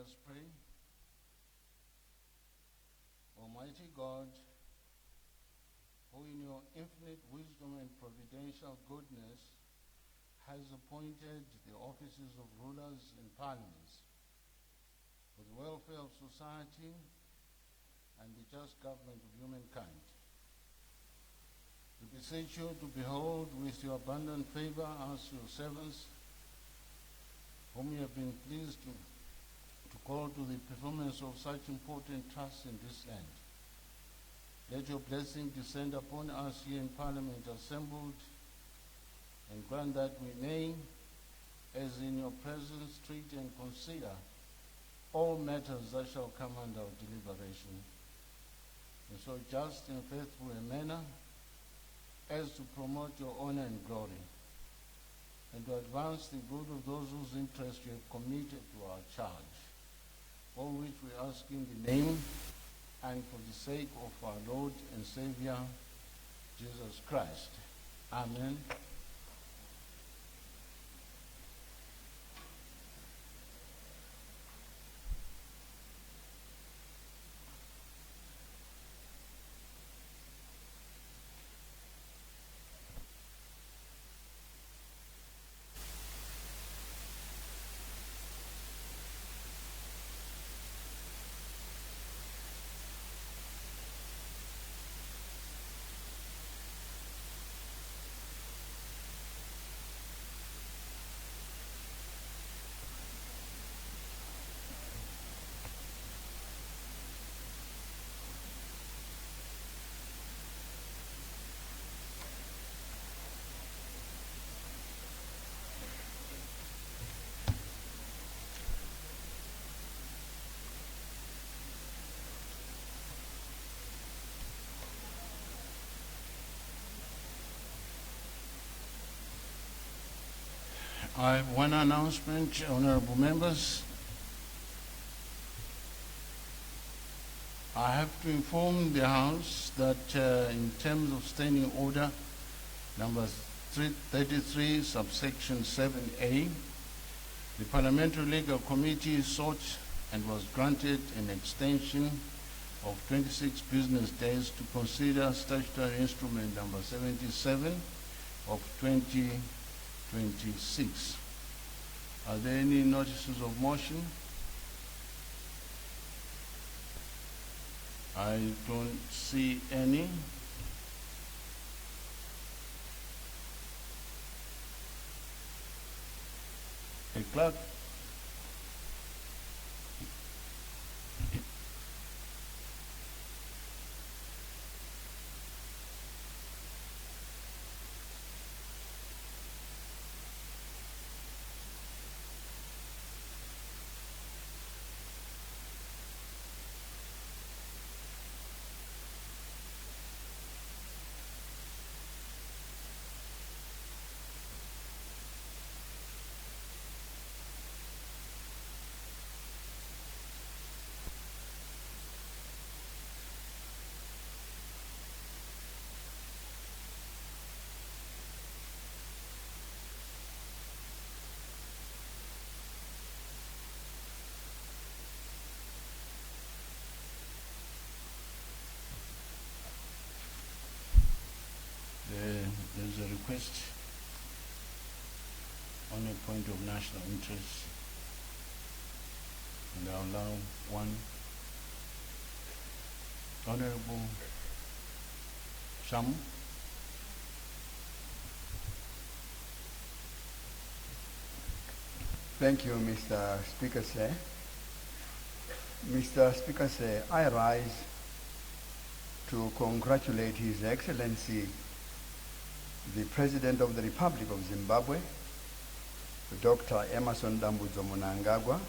us pray. Almighty God, who in your infinite wisdom and providential goodness has appointed the offices of rulers and parliaments for the welfare of society and the just government of humankind. We beseech you to behold with your abundant favor us, your servants, whom you have been pleased to call to the performance of such important tasks in this land. Let your blessing descend upon us here in Parliament assembled, and grant that we may, as in your presence, treat and consider all matters that shall come under our deliberation, in so just and faithful a manner as to promote your honor and glory, and to advance the good of those whose interests you have committed to our charge. All which we ask in the name and for the sake of our Lord and Savior, Jesus Christ. Amen. I have one announcement, honorable members. I have to inform the House that in terms of standing order number 33, subsection 7A, the Parliamentary Legal Committee sought and was granted an extension of 26 business days to consider statutory instrument number 77 of 2026. Are there any notices of motion? I don't see any. A clerk? There's a request on a point of national interest, and I'll allow one. Honorable Shamu. Thank you, Mr. Speaker, sir. Mr. Speaker, sir, I rise to congratulate His Excellency, the President of the Republic of Zimbabwe, Dr. Emmerson Dambudzo Mnangagwa,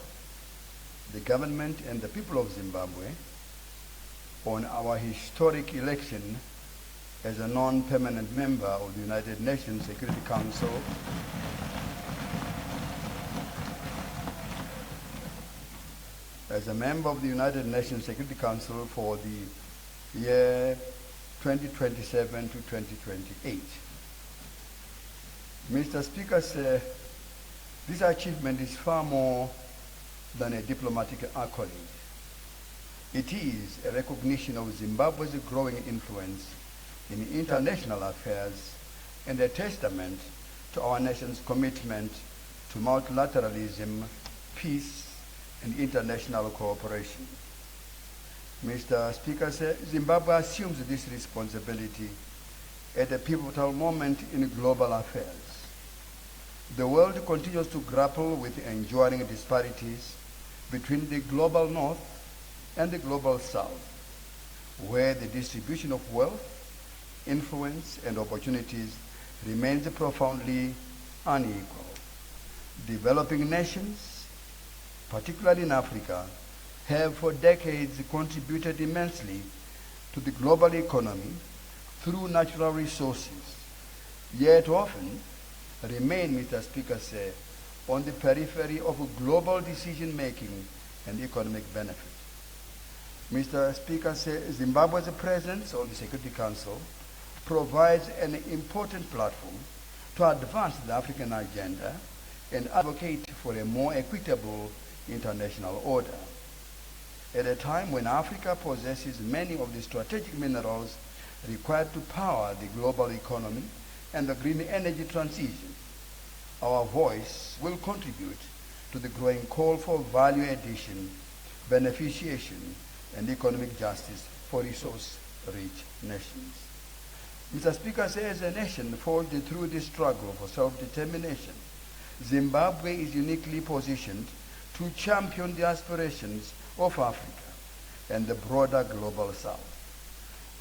the government and the people of Zimbabwe on our historic election as a non-permanent member of the United Nations Security Council as a member of the United Nations Security Council for the year 2027 to 2028. Mr. Speaker, sir, this achievement is far more than a diplomatic accolade. It is a recognition of Zimbabwe's growing influence in international affairs and a testament to our nation's commitment to multilateralism, peace, and international cooperation. Mr. Speaker, Zimbabwe assumes this responsibility at a pivotal moment in global affairs. The world continues to grapple with enduring disparities between the global north and the global south, where the distribution of wealth, influence, and opportunities remains profoundly unequal. Developing nations, particularly in Africa, have for decades contributed immensely to the global economy through natural resources, yet often remain, Mr. Speaker, on the periphery of global decision-making and economic benefit. Mr. Speaker, Zimbabwe's presence on the Security Council provides an important platform to advance the African agenda and advocate for a more equitable international order. At a time when Africa possesses many of the strategic minerals required to power the global economy and the green energy transition, our voice will contribute to the growing call for value addition, beneficiation, and economic justice for resource-rich nations. Mr. Speaker, as a nation forged through the struggle for self-determination, Zimbabwe is uniquely positioned to champion the aspirations of Africa and the broader global south.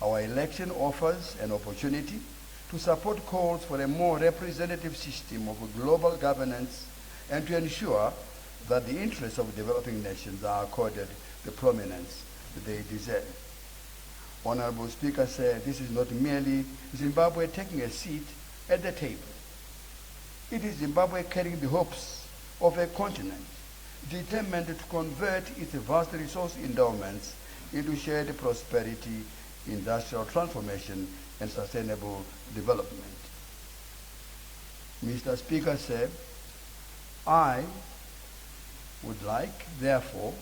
Our election offers an opportunity to support calls for a more representative system of global governance and to ensure that the interests of developing nations are accorded the prominence that they deserve. Honorable Speaker, this is not merely Zimbabwe taking a seat at the table. It is Zimbabwe carrying the hopes of a continent determined to convert its vast resource endowments into shared prosperity, industrial transformation, and sustainable development. Mr. Speaker, I would like, therefore,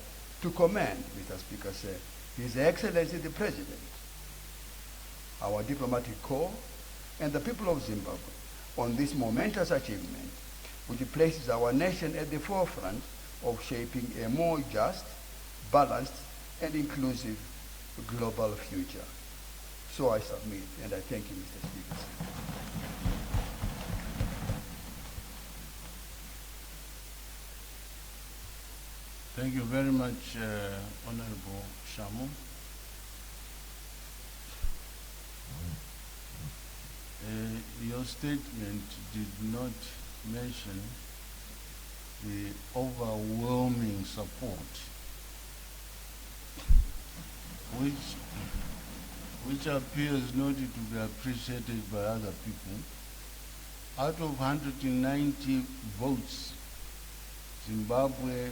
to commend, Mr. Speaker, His Excellency the President, our diplomatic corps, and the people of Zimbabwe on this momentous achievement, which places our nation at the forefront of shaping a more just, balanced, and inclusive global future. So I submit, and I thank you, Mr. Speaker. Thank you very much, Honorable Shamu. Your statement did not mention the overwhelming support which appears not to be appreciated by other people. Out of 190 votes, Zimbabwe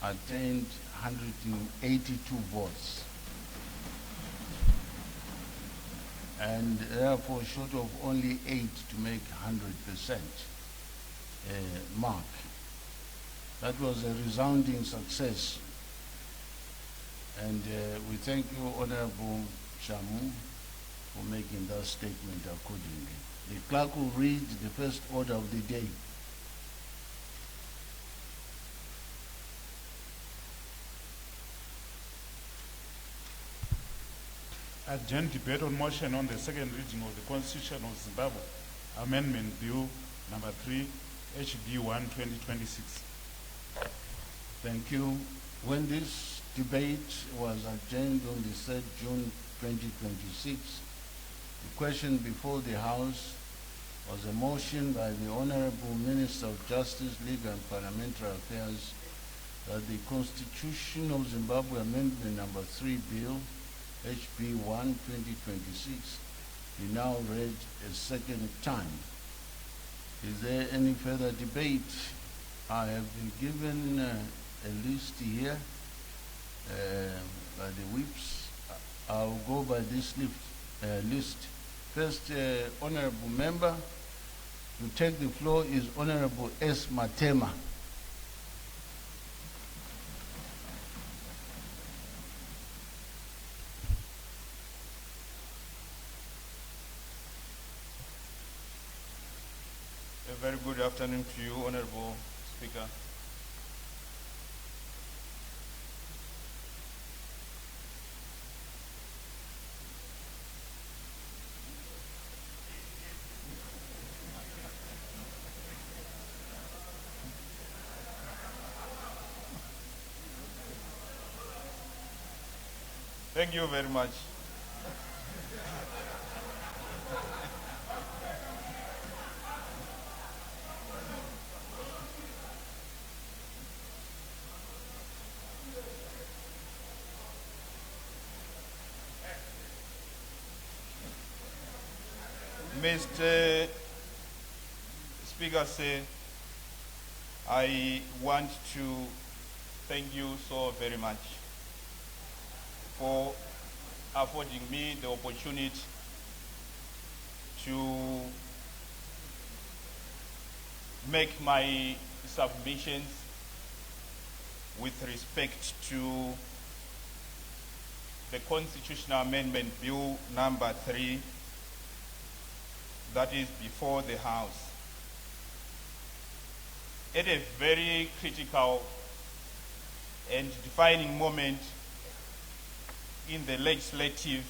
attained 182 votes, and therefore short of only 8 to make 100% mark. That was a resounding success, and we thank you, Honorable Shamu, for making that statement accordingly. The clerk will read the first order of the day. Adjourned debate on motion on the second reading of the Constitution of Zimbabwe, Amendment Bill number 3, HB1 2026. Thank you. When this debate was adjourned on the 3rd June 2026, the question before the House was a motion by the Honorable Minister of Justice, Legal and Parliamentary Affairs that the Constitution of Zimbabwe Amendment number 3 Bill HB1 2026 be now read a second time. Is there any further debate? I have been given a list here by the whips. I'll go by this list. First, Honorable Member to take the floor is Honorable S. MATEMA. good afternoon to you, Honorable Speaker. Thank you very much. Mr. Speaker, I want to thank you so very much for affording me the opportunity to make my submissions with respect to the Constitutional Amendment Bill number 3 that is before the House. At a very critical and defining moment in the legislative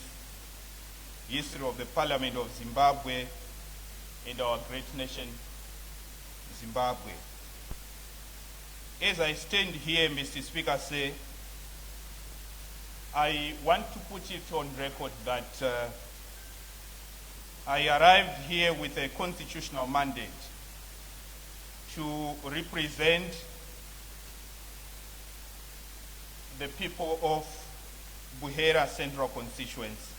history of the Parliament of Zimbabwe and our great nation, Zimbabwe. As I stand here, Mr. Speaker, I want to put it on record that I arrived here with a constitutional mandate to represent the people of Buhera Central Constituency.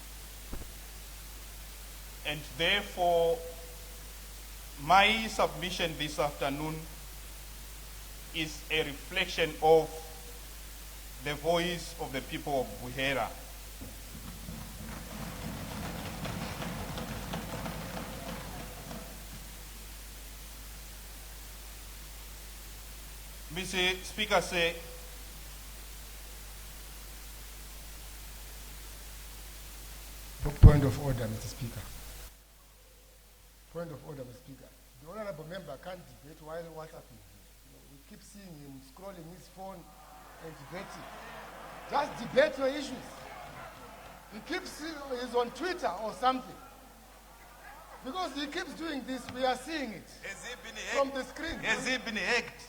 And therefore, my submission this afternoon is a reflection of the voice of the people of Buhera. Mr. Speaker, point of order, Mr. Speaker. Point of order, Mr. Speaker. The honorable member can't debate while WhatsApping. We keep seeing him scrolling his phone and debating. Just debate your issues. He keeps, he's on Twitter or something. Because he keeps doing this, we are seeing it. Has he been from the screen. Has he been hacked?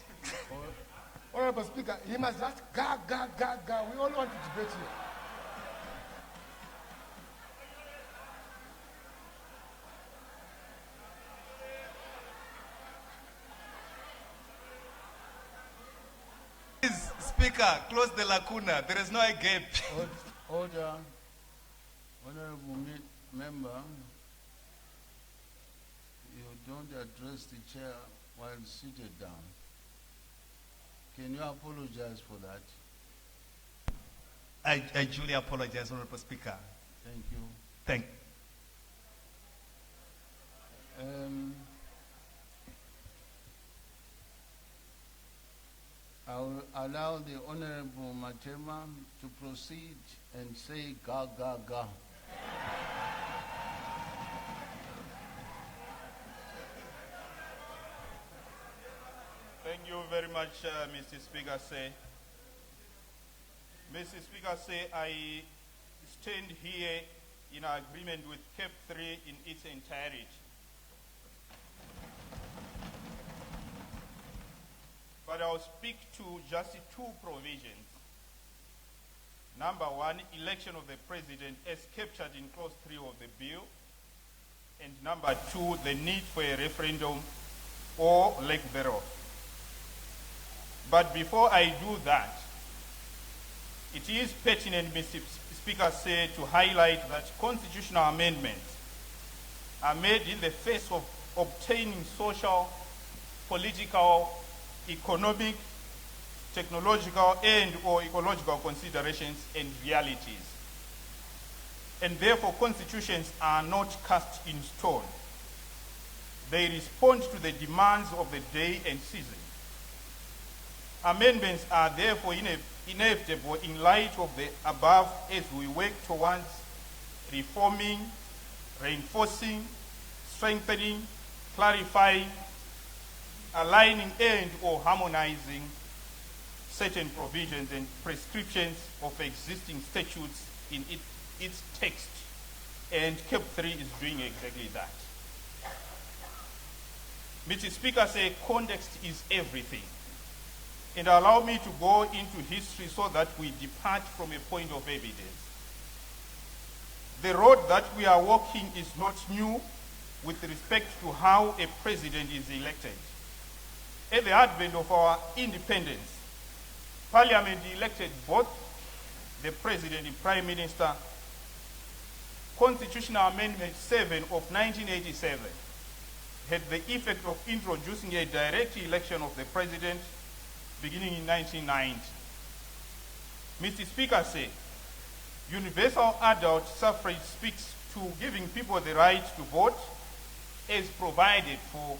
Honorable Speaker, he must just ga. We all want to debate here. Please, Speaker, close the lacuna. There is no gap. Order. Honorable member, you don't address the chair while seated down. Can you apologize for that? I duly apologize, Honorable Speaker. Thank you. Thank I will allow the Honorable MATEMA to proceed and say ga. Thank you very much, Mr. Speaker. Mr. Speaker, I stand here in agreement with Cap 3 in its entirety. But I'll speak to just two provisions. Number 1, election of the president as captured in clause 3 of the bill. And number 2, the need for a referendum or lack thereof. But before I do that, it is pertinent, Mr. Speaker, to highlight that constitutional amendments are made in the face of obtaining social, political, economic, technological, and or ecological considerations and realities. And therefore, constitutions are not cast in stone. They respond to the demands of the day and season. Amendments are therefore inevitable in light of the above as we work towards reforming, reinforcing, strengthening, clarifying, aligning and or harmonizing certain provisions and prescriptions of existing statutes in its text. And CAP 3 is doing exactly that. Mr. Speaker, say context is everything. And allow me to go into history so that we depart from a point of evidence. The road that we are walking is not new with respect to how a president is elected. At the advent of our independence, Parliament elected both the President and Prime Minister. Constitutional Amendment 7 of 1987 had the effect of introducing a direct election of the President beginning in 1990. Mr. Speaker, say, universal adult suffrage speaks to giving people the right to vote as provided for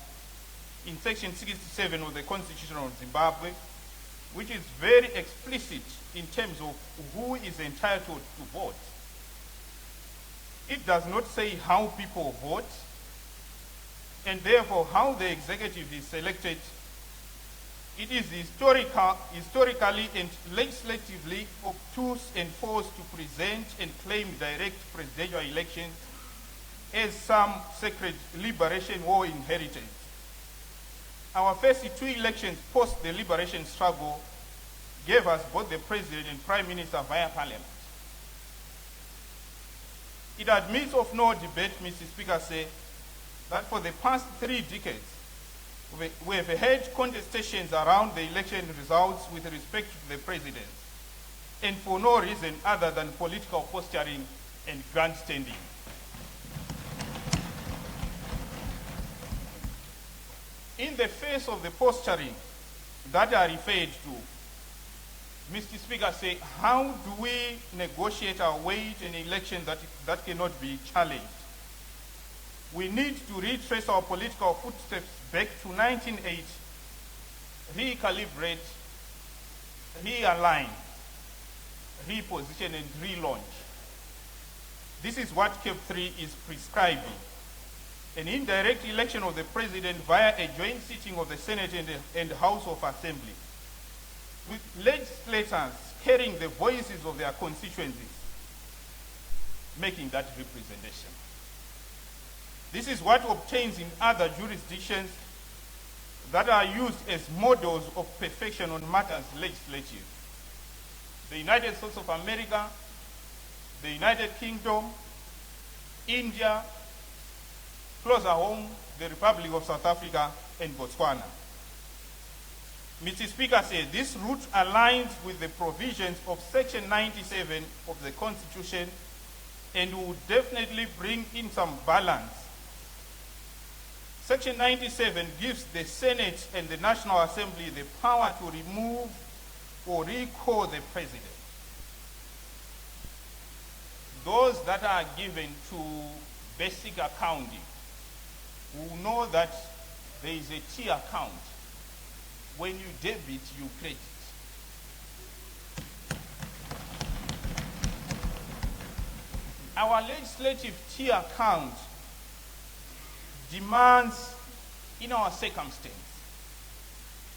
in Section 67 of the Constitution of Zimbabwe, which is very explicit in terms of who is entitled to vote. It does not say how people vote, and therefore how the executive is selected. It is historically and legislatively obtuse and forced to present and claim direct presidential elections as some sacred liberation war inherited. Our first two elections post the liberation struggle gave us both the President and Prime Minister via Parliament. It admits of no debate, Mr. Speaker, say, that for the past 3 decades, we have had contestations around the election results with respect to the President, and for no reason other than political posturing and grandstanding. In the face of the posturing that I referred to, Mr. Speaker, say, how do we negotiate our way to an election that cannot be challenged? We need to retrace our political footsteps back to 1980, recalibrate, realign, reposition, and relaunch. This is what CAP 3 is prescribing. An indirect election of the President via a joint sitting of the Senate and House of Assembly, with legislators carrying the voices of their constituencies, making that representation. This is what obtains in other jurisdictions that are used as models of perfection on matters legislative. The United States of America, the United Kingdom, India, closer home, the Republic of South Africa, and Botswana. Mr. Speaker, says this route aligns with the provisions of Section 97 of the Constitution and will definitely bring in some balance. Section 97 gives the Senate and the National Assembly the power to remove or recall the President. Those that are given to basic accounting will know that there is a T account. When you debit, you credit. Our legislative T account demands, in our circumstance,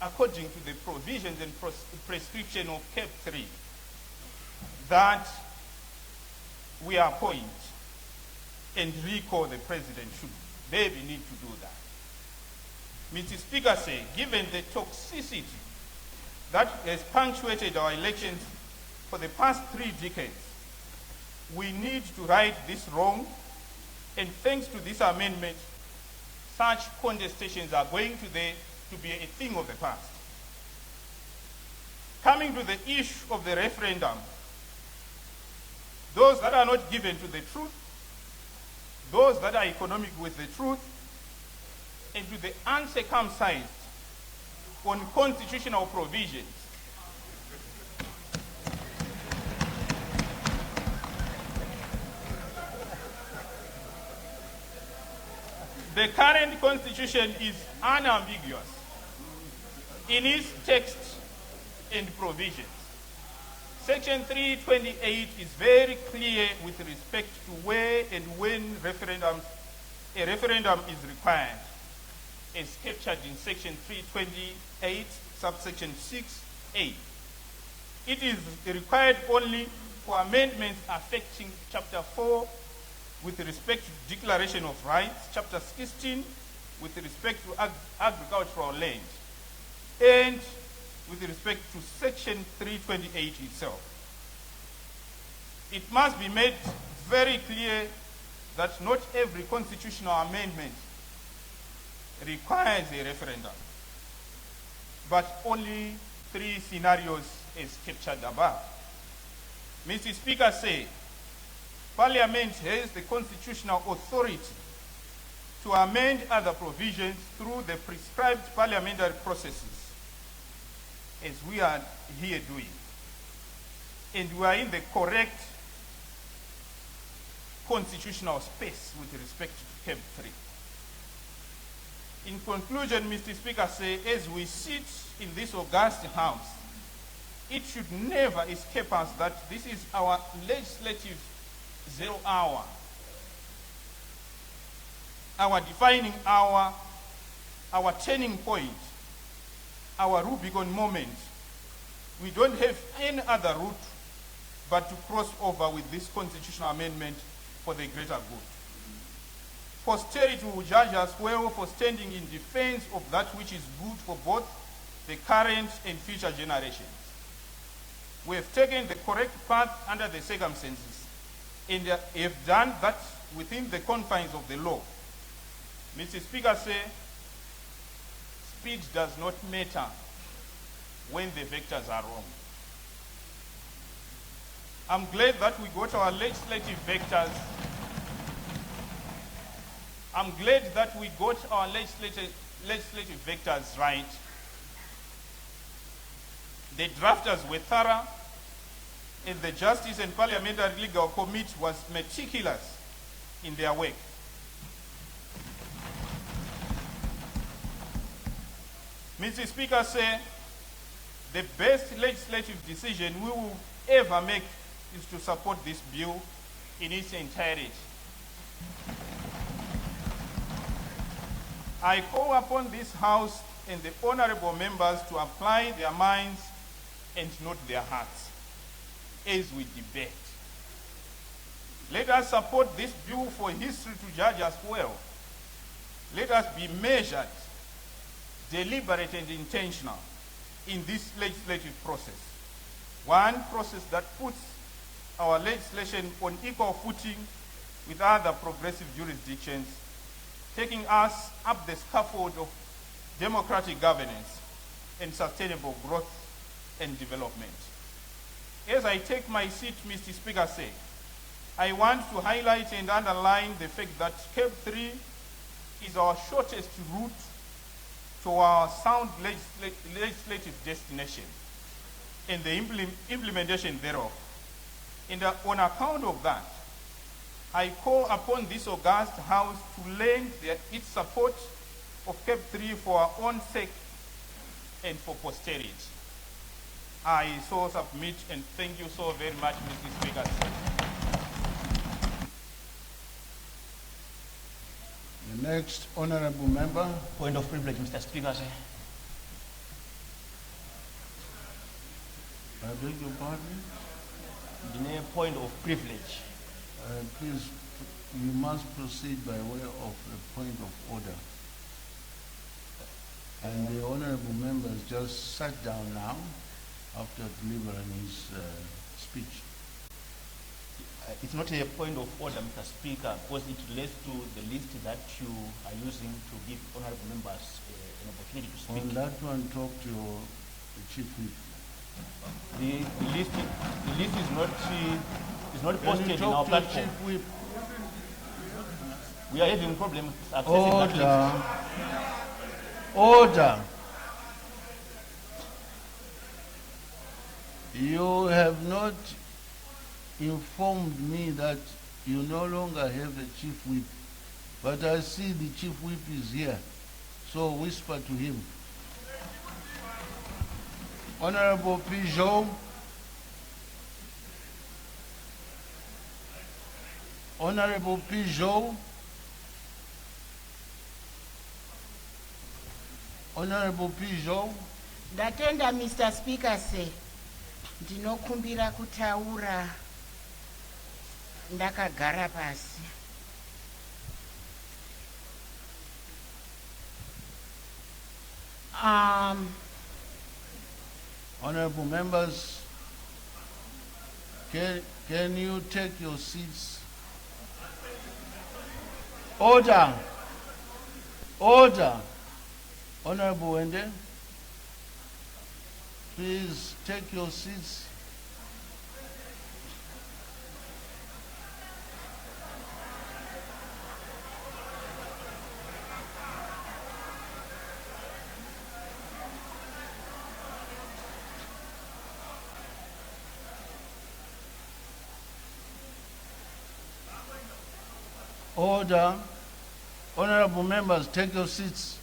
according to the provisions and prescription of CAP 3, that we appoint and recall the President should maybe need to do that. Mr. Speaker, say, given the toxicity that has punctuated our elections for the past 3 decades, we need to right this wrong, and thanks to this amendment, such contestations are going to be a thing of the past. Coming to the issue of the referendum, those that are not given to the truth, those that are economic with the truth, and to the uncircumcised on constitutional provisions, the current constitution is unambiguous in its text and provisions. Section 328 is very clear with respect to where and when a referendum is required. as captured in section 328, subsection 6A. It is required only for amendments affecting chapter 4 with respect to declaration of rights, chapter 16 with respect to agricultural land, and with respect to section 328 itself. It must be made very clear that not every constitutional amendment requires a referendum, but only 3 scenarios as captured above. Mr. Speaker said, Parliament has the constitutional authority to amend other provisions through the prescribed parliamentary processes, as we are here doing. And we are in the correct constitutional space with respect to CAB 3. In conclusion, Mr. Speaker, as we sit in this august house, it should never escape us that this is our legislative 0 hour, our defining hour, our turning point, our Rubicon moment. We don't have any other route but to cross over with this constitutional amendment for the greater good. Posterity will judge us well for standing in defense of that which is good for both the current and future generations. We have taken the correct path under the circumstances and have done that within the confines of the law. Mr. Speaker, speed does not matter when the vectors are wrong. I'm glad that we got our legislative vectors. I'm glad that we got our legislative vectors right. The drafters were thorough, and the Justice and Parliamentary Legal Committee was meticulous in their work. Mr. Speaker, the best legislative decision we will ever make is to support this bill in its entirety. I call upon this House and the honorable members to apply their minds and not their hearts as we debate. Let us support this bill for history to judge us well. Let us be measured, deliberate, and intentional in this legislative process. One process that puts our legislation on equal footing with other progressive jurisdictions, taking us up the scaffold of democratic governance and sustainable growth and development. As I take my seat, Mr. Speaker, I want to highlight and underline the fact that CAB 3 is our shortest route to our sound legislative destination and the implementation thereof. And on account of that, I call upon this august House to lend its support of CAB 3 for our own sake and for posterity. I so submit, and thank you so very much, Mr. Speaker. The next honorable member. Point of privilege, Mr. Speaker. I beg your pardon? The point of privilege. Please, you must proceed by way of a point of order. And the honorable member has just sat down now after delivering his speech. It's not a point of order, Mr. Speaker, because it relates to the list that you are using to give honorable members an opportunity to speak. On that one, talk to the Chief Whip. The list is not posted in our platform. Chief Whip? We are having problems accessing that list. Order. You have not informed me that you no longer have a Chief Whip, but I see the Chief Whip is here, so whisper to him. Honorable Pijot, Honorable Pijot, Honorable Pijo. Ndatenda Mr. Speaker say ndinokumbira kutaura ndakagara pasi. Honorable members, can you take your seats? Order. Order. Honorable Wende, please take your seats. Order. Honorable members, take your seats.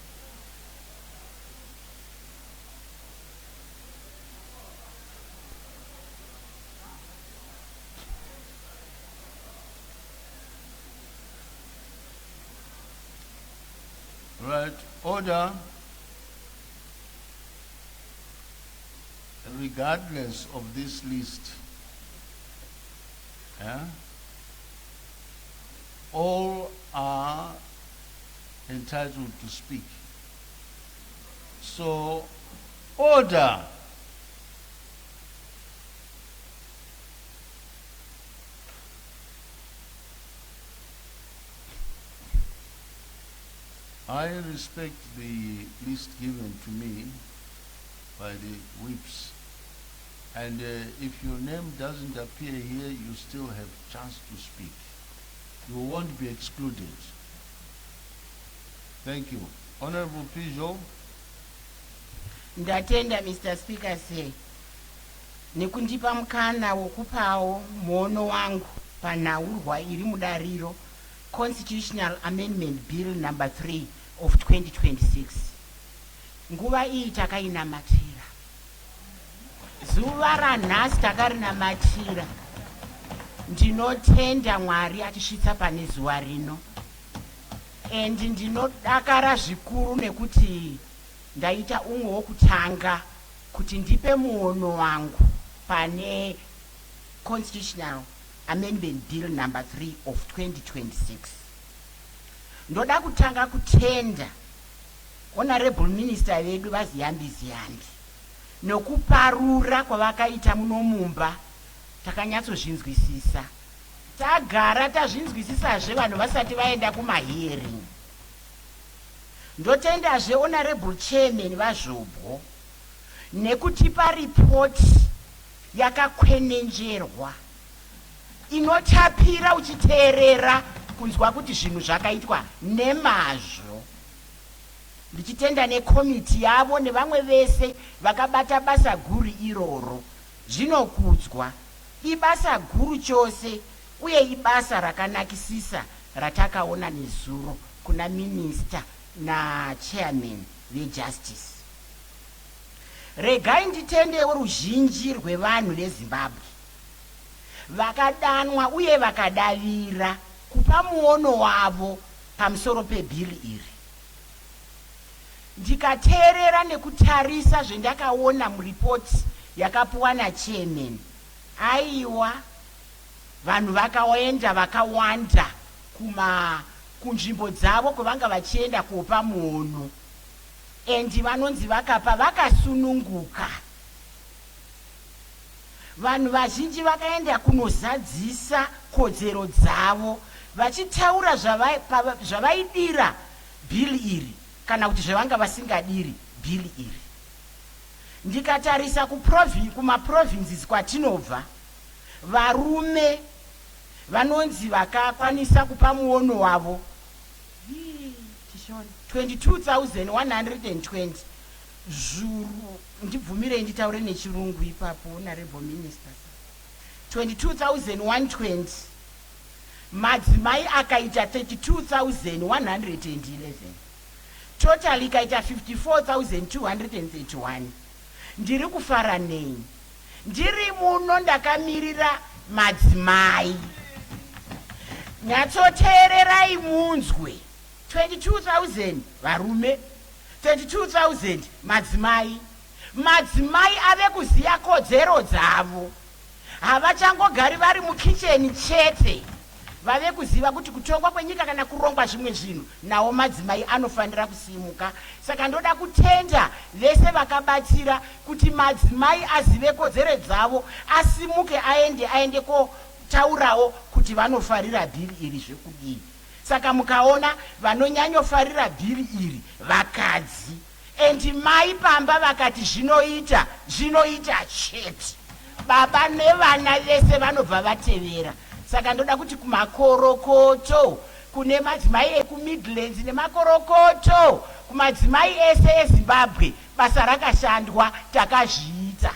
Right. Order. Regardless of this list, all are entitled to speak. So, order. I respect the list given to me by the whips, and if your name doesn't appear here, you still have a chance to speak. You won't be excluded. Thank you. Honorable Pijo. Ndatenda Mr. Speaker say nekundipa mukana wokupawo muono wangu panhaurwa iri mudariro Constitutional Amendment Bill number 3 of 2026. Nguva iyi takainamatira. Zuva ranhasi takarinamatira. Ndinotenda Mwari atisvitsa pane zuva rino. And ndinodakara zvikuru nekuti ndaita umwe wokutanga kuti ndipe muono wangu pane Constitutional Amendment Bill number 3 of 2026. Ndoda kutanga kutenda Honorable Minister vedu vaziyambi-ziyambi nokuparura kwavakaita muno mumba takanyatsozvinzwisisa. Tagara tazvinzwisisazve vanhu vasati vaenda kumahearing. Ndotendazve Honorable Chairman vaZvobho nekutipa report yakakwenenjerwa inotapira uchiteerera kunzwa kuti zvinhu zvakaitwa nemazvo. Ndichitenda nekomiti yavo nevamwe vese vakabata basa guru iroro. Zvinokudzwa. Ibasa guru chose uye ibasa rakanakisisa ratakaona nezuro kuna minister na chairman vejustice. Regai nditendewo ruzhinji rwevanhu veZimbabwe vakadanwa uye vakadavira kupa muono wavo pamusoro pebhili iri. Ndikateerera nekutarisa zvendakaona muripoti yakapuwa nachairman, aiwa vanhu vakaenda vakawanda kunzvimbo dzavo kwavanga vachienda kupa muono, endi vanonzi vakapa vakasununguka. Vanhu vazhinji vakaenda kunozadzisa kodzero dzavo vachitaura zvavaidira bhili iri kana kuti zvavanga vasingadiri bhili iri. Ndikatarisa kumaprovinces kwatinobva, varume vanonzi vakakwanisa kupa muono wavo 22,120. Zuru, ndibvumirei nditaure nechirungu ipapo, Honorable Minister. 22,120. Madzimai akaita 32,111. Total ikaita 54,231. Ndiri kufara nei? Ndiri muno ndakamirira madzimai. Nyatsoteererai munzwe. 22,000 varume, 32,000 madzimai ave kuziya kodzero dzavo. Havachangogari vari mukicheni chete, vave kuziva kuti kutongwa kwenyika kana kurongwa zvimwe zvinhu nawo madzimai anofanira kusimuka. Saka ndoda kutenda vese vakabatsira kuti madzimai azive kodzero dzavo, asimuke aende kotaurawo kuti vanofarira bhiri iri zvekudii. Saka mukaona vanonyanyofarira bhiri iri vakadzi, endi mai pamba vakati zvinoita chete, baba nevana vese vanobva vatevera. Saka ndoda kuti kumakorokoto, kune madzimai ekuMidlands nemakorokoto, kumadzimai ese eZimbabwe, basa rakashandwa, takazviita.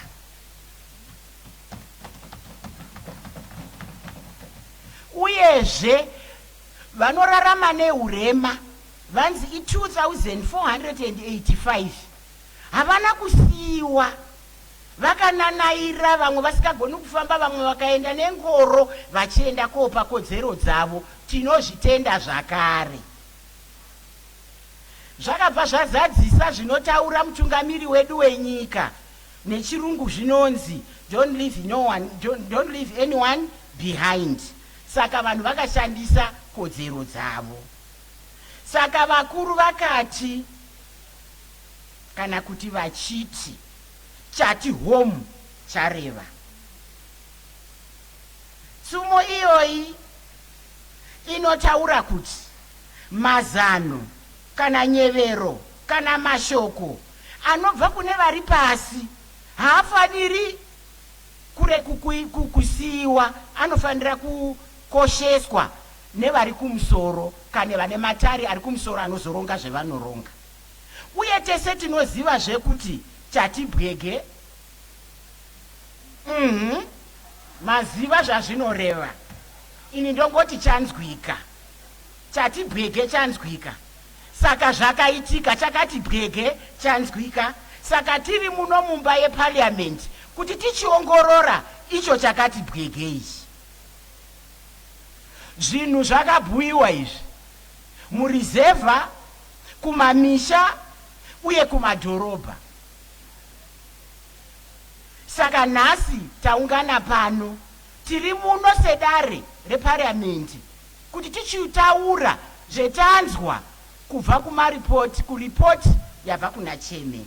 Uyezve vanorarama neurema vanzi i2485 havana kusiyiwa, vakananaira, vamwe vasikagoni kufamba, vamwe vakaenda nengoro vachienda kopa kodzero dzavo. Tinozvitenda zvakare. Zvakabva zvazadzisa zvinotaura mutungamiri wedu wenyika, nechirungu zvinonzi don't leave anyone behind. Saka vanhu vakashandisa kodzero dzavo. Saka vakuru vakati, kana kuti vachiti, chati home chareva. Tsumo iyoyi inotaura kuti mazano kana nyevero kana mashoko anobva kune vari pasi haafaniri kusiyiwa, anofanira kukosheswa nevari kumusoro kana vane matari ari kumusoro anozoronga zvevanoronga. Uye tese tinoziva zvekuti chati bwege maziva zvazvinoreva. Ini ndongoti chanzwika, chati bwege chanzwika. Saka zvakaitika, chakati bwege chanzwika. Saka tiri muno mumba yeParliament kuti tichiongorora icho chakati bwege ichi. Zvinhu zvakabhuyiwa izvi murizevha, kumamisha uye kumadhorobha. Saka nhasi taungana pano, tiri muno sedare reParliament kuti tichitaura zvetanzwa kubva kuripoti yabva kuna chairman.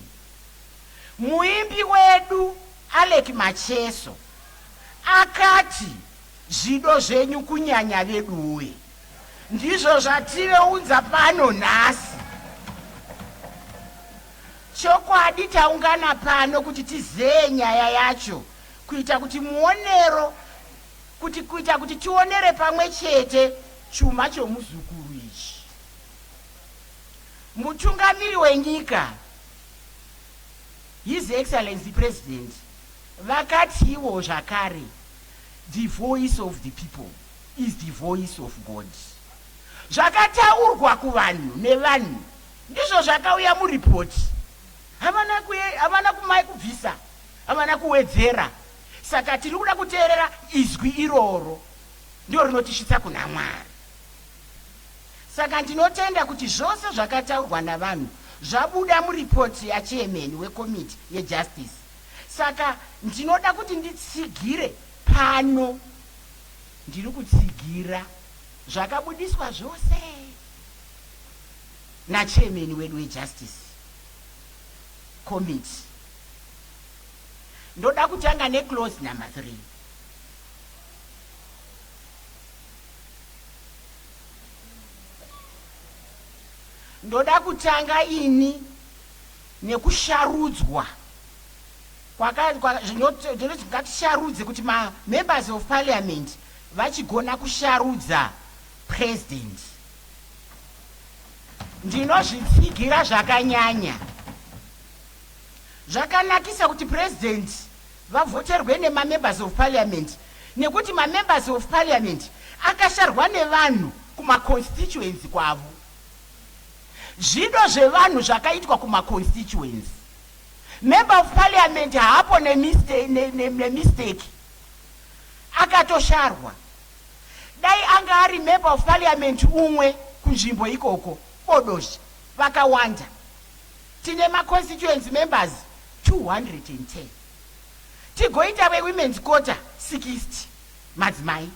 Muimbi wedu Alec Macheso akati zvido zvenyu kunyanya veduwe. Ndizvo zvativeunza pano nhasi. Chokwadi taungana pano kuti tizeye nyaya yacho, kuita kuti muonero, kuita kuti tionere pamwe chete chuma chomuzukuru ichi. Mutungamiri wenyika, His Excellency President, vakatiwo zvakare, the voice of the people is the voice of God. Zvakataurwa kuvanhu nevanhu ndizvo zvakauya muripoti. Havana kumai kubvisa, havana kuwedzera. Saka tiri kuda kuteerera izwi iroro, ndio rinotishitsa kuna Mwari. Saka ndinotenda kuti zvose zvakataurwa navanhu zvabuda muripoti yachairman wekomiti yejustice. Saka ndinoda kuti nditsigire pano, ndiri kutsigira zvakabudiswa zvose nachairman wedu wejustice committee. Ndoda kutanga neclause number 3. Ndoda kutanga ini nekusharudzwa ngatisharudze kuti members of parliament vachigona kusharudza president. Ndinozvitsigira zvakanyanya. Zvakanakisa kuti president vavhoterwe nemamembers of parliament, nekuti mamembers of parliament akasharwa nevanhu kumaconstituency kwavo. Zvido zvevanhu zvakaitwa kumaconstituency. Member of parliament haapo nemistake, akatosharwa. Dai anga ari member of parliament umwe kunzvimbo ikoko, bodoshi vakawanda. tine ma-constituency members 210. Tigoita ve-women's quarter 60 madzimai.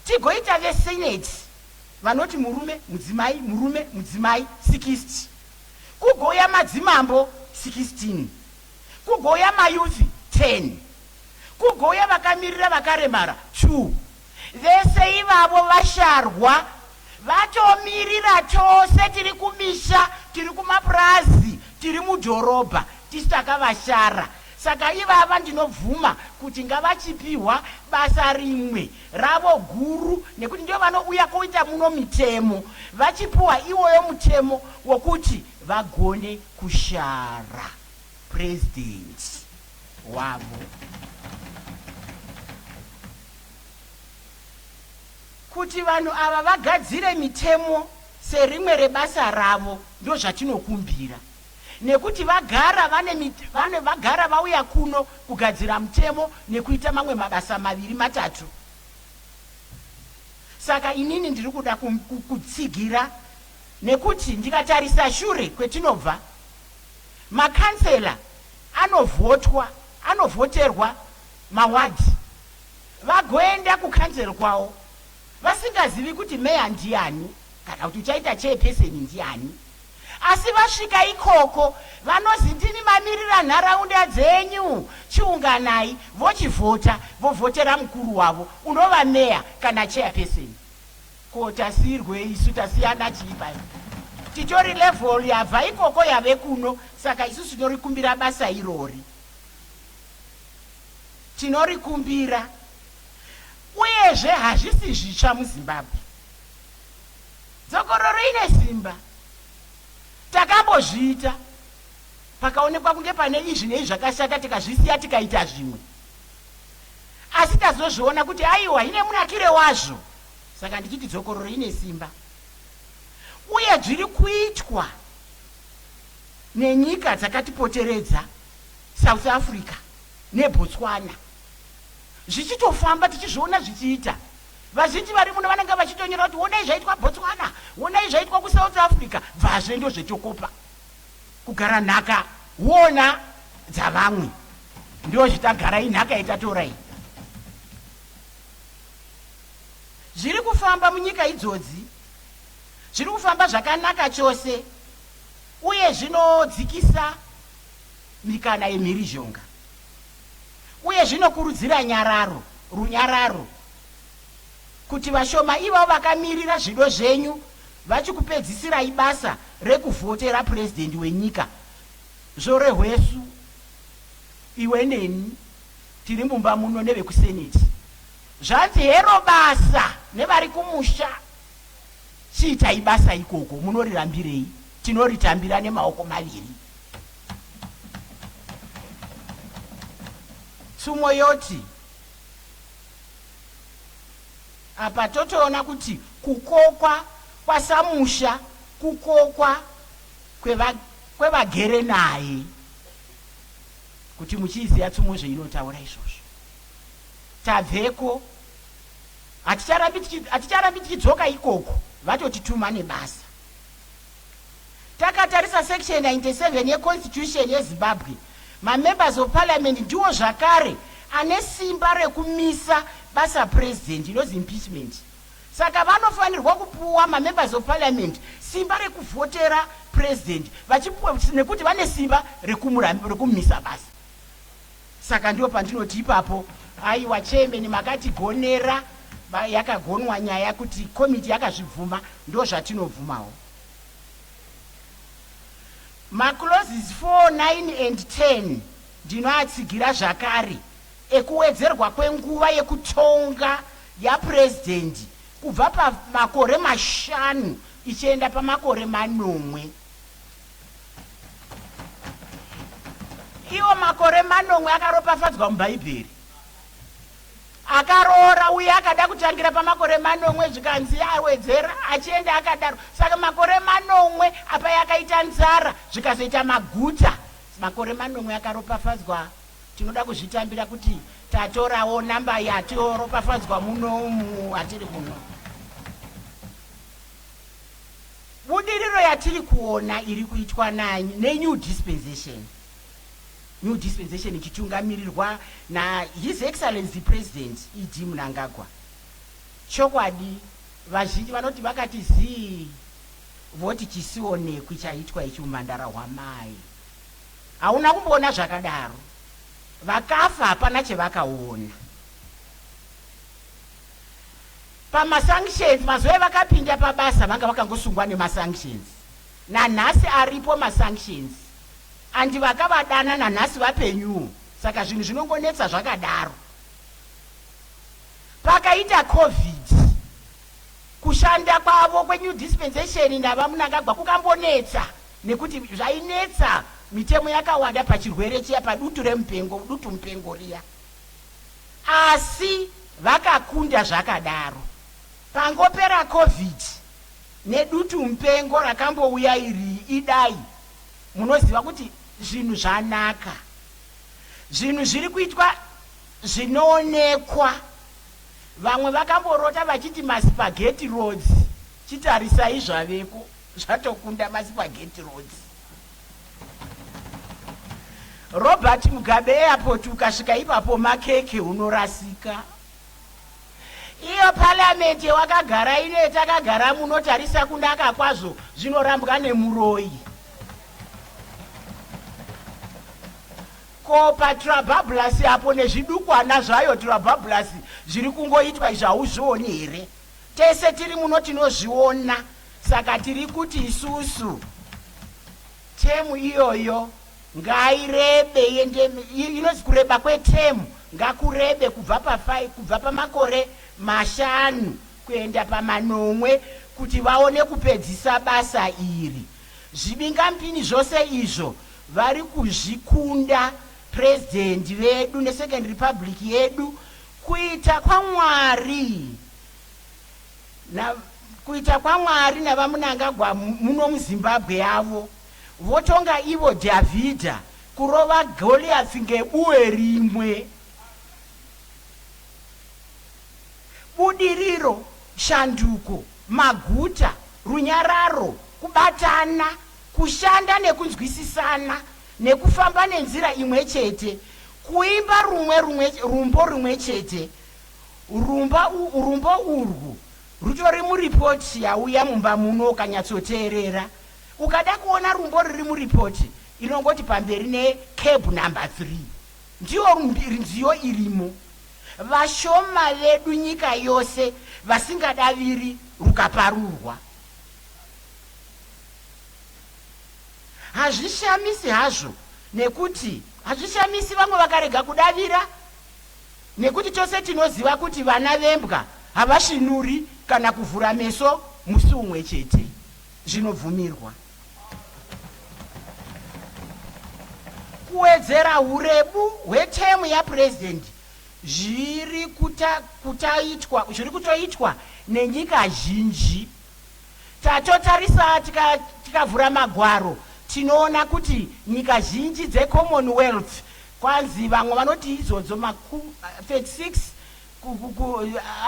Tigoita ve-senate vanoti murume mudzimai murume mudzimai 60. Kugouya madzimambo 16. Kugouya mayuthi 10. Kugouya vakamirira vakaremara 2. Vese ivavo vasharwa vatomirira chose, tiri kumisha, tiri kumapurazi, tiri mudhorobha, tisaka vashara. Saka ivava ndinobvuma kuti ngavachipiwa basa rimwe ravo guru, nekuti ndio vanouya kuita muno mitemo, vachipiwa iwoyo mutemo wokuti vagone kushara president wavo. Kuti vanhu ava vagadzire mitemo serimwe rebasa ravo ndo zvatinokumbira, nekuti vagara vagara vauya kuno kugadzira mutemo nekuita mamwe mabasa maviri matatu. Saka inini ndiri kuda kutsigira, nekuti ndikatarisa shure kwetinobva, makansela anovhoterwa mawadhi, vagoenda kukansel kwavo vasingazivi kuti meya ndiani kana kuti uchaita chairperson ndiani. Asi vasvika ikoko vanozi ndini mamirira nharaunda dzenyu, chiunganai, vochivhota, vovhotera mukuru wavo unova meya kana chairperson. Ko tasirwe isu tasiyana chiipa, titori level yabva ikoko yave kuno. Saka isu tinorikumbira basa irori, tinorikumbira. Uyezve hazvisi zvitsva muZimbabwe, dzokororo ine simba. Takambozviita pakaonekwa kunge pane izvi neizvi zvakashata, tikazvisiya tikaita zvimwe, asi tazozviona kuti aiwa ine munakire wazvo. Saka ndichiti dzokororo ine simba, uye zviri kuitwa nenyika dzakatipoteredza, South Africa neBotswana, zvichitofamba tichizviona zvichiita. Vazhinji vari muno vanenge vachitonyera kuti onai zvaitwa Botswana, onai zvaitwa kuSouth Africa. Vazve ndo zvetokopa kugara nhaka wona dzavamwe, ndio zvitagara inhaka itatorai. Zviri kufamba munyika idzodzi zviri kufamba zvakanaka chose, uye zvinodzikisa mikana yemhirizhonga, uye zvinokurudzira runyararo, kuti vashoma ivavo vakamirira zvido zvenyu vachikupedzisirai basa rekuvhotera president wenyika, zvorehwesu iwe neni tiri mumba muno nevekuseneti. Zvanzi hero basa nevari kumusha, chiitai basa ikoko, munorirambirei? Tinoritambira nemaoko maviri. Tsumo yoti apa totoona kuti kukokwa kwasamusha kukokwa kwevagere naye, kuti muchiziya tsumo zveinotaura izvozvo. Tabveko, haticharambi tichidzoka ikoko, vatotituma nebasa. Takatarisa section 97 yeconstitution yeZimbabwe, ma-members of parliament ndiwo zvakare ane simba rekumisa basa president, inozi impeachment. Saka vanofanirwa kupuwa ma-members of parliament simba rekuvhotera president, nekuti vane simba rekumisa basa. Saka ndio pandinoti ipapo, aiwa chairman makatigonera, yakagonwa nyaya kuti komiti yakazvibvuma, ndo zvatinovhumawo. Ma-clauses 4, 9 and 10 ndinoatsigira zvakare, ekuwedzerwa kwenguva yekutonga yapresident kubva pamakore 5 ichienda pamakore 9. Iwo makore 9 akaropafadzwa mubhaibheri, akaroora uye akada kutangira pamakore 9 zvikanzi awedzera achienda akadaro. Saka makore 9 apa yakaita nzara zvikazoita maguta. Makore 9 akaropafadzwa, tinoda kuzvitambira kuti tatorawo namba yatoropafadzwa muno atiri muno. Budiriro budiriro yatiri kuona iri kuitwa nenew dispensation, new dispensation ichitungamirirwa naHis Excellency President E.D. Mnangagwa. Chokwadi vazhinji vanoti vakati zii voti chisionekwi chaitwa ichi mumhandara hwamai. Hauna kumboona zvakadaro. Vakafa hapana chevakaona. Pamasanctions mazuva evakapinda pabasa vanga vakangosungwa nemasanctions. Nanhasi aripo masanctions. Andi vakavadana nanhasi vapenyuwo. Saka zvinhu zvinongonetsa zvakadaro. Pakaita COVID, kushanda kwavo kwenew dispensation navaMnangagwa kukambonetsa, nekuti zvainetsa mitemo yakawanda pachirwere chiya, padutu mupengo riya. Asi vakakunda zvakadaro. Pangopera COVID nedutu mupengo rakambouya iri idai, munoziva kuti zvinhu zvanaka. Zvinhu zviri kuitwa zvinoonekwa. Vamwe vakamborota vachiti maspaghetti roads, chitarisai zvaveko zvatokunda maspaghetti roads. Robert Mugabe airport ukasvika ipapo makeke unorasika. Iyo parliament wakagara ine takagara munotarisa kunaka kwazvo zvinorambwa nemuroyi. Ko paTrabablas apo nezvidukwana zvayo Trabablas zviri kungoitwa izvauzvioni here? Tese tiri muno tinozviona. Saka tiri kuti isusu temu iyoyo ngairebe, inozi kureba kwetemu ngakurebe kubva pamakore 5 kuenda pamanomwe kuti vaone kupedzisa basa iri. Zvibingampini zvose izvo vari kuzvikunda president vedu neSecond Republic yedu kuita kwaMwari navaMnangagwa muno muZimbabwe yavo. Votonga ivo Davhidha kurova Goliath ngebuwe rimwe. Budiriro, shanduko, maguta, runyararo, kubatana, kushanda nekunzwisisana, nekufamba nenzira imwe chete, kuimba rumbo rumwe chete. Urumbo urwu rutori muripoti yauya mumba muno ukanyatsoteerera. Ukada kuona rumbo riri muripoti inongoti pamberi necab number 3 ndiyo nziyo irimo. Vashoma vedu nyika yose vasingadaviri rukaparurwa. Hazvishamisi hazvo, nekuti hazvishamisi vamwe vakarega kudavira, nekuti tose tinoziva kuti vana vembwa havasvinuri kana kuvhura meso musi umwe chete. Zvinobvumirwa. Kuwedzera urebu hwetemu yapresident zviri kutoitwa nenyika zhinji. Tatotarisa tikavhura magwaro tinoona kuti nyika zhinji dzeCommonwealth, kwanzi vamwe vanoti izvodzo 36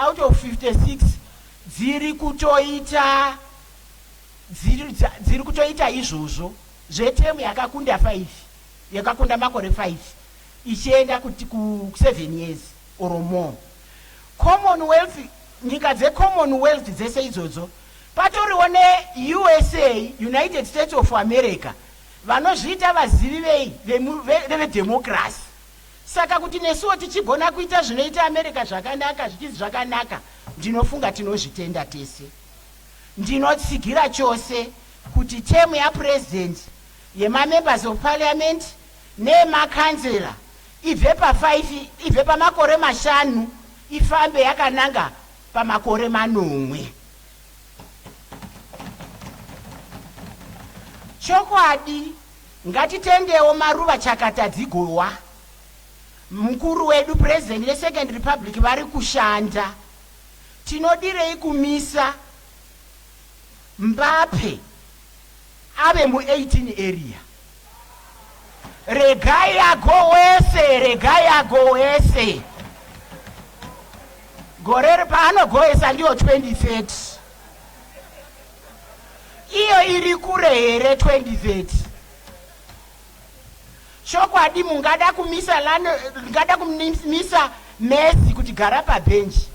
out of 56 dziri kutoita izvozvo zvetemu yakakunda 5, yakakunda makore 5 ichienda kuti ku7 years or more. Commonwealth, nyika dzeCommonwealth dzese idzodzo patoriwo neUSA, United States of America, vanozviita vazivi vedemocracy. Saka kuti nesuwo tichigona kuita zvinoita America zvakanaka, zvichizi zvakanaka, ndinofunga tinozvitenda tese. Ndinotsigira chose kuti temu yapresident, yemamembers of parliament neemakansela ibve pa5, ibve pamakore 5 ifambe yakananga pamakore 9. Chokwadi ngatitendewo maruva chakata dzigowa. Mukuru wedu president weSecond Republic vari kushanda. Tinodirei kumisa Mbape ave mu18 area. Regai agowese. Gore paanogoesa ndiyo 2030. iyo iri kure here 2030? Chokwadi mungada kumisa Messi kuti gara pabhenji,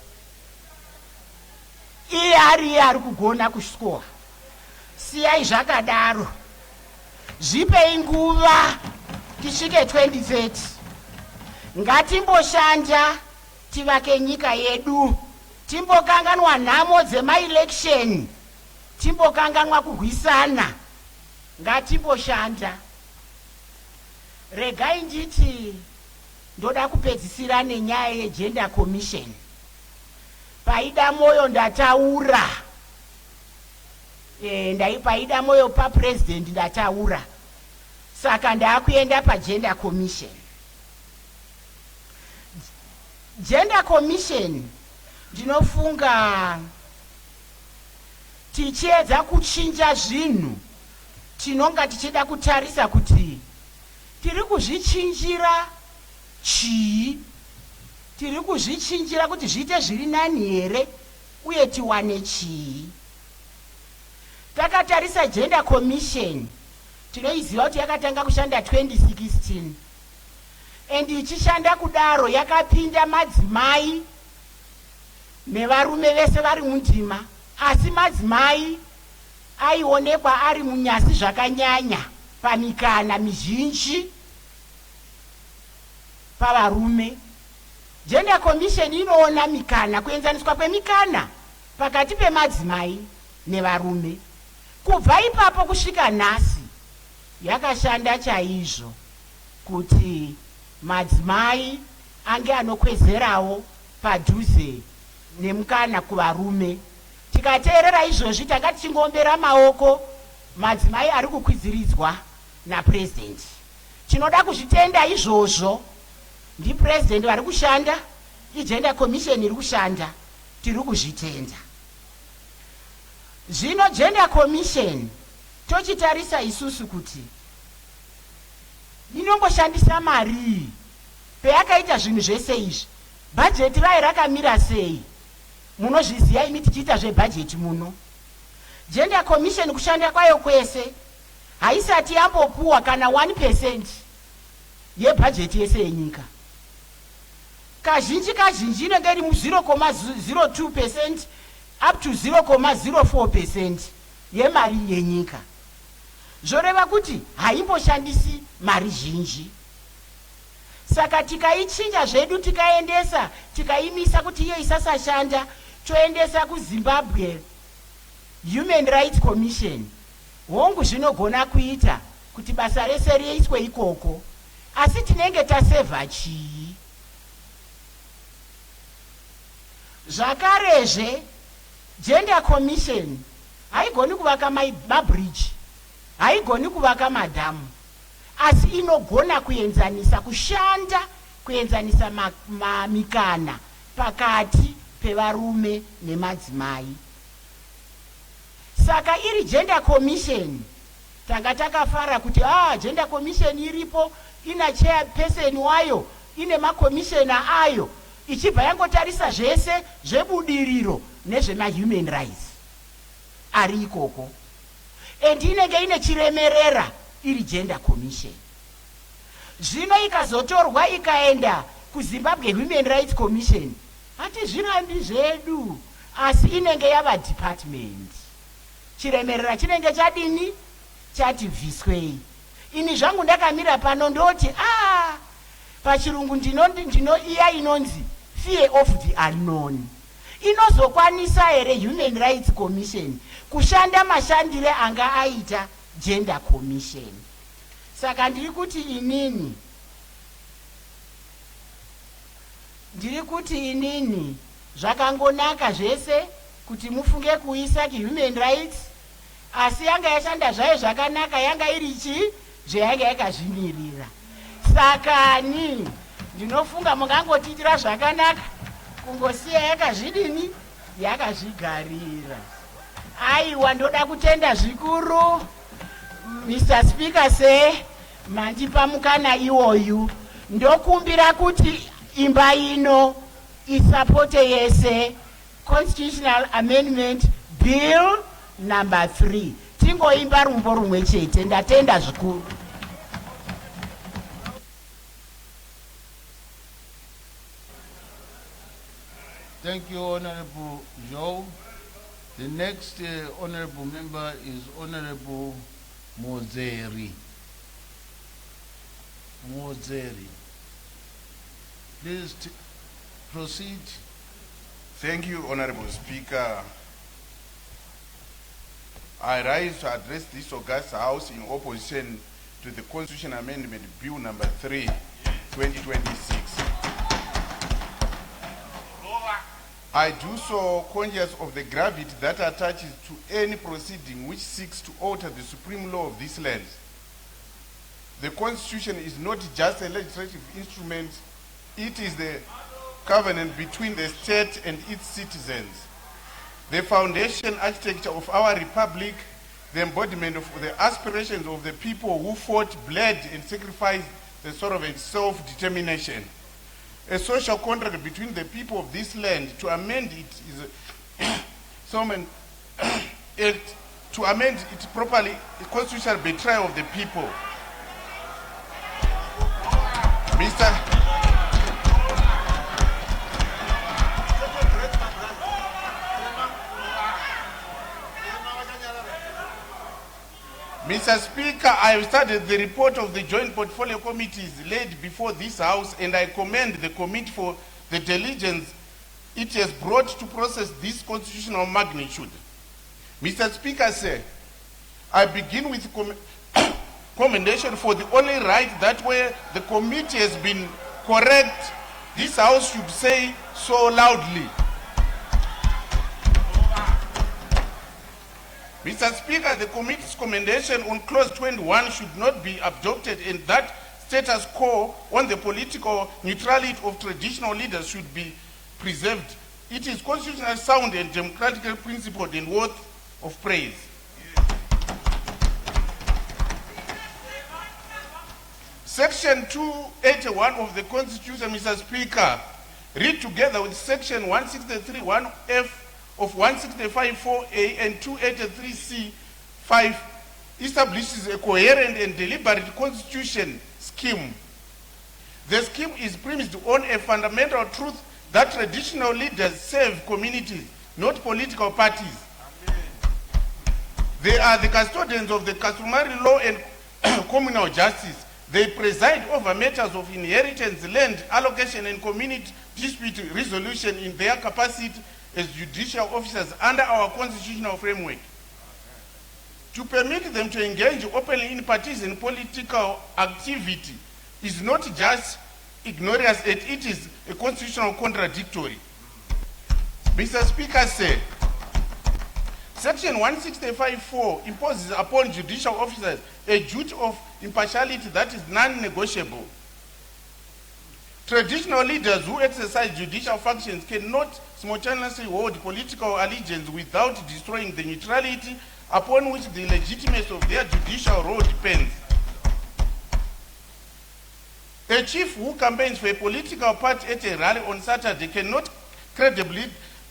iye ari kugona kuscowa. Siyai zvakadaro, zvipei nguva tisvike 2030. Ngatimboshanda tivake nyika yedu, timbokanganwa nhamo dzemaelection, timbokanganwa kurwisana, ngatimboshanda. Regai nditi ndoda kupedzisira nenyaya yegender commission. Paida moyo ndataura, paida moyo papresident ndataura, saka ndakuenda pagender commission. Gender commission ndinofunga tichiedza kuchinja zvinhu, tinonga tichida kutarisa kuti tiri kuzvichinjira chii, tiri kuzvichinjira kuti zviite zviri nani here uye tiwane chii. Takatarisa gender commission, tinoiziva kuti yakatanga kushanda 2016, and ichishanda kudaro yakapinda madzimai nevarume vese vari mundima, asi madzimai aionekwa ari munyasi zvakanyanya pamikana mizhinji pavarume. Gender commission inoona mikana, kuenzaniswa kwemikana pakati pemadzimai nevarume. Kubva ipapo kusvika nhasi yakashanda chaizvo kuti madzimai ange anokwezerawo padhuze nemukana kuvarume. Tikateerera izvozvi tanga tichingombera maoko madzimai ari kukwiziridzwa napresident. Tinoda kuzvitenda izvozvo, ndi president vari kushanda, igender commission iri kushanda, tiri kuzvitenda. Zvino gender commission tochitarisa isusu kuti inongoshandisa mari peyakaita zvinhu zvese izvi. Bhajeti vai rakamira sei? Munozviziva imi tichiita zvebhajeti muno. Gender commission kushanda kwayo kwese haisati yambopuwa kana 1% yebhajeti yese yenyika. Kazhinji inenge iri mu 0.02% up to 0.04% yemari yenyika. Zvoreva kuti haimboshandisi mari zhinji. Saka tikaichinja zvedu tikaendesa, tikaimisa kuti iye isasashanda, toendesa kuZimbabwe Human Rights Commission, hongu zvinogona kuita kuti basa rese riiswe ikoko, asi tinenge tasevha chii? Zvakarezve gender commission haigoni kuvaka mabridge, haigoni kuvaka madhamu, asi inogona kuenzanisa kushanda, kuenzanisa mikana pakati pevarume nemadzimai. Saka iri gender commission tanga takafara kuti gender commission iripo, ina chairperson wayo, ine makomishena ayo, ichibva yangotarisa zvese zvebudiriro nezvemahuman rights ari ikoko, and inenge ine chiremerera iri gender commission. Zvino ikazotorwa ikaenda kuZimbabwe Human Rights Commission, hatizvirambi zvedu, asi inenge yava department. Chiremerera chinenge chadini? Chati bviswei. Ini zvangu ndakamira pano ndoti pachirungu ndino iya inonzi fear of the unknown. Inozokwanisa here Human Rights Commission kushanda mashandire anga aita gender commission. Saka ndiri kuti inini zvakangonaka zvese kuti mufunge kuisa human rights, asi yanga yashanda zvayo zvakanaka, yanga iri zvayanga yakazvimirira. Saka ndinofunga mungangotitira zvakanaka, kungosiya yakazvidini, yakazvigarira. Aiwa, ndoda kutenda zvikuru Mr. Speaker mandipa mukana iwoyu. Ndokumbira kuti imba ino isapote yese Constitutional Amendment Bill No.3. tichingoimba rumbo rumwe chete. Ndatenda zvikuru. Thank you, Honorable Joe. The next honorable member is Honorable Mozeri. Mozeri. Please proceed. Thank you, Honorable Speaker. I rise to address this august House in opposition to the Constitution Amendment Bill number 3, 2026. I do so conscious of the gravity that attaches to any proceeding which seeks to alter the supreme law of this land. The Constitution is not just a legislative instrument, it is the covenant between the state and its citizens. The foundation architecture of our republic, the embodiment of the aspirations of the people who fought, bled, and sacrificed the sovereign self-determination. A social contract between the people of this land. To amend it is to amend it properly, a constitutional betrayal of the people. Mr. Speaker, I have studied the report of the Joint Portfolio Committees laid before this House, and I commend the committee for the diligence it has brought to process this constitutional magnitude. Mr. Speaker, sir, I begin with commendation for the only right that where the committee has been correct, this House should say so loudly. Mr. Speaker, the committee's commendation on clause 21 should not be adopted, and that status quo on the political neutrality of traditional leaders should be preserved. It is constitutionally sound and democratically principled and worth of praise. Section 281 of the Constitution, Mr. Speaker, read together with Section 163(1)(f) of 165(4)(a) and 283(c)(5) establishes a coherent and deliberate constitution scheme. The scheme is premised on a fundamental truth that traditional leaders serve communities, not political parties. Amen. They are the custodians of the customary law and communal justice. They preside over matters of inheritance, land allocation, and community dispute resolution in their capacity as judicial officers under our constitutional framework. To permit them to engage openly in partisan political activity is not just ignorance, it is a constitutional contradictory. Mr. Speaker, sir, Section 165(4) imposes upon judicial officers a duty of impartiality that is non-negotiable. Traditional leaders who exercise judicial functions cannot simultaneously hold political allegiance without destroying the neutrality upon which the legitimacy of their judicial role depends. A chief who campaigns for a political party at a rally on Saturday cannot credibly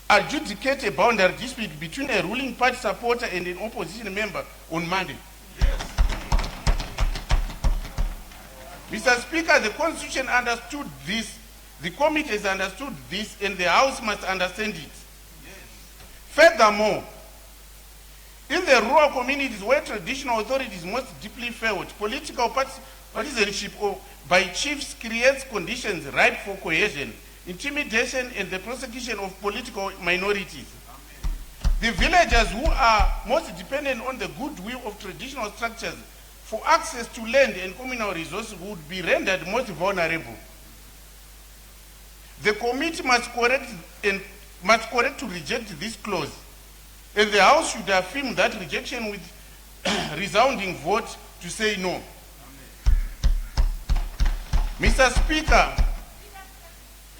adjudicate a boundary dispute between a ruling party supporter and an opposition member on Monday. Mr. Speaker, the Constitution understood this, the committee has understood this, and the House must understand it. Furthermore, in the rural communities where traditional authority is most deeply felt, political partisanship by chiefs creates conditions ripe for coercion, intimidation, and the prosecution of political minorities. The villagers who are most dependent on the goodwill of traditional structures for access to land and communal resources would be rendered most vulnerable. The committee must correct to reject this clause, and the House should affirm that rejection with resounding vote to say no. Mr. Speaker,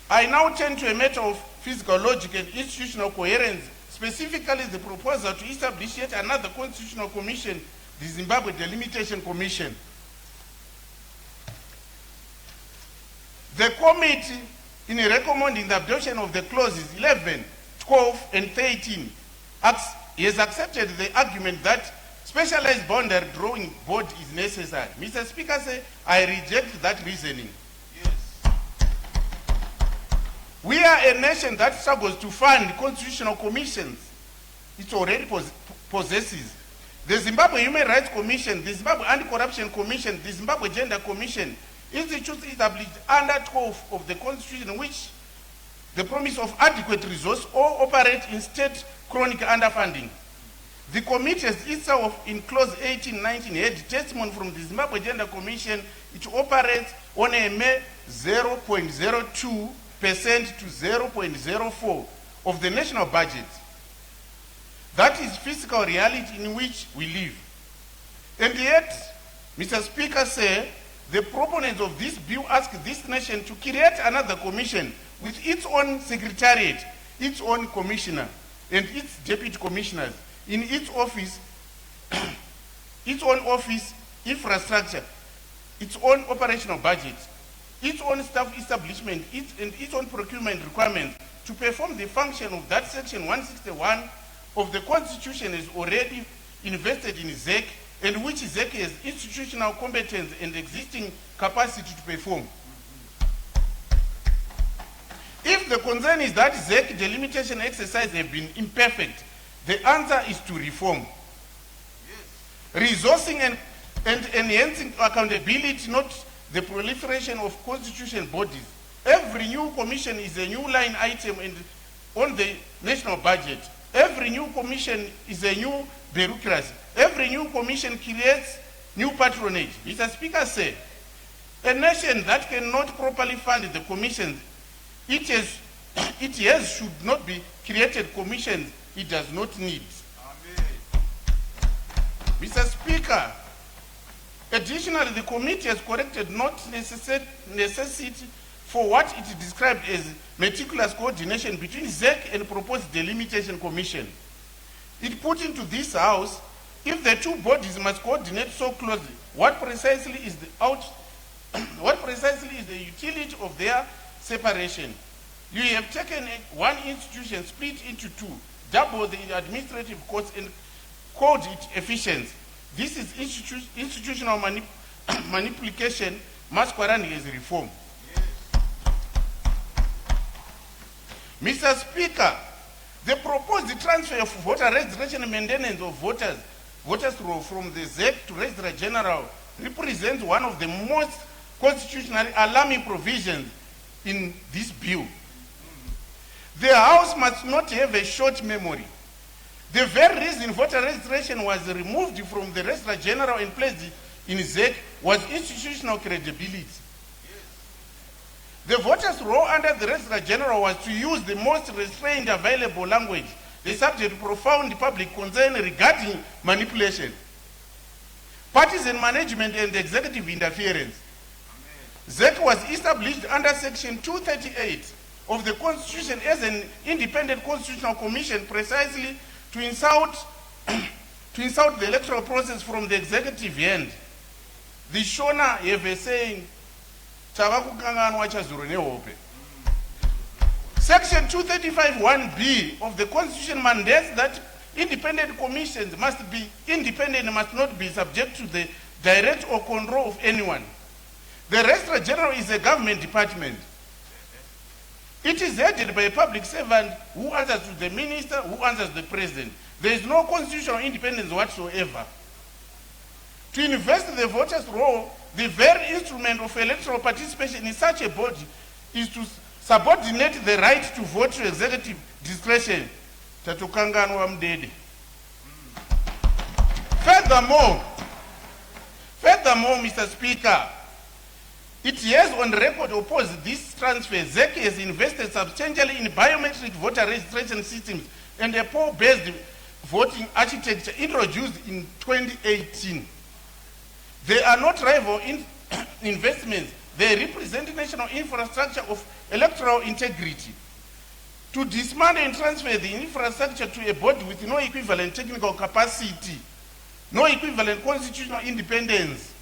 I now turn to a matter of physical logic and institutional coherence, specifically the proposal to establish yet another constitutional commission, the Zimbabwe Delimitation Commission. The committee, in recommending the adoption of the clauses 11, 12, and 13, has accepted the argument that specialized boundary drawing board is necessary. Mr. Speaker says, I reject that reasoning. We are a nation that struggles to fund constitutional commissions. It already possesses. The Zimbabwe Human Rights Commission, the Zimbabwe Anti-Corruption Commission, the Zimbabwe Gender Commission, institutes established under 12 of the Constitution, which the promise of adequate resource all operate in state chronic underfunding. The committees itself in clause 18-19 had testimony from the Zimbabwe Gender Commission. It operates on a mere 0.02% to 0.04 of the national budget. That is physical reality in which we live. And yet, Mr. Speaker said, the proponents of this bill ask this nation to create another commission with its own secretariat, its own commissioner, and its deputy commissioners in its office, its own office, infrastructure, its own operational budget, its own staff establishment, and its own procurement requirements to perform the function of that section 161 of the Constitution is already invested in ZEC, and which ZEC has institutional competence and existing capacity to perform. If the concern is that ZEC delimitation exercise have been imperfect, the answer is to reform. Resourcing and enhancing accountability, not the proliferation of constitution bodies. Every new commission is a new line item on the national budget. Every new commission is a new bureaucracy. Every new commission creates new patronage. Mr. Speaker said, a nation that cannot properly fund the commissions it has should not be created commissions it does not need. Amen. Mr. Speaker, additionally, the committee has corrected not necessity for what it described as meticulous coordination between ZEC and proposed delimitation commission. It put into this house, if the two bodies must coordinate so closely, what precisely is the utility of their separation? You have taken one institution, split into two, double the administrative costs, and called it efficiency. This is institutional manipulation masquerading as reform. Yes. Mr. Speaker, the proposed transfer of voter registration and maintenance of voters roll from the ZEC to Registrar General represents one of the most constitutionally alarming provisions in this bill. The House must not have a short memory. The very reason voter registration was removed from the Registrar General and placed in ZEC was institutional credibility. Yes. The voters' role under the Registrar General was to use the most restrained available language, the subject to profound public concern regarding manipulation, partisan management, and executive interference. ZEC was established under Section 238 of the Constitution as an independent constitutional commission precisely to insult the electoral process from the executive end. The Shona have a saying, Section 235(1)(b) of the Constitution mandates that independent commissions must be independent and must not be subject to the direct or control of anyone. The Registrar General is a government department. It is headed by a public servant who answers to the minister, who answers to the president. There is no constitutional independence whatsoever. To invest the voters' role, the very instrument of electoral participation in such a body is to subordinate the right to vote to executive discretion. Furthermore, Mr. Speaker, it has on record opposed this transfer. ZEC has invested substantially in biometric voter registration systems and a poll-based voting architecture introduced in 2018. They are not rival investments. They represent national infrastructure of electoral integrity. To dismantle and transfer the infrastructure to a body with no equivalent technical capacity, no equivalent constitutional independence,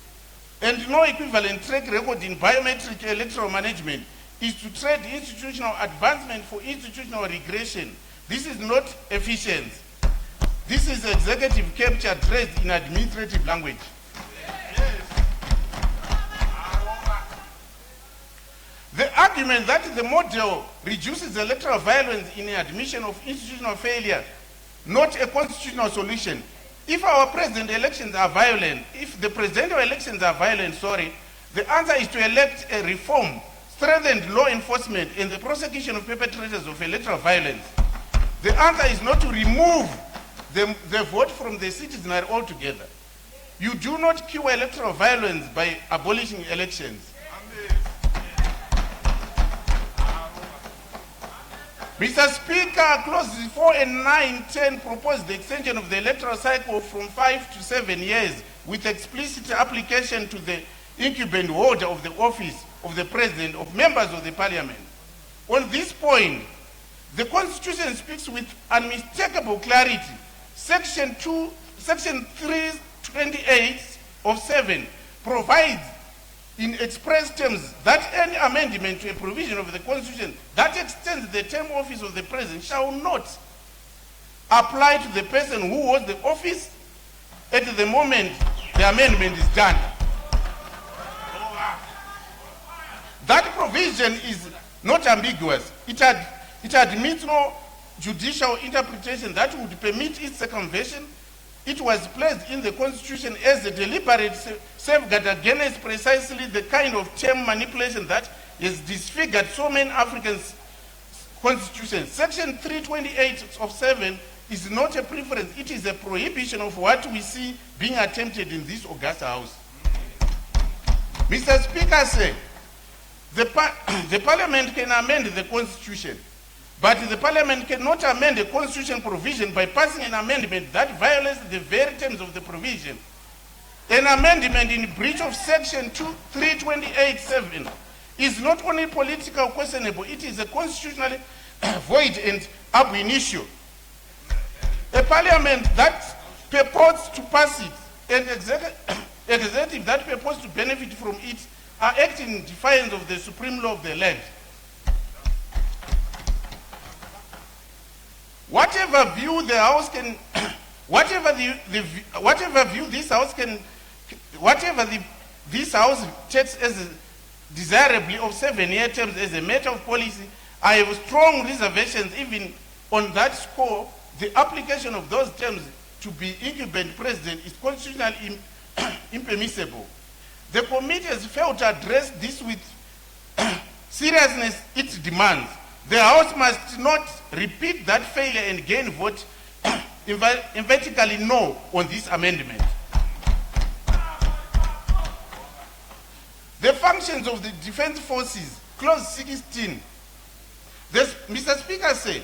and no equivalent track record in biometric electoral management is to trade institutional advancement for institutional regression. This is not efficient. This is executive capture dressed in administrative language. The argument that the model reduces electoral violence in admission of institutional failure, not a constitutional solution. If our presidential elections are violent, the answer is to elect a reform, strengthened law enforcement, and the prosecution of perpetrators of electoral violence. The answer is not to remove the vote from the citizenry altogether. You do not cure electoral violence by abolishing elections. Mr. Speaker, clauses 4 and 9, 10 propose the extension of the electoral cycle from 5 to 7 years with explicit application to the incumbent holder of the office of the President of members of the Parliament. On this point, the Constitution speaks with unmistakable clarity. Section 328 of 7 provides in express terms that any amendment to a provision of the Constitution that extends the term of office of the President shall not apply to the person who holds the office at the moment the amendment is done. That provision is not ambiguous. It admits no judicial interpretation that would permit its circumvention. It was placed in the Constitution as a deliberate safeguard against precisely the kind of term manipulation that has disfigured so many African constitutions. Section 328 of 7 is not a preference, it is a prohibition of what we see being attempted in this august house. Mr. Speaker said, the Parliament can amend the Constitution, but the Parliament cannot amend a Constitution provision by passing an amendment that violates the very terms of the provision. An amendment in breach of Section 328(7) is not only political questionable, it is a constitutionally void and ab initio. A Parliament that purports to pass it and executive that purports to benefit from it are acting in defiance of the supreme law of the land. Whatever view the House can, this House takes as desirably of 7-year terms as a matter of policy, I have strong reservations even on that score. The application of those terms to be incumbent president is constitutionally impermissible. The committee has failed to address this with seriousness it demands. The House must not repeat that failure and gain vote emphatically no on this amendment. The functions of the Defense Forces, clause 16. Mr. Speaker said,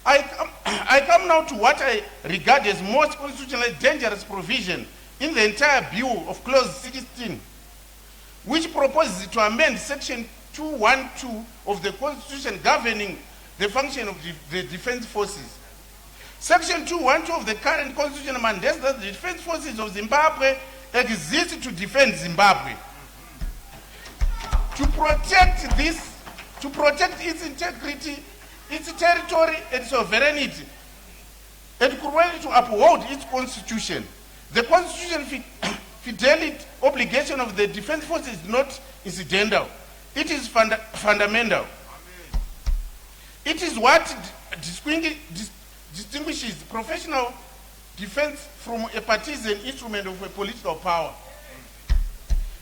I come now to what I regard as most constitutionally dangerous provision in the entire bill of clause 16, which proposes to amend section 212 of the Constitution governing the function of the Defense Forces. Section 212 of the current Constitution mandates that the Defense Forces of Zimbabwe exist to defend Zimbabwe. To protect its integrity, its territory and sovereignty, and cruelly to uphold its constitution. The constitutional fidelity obligation of the Defense Forces is not incidental. It is fundamental. It is what distinguishes professional defense from a partisan instrument of a political power.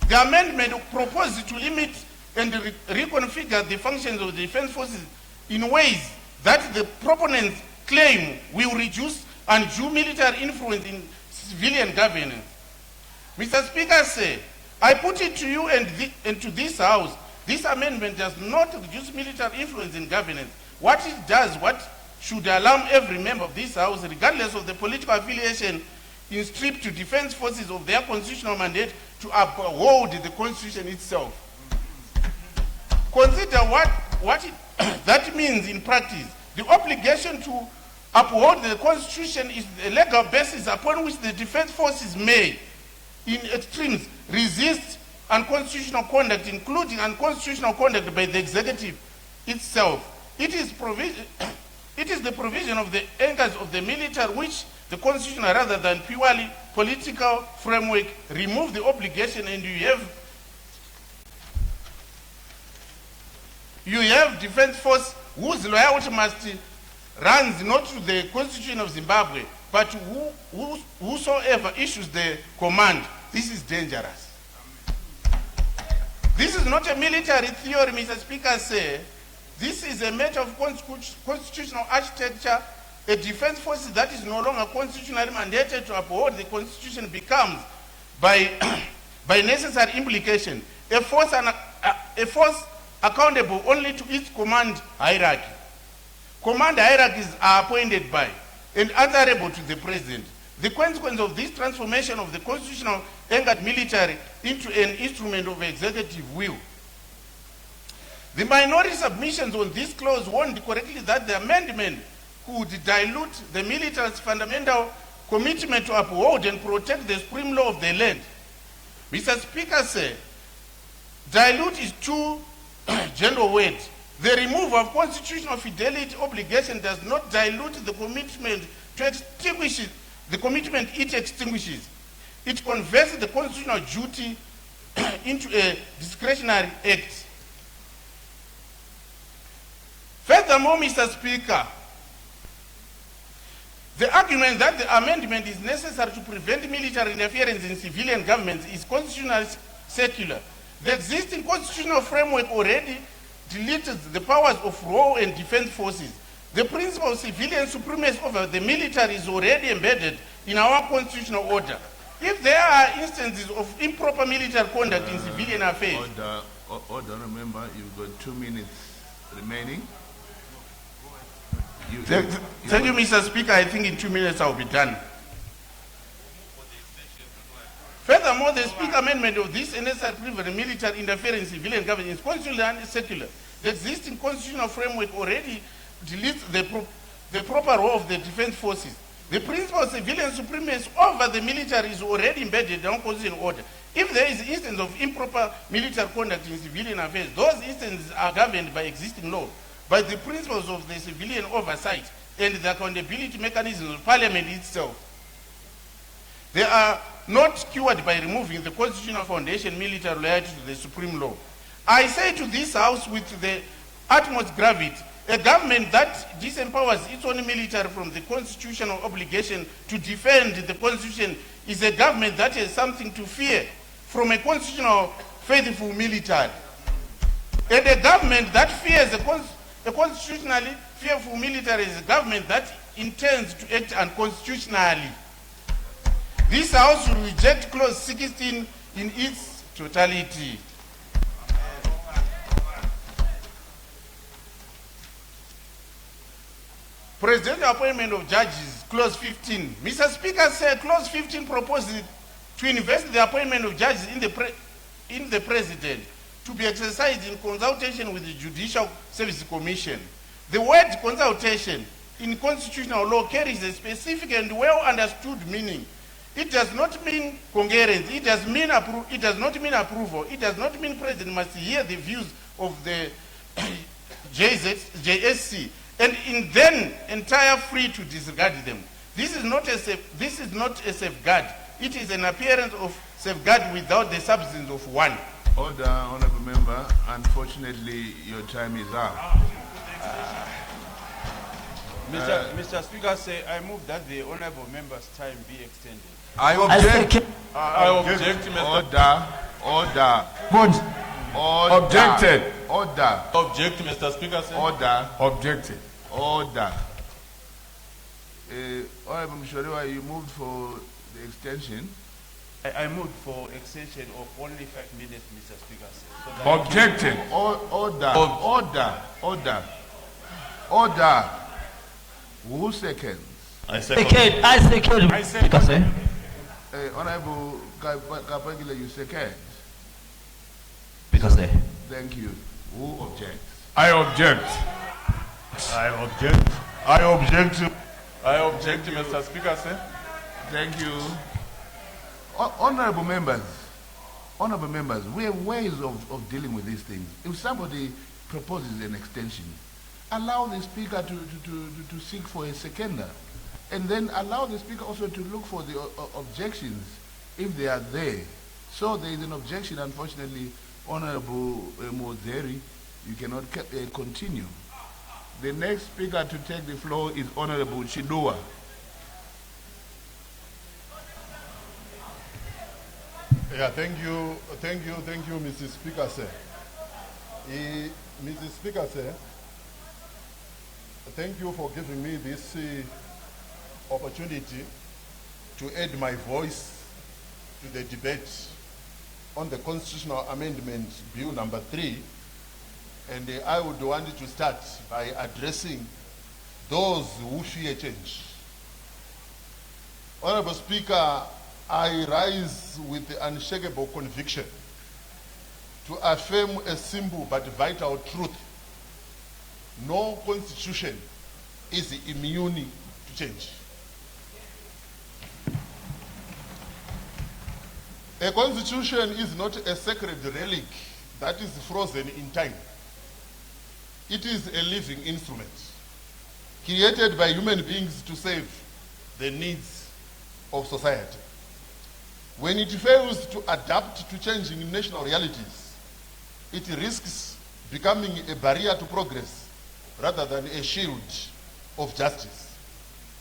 The amendment proposes to limit and reconfigure the functions of the Defense Forces in ways that the proponents claim will reduce undue military influence in civilian governance. Mr. Speaker said, I put it to you and to this House, this amendment does not reduce military influence in governance. What it does, what should alarm every member of this House, regardless of the political affiliation, is strip to Defense Forces of their constitutional mandate to uphold the Constitution itself. Consider what that means in practice. The obligation to uphold the Constitution is the legal basis upon which the Defense Forces may, in extremes, resist unconstitutional conduct, including unconstitutional conduct by the executive itself. It It is the provision of the anchors of the military which the constitution, rather than purely political framework, remove the obligation, and you have defense force whose loyalty runs not to the constitution of Zimbabwe, but whosoever issues the command. This is dangerous. This is not a military theory, Mr. Speaker say. This is a matter of constitutional architecture. A defense force that is no longer constitutionally mandated to uphold the constitution becomes, by necessary implication, a force accountable only to its command hierarchy. Command hierarchies are appointed by and answerable to the president. The consequence of this transformation of the constitutional anchored military into an instrument of executive will. The minority submissions on this clause warned correctly that the amendment could dilute the military's fundamental commitment to uphold and protect the supreme law of the land. Mr. Speaker said, dilute is too general word. The removal of constitutional fidelity obligation does not dilute the commitment to extinguish it. The commitment it extinguishes. It converts the constitutional duty into a discretionary act. Furthermore, Mr. Speaker, the argument that the amendment is necessary to prevent military interference in civilian governments is constitutionally secular. The existing constitutional framework already deletes the powers of raw and defense forces. The principle of civilian supremacy over the military is already embedded in our constitutional order. If there are instances of improper military conduct in civilian affairs... Order, remember, you've got 2 minutes remaining. Thank you, Mr. Speaker. I think in 2 minutes I'll be done. Furthermore, the Speaker amendment of this necessary prevent military interference in civilian government is constitutional and secular. The existing constitutional framework already deletes the proper role of the defense forces. The principle of civilian supremacy over the military is already embedded in our constitutional order. If there is instance of improper military conduct in civilian affairs, those instances are governed by existing law, by the principles of the civilian oversight and the accountability mechanisms of Parliament itself. They are not cured by removing the constitutional foundation military loyalty to the supreme law. I say to this House with the utmost gravity, a government that disempowers its own military from the constitutional obligation to defend the constitution is a government that has something to fear from a constitutional faithful military. And a government that fears a constitutionally fearful military is a government that intends to act unconstitutionally. This House will reject clause 16 in its totality. Presidential appointment of judges, clause 15. Mr. Speaker said clause 15 proposes to invest the appointment of judges in the president to be exercised in consultation with the Judicial Service Commission. The word consultation in constitutional law carries a specific and well understood meaning. It does not mean concurrence. It does not mean approval. It does not mean president must hear the views of the JSC and then entire free to disregard them. This is not a safeguard. It is an appearance of safeguard without the substance of one. Order, honorable member. Unfortunately, your time is up. Mr. Speaker, I move that the honorable member's time be extended. I object. I object, Mr. Order. Good. Order. Objected. Order. Object, Mr. Speaker, Order. Objected. Order. Honorable Mshoriwa, you moved for the extension. I moved for extension of only 5 minutes, Mr. Speaker. So Objected. Order. Who seconds? I second. Honorable Kapagila, you second. Because Thank you. Who objects? I object. I object, Mr. Speaker, Thank you. Honorable members, we have ways of dealing with these things. If somebody proposes an extension, allow the speaker to seek for a seconder, and then allow the speaker also to look for the objections if they are there. So there is an objection, unfortunately, Honorable Mozeri, you cannot continue. The next speaker to take the floor is Honorable Chidua. Yeah, thank you, Mr. Speaker, sir. Mr. Speaker, sir, thank you for giving me this opportunity to add my voice to the debate on the Constitutional Amendment Bill number 3. And I would want to start by addressing those who fear change. Honorable Speaker, I rise with the unshakable conviction to affirm a simple but vital truth. No constitution is immune to change. A constitution is not a sacred relic that is frozen in time. It is a living instrument created by human beings to serve the needs of society. When it fails to adapt to changing national realities, it risks becoming a barrier to progress rather than a shield of justice.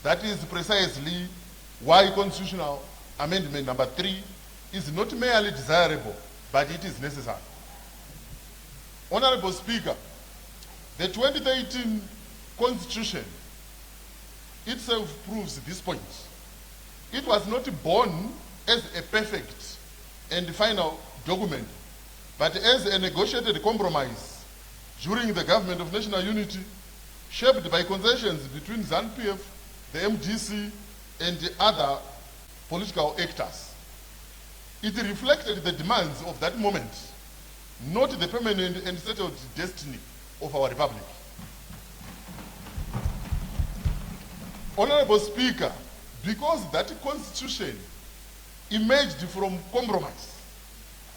That is precisely why Constitutional Amendment number 3 is not merely desirable, but it is necessary. Honorable Speaker, the 2013 Constitution itself proves this point. It was not born as a perfect and final document, but as a negotiated compromise during the government of national unity, shaped by concessions between ZANU-PF, the MDC, and the other political actors. It reflected the demands of that moment, not the permanent and settled destiny of our republic. Honorable Speaker, because that constitution emerged from compromise,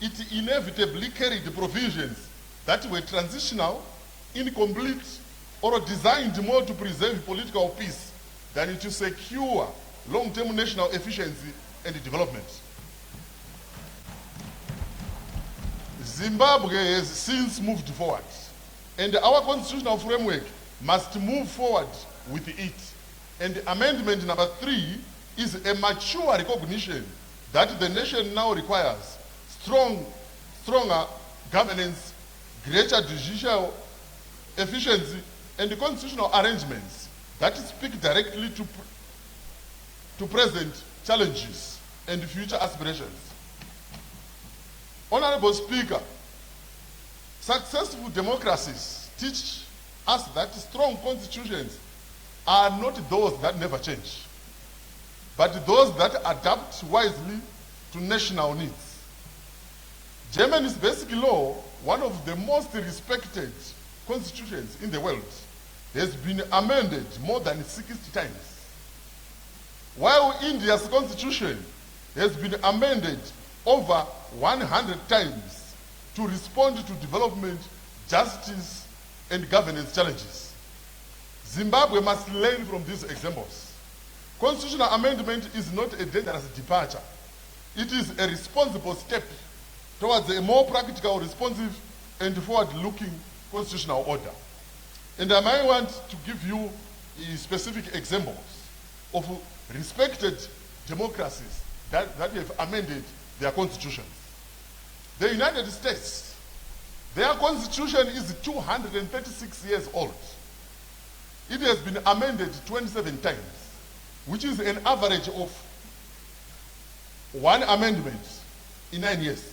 it inevitably carried provisions that were transitional, incomplete, or designed more to preserve political peace than to secure long-term national efficiency and development. Zimbabwe has since moved forward, and our constitutional framework must move forward with it. And amendment number 3 is a mature recognition that the nation now requires stronger governance, greater judicial efficiency, and constitutional arrangements that speak directly to present challenges and future aspirations. Honorable Speaker, successful democracies teach us that strong constitutions are not those that never change, but those that adapt wisely to national needs. Germany's basic law, one of the most respected constitutions in the world, has been amended more than 60 times, while India's constitution has been amended over 100 times to respond to development, justice, and governance challenges. Zimbabwe must learn from these examples. Constitutional amendment is not a dangerous departure. It is a responsible step towards a more practical, responsive, and forward-looking constitutional order. And I might want to give you specific examples of respected democracies that have amended their constitutions. The United States, their constitution is 236 years old. It has been amended 27 times, which is an average of one amendment in 9 years.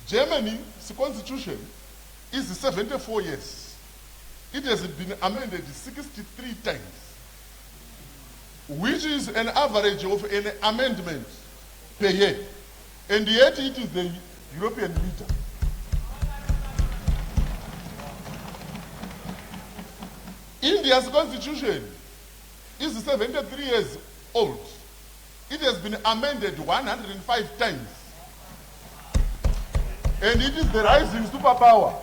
Germany's constitution is 74 years. It has been amended 63 times, which is an average of an amendment per year. And yet it is the European leader. India's constitution is 73 years old. It has been amended 105 times. And it is the rising superpower.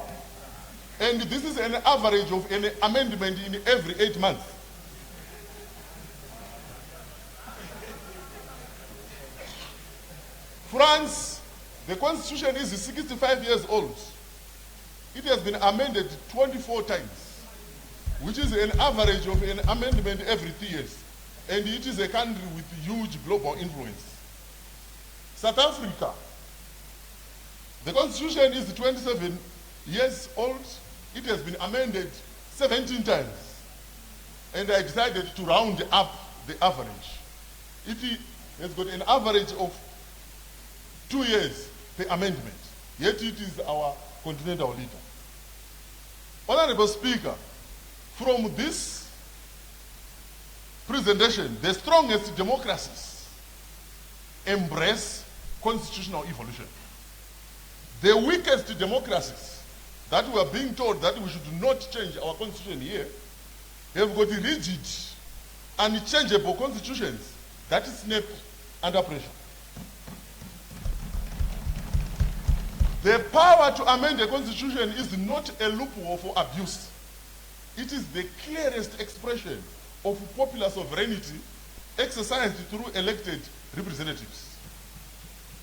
And this is an average of an amendment in every 8 months. France, the constitution is 65 years old. It has been amended 24 times, which is an average of an amendment every 3 years. And it is a country with huge global influence. South Africa, the constitution is 27 years old. It has been amended 17 times. And I decided to round up the average. It has got an average of 2 years per amendment. Yet it is our continental leader. Honorable Speaker, from this presentation, the strongest democracies embrace constitutional evolution. The weakest democracies that we are being told that we should not change our constitution here have got rigid, unchangeable constitutions that snap under pressure. The power to amend a constitution is not a loophole for abuse. It is the clearest expression of popular sovereignty exercised through elected representatives.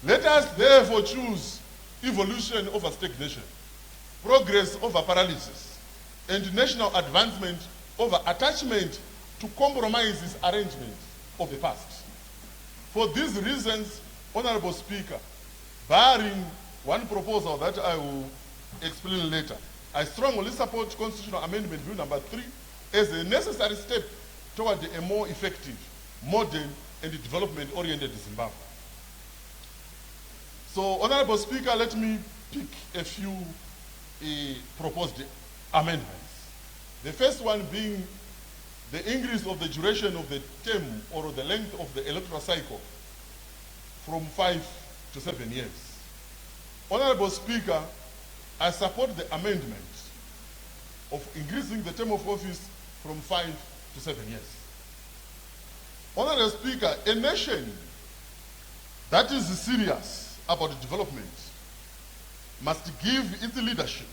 Let us therefore choose evolution over stagnation, progress over paralysis, and national advancement over attachment to compromises arrangements of the past. For these reasons, Honorable Speaker, barring one proposal that I will explain later, I strongly support Constitutional Amendment Bill number 3 as a necessary step toward a more effective, modern, and development-oriented Zimbabwe. So, Honorable Speaker, let me pick a few proposed amendments. The first one being the increase of the duration of the term or the length of the electoral cycle from 5 to 7 years. Honorable Speaker, I support the amendment of increasing the term of office from 5 to 7 years. Honorable Speaker, a nation that is serious about development must give its leadership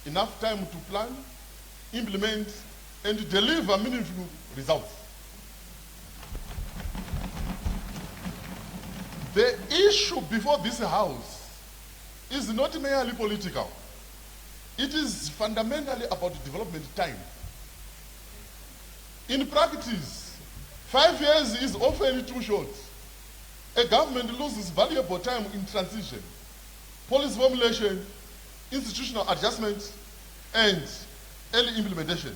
enough time to plan, implement, and deliver meaningful results. The issue before this House is not merely political. It is fundamentally about development time. In practice, 5 years is often too short. A government loses valuable time in transition, policy formulation, institutional adjustment, and early implementation.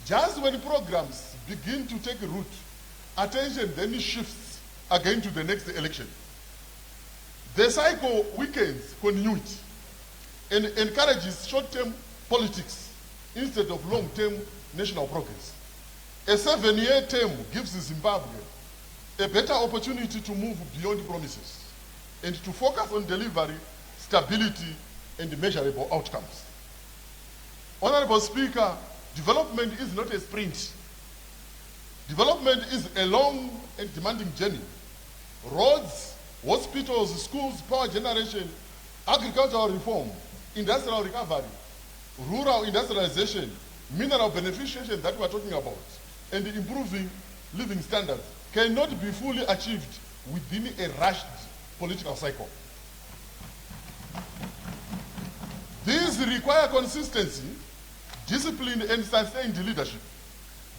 Just when programs begin to take root, attention then shifts again to the next election. The cycle weakens continuity and encourages short-term politics instead of long-term national progress. A 7-year term gives Zimbabwe a better opportunity to move beyond promises and to focus on delivery, stability, and measurable outcomes. Honorable Speaker, development is not a sprint. Development is a long and demanding journey. Roads, hospitals, schools, power generation, agricultural reform, industrial recovery, rural industrialization, mineral beneficiation that we are talking about, and improving living standards cannot be fully achieved within a rushed political cycle. These require consistency, discipline, and sustained leadership.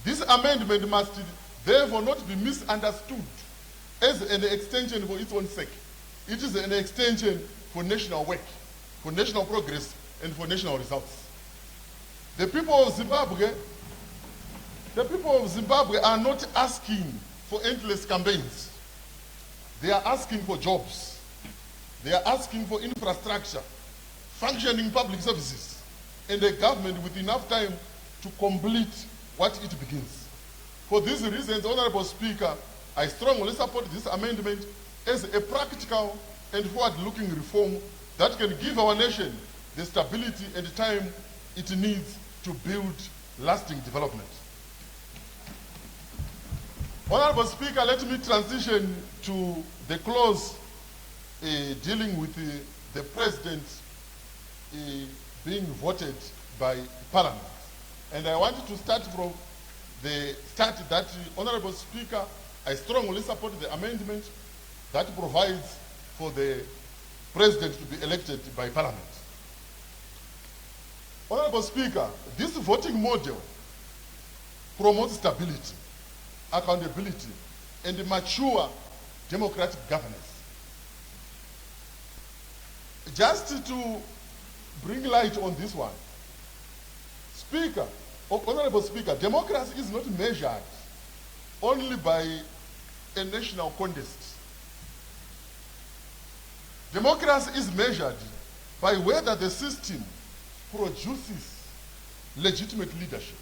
This amendment must therefore not be misunderstood as an extension for its own sake. It is an extension for national work, for national progress, and for national results. The people of Zimbabwe are not asking for endless campaigns. They are asking for jobs. They are asking for infrastructure, functioning public services, and a government with enough time to complete what it begins. For these reasons, Honorable Speaker, I strongly support this amendment as a practical and forward-looking reform that can give our nation the stability and time it needs to build lasting development. Honorable Speaker, let me transition to the clause dealing with the president being voted by Parliament. And I want to start from the start that, Honorable Speaker, I strongly support the amendment that provides for the President to be elected by Parliament. Honorable Speaker, this voting model promotes stability, accountability, and mature democratic governance. Just to bring light on this one, Speaker, Honorable Speaker, democracy is not measured only by a national contest. Democracy is measured by whether the system produces legitimate leadership,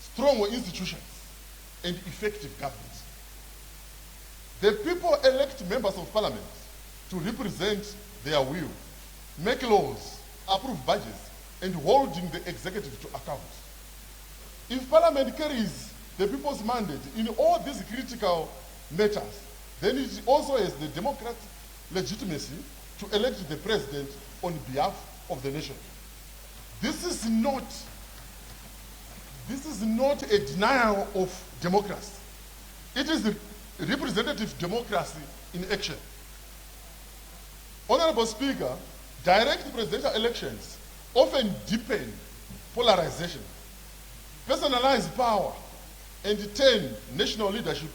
strong institutions, and effective governance. The people elect members of Parliament to represent their will, make laws, approve budgets, and holding the executive to account. If Parliament carries the people's mandate in all these critical matters, then it also has the democratic legitimacy to elect the president on behalf of the nation. This is not a denial of democracy. It is the representative democracy in action. Honorable Speaker, direct presidential elections often deepen polarization, personalize power, and turn national leadership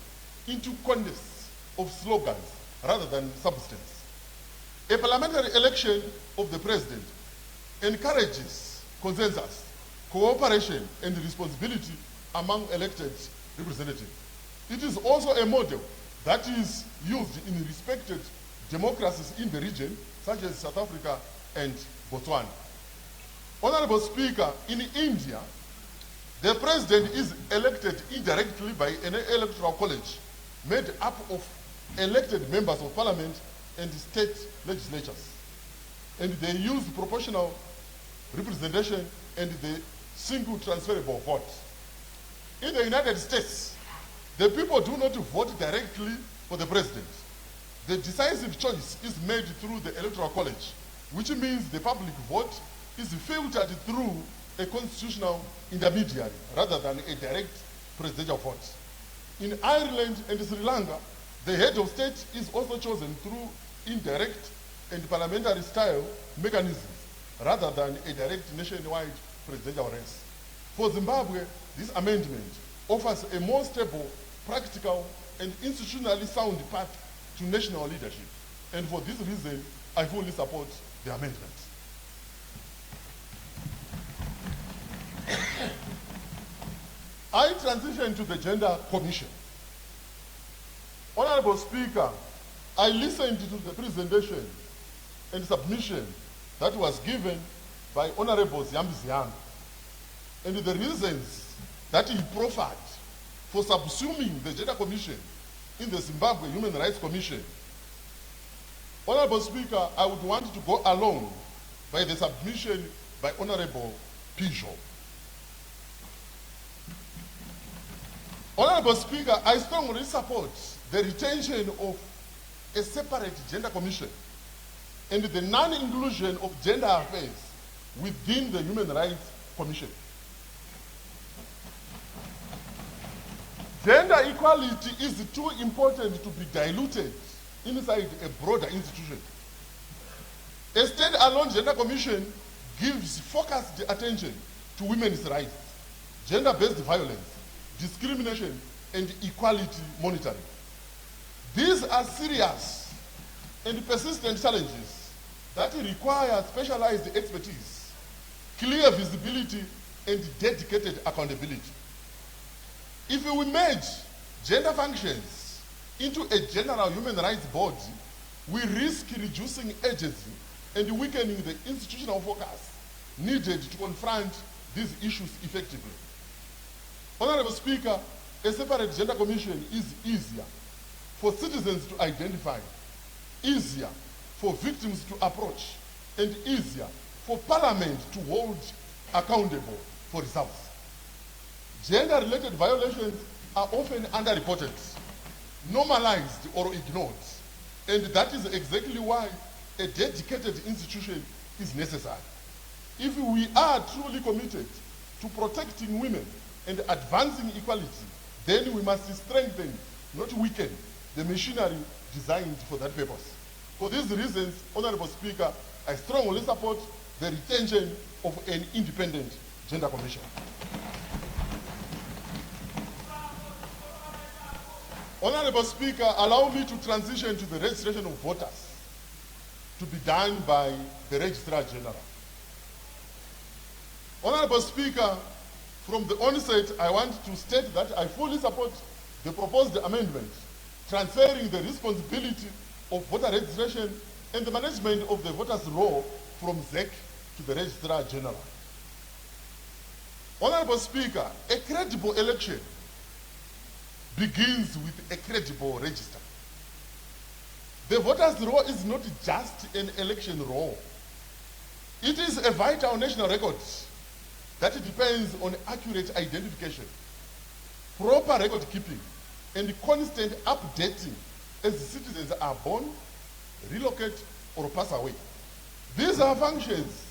into contests of slogans rather than substance. A parliamentary election of the president encourages consensus, cooperation, and responsibility among elected representatives. It is also a model that is used in respected democracies in the region, such as South Africa and Botswana. Honorable Speaker, in India, the president is elected indirectly by an electoral college made up of elected members of parliament and state legislatures. And they use proportional representation and the single transferable vote. In the United States, the people do not vote directly for the president. The decisive choice is made through the electoral college, which means the public vote is filtered through a constitutional intermediary rather than a direct presidential vote. In Ireland and Sri Lanka, the head of state is also chosen through indirect and parliamentary style mechanisms rather than a direct nationwide presidential race. For Zimbabwe, this amendment offers a more stable, practical, and institutionally sound path to national leadership. And for this reason, I fully support the amendment. I transition to the Gender Commission. Honorable Speaker, I listened to the presentation and submission that was given by Honorable Ziambziang, and the reasons that he proffered for subsuming the Gender Commission in the Zimbabwe Human Rights Commission. Honorable Speaker, I would want to go along by the submission by Honorable Pijo. Honorable Speaker, I strongly support the retention of a separate gender commission and the non-inclusion of gender affairs within the Human Rights Commission. Gender equality is too important to be diluted inside a broader institution. A stand-alone gender commission gives focused attention to women's rights, gender-based violence, discrimination, and equality monitoring. These are serious and persistent challenges that require specialized expertise, clear visibility, and dedicated accountability. If we merge gender functions into a general human rights board, we risk reducing agency and weakening the institutional focus needed to confront these issues effectively. Honorable Speaker, a separate gender commission is easier for citizens to identify, easier for victims to approach, and easier for Parliament to hold accountable for results. Gender-related violations are often underreported, normalized or ignored, and that is exactly why a dedicated institution is necessary. If we are truly committed to protecting women and advancing equality, then we must strengthen, not weaken, the machinery designed for that purpose. For these reasons, Honorable Speaker, I strongly support the retention of an independent gender commission. Honorable Speaker, allow me to transition to the registration of voters to be done by the Registrar General. Honorable Speaker, from the onset, I want to state that I fully support the proposed amendment transferring the responsibility of voter registration and the management of the voters' roll from ZEC to the Registrar General. Honorable Speaker, a credible election begins with a credible register. The voters' roll is not just an election roll. It is a vital national record that depends on accurate identification, proper record keeping, and constant updating as citizens are born, relocate, or pass away. These are functions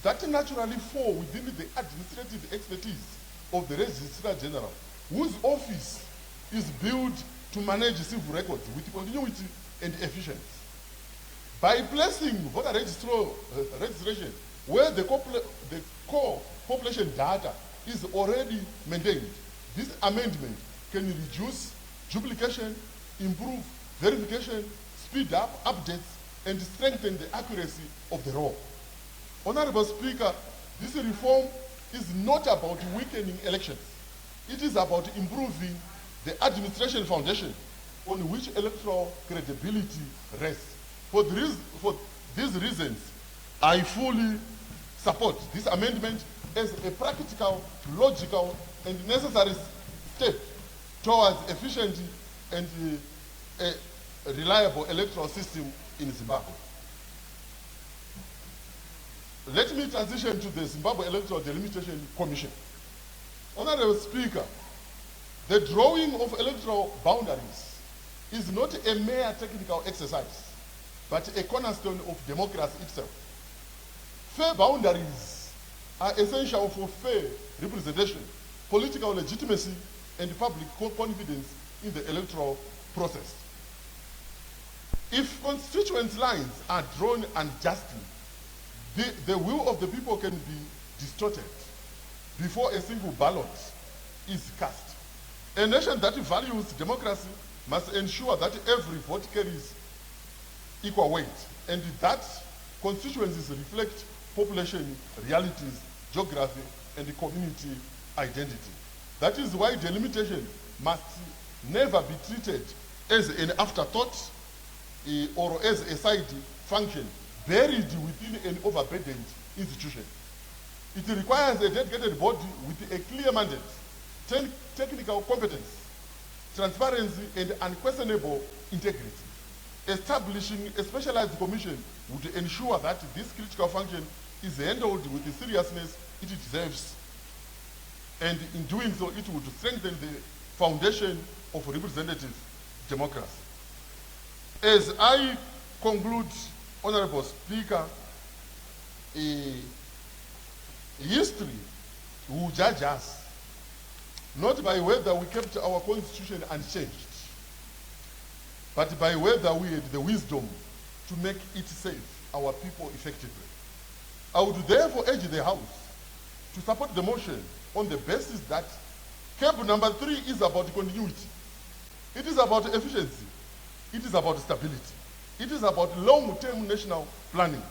that naturally fall within the administrative expertise of the Registrar General, whose office is built to manage civil records with continuity and efficiency. By placing voter registration where the core population data is already maintained, this amendment can reduce duplication, improve verification, speed up updates, and strengthen the accuracy of the roll. Honorable Speaker, this reform is not about weakening elections. It is about improving the administration foundation on which electoral credibility rests. For these reasons, I fully support this amendment as a practical, logical, and necessary step towards efficient and a reliable electoral system in Zimbabwe. Let me transition to the Zimbabwe Electoral Delimitation Commission. Honorable Speaker, the drawing of electoral boundaries is not a mere technical exercise, but a cornerstone of democracy itself. Fair boundaries are essential for fair representation, political legitimacy, and public confidence in the electoral process. If constituent lines are drawn unjustly, the will of the people can be distorted before a single ballot is cast. A nation that values democracy must ensure that every vote carries equal weight and that constituencies reflect population realities, geography, and community identity. That is why delimitation must never be treated as an afterthought or as a side function buried within an overburdened institution. It requires a dedicated body with a clear mandate, technical competence, transparency, and unquestionable integrity. Establishing a specialized commission would ensure that this critical function is handled with the seriousness it deserves, and in doing so, it would strengthen the foundation of representative democracy. As I conclude, Honorable Speaker, history will judge us not by whether we kept our constitution unchanged, but by whether we had the wisdom to make it save our people effectively. I would therefore urge the House to support the motion on the basis that CAB number 3 is about continuity. It is about efficiency. It is about stability. It is about long-term national planning.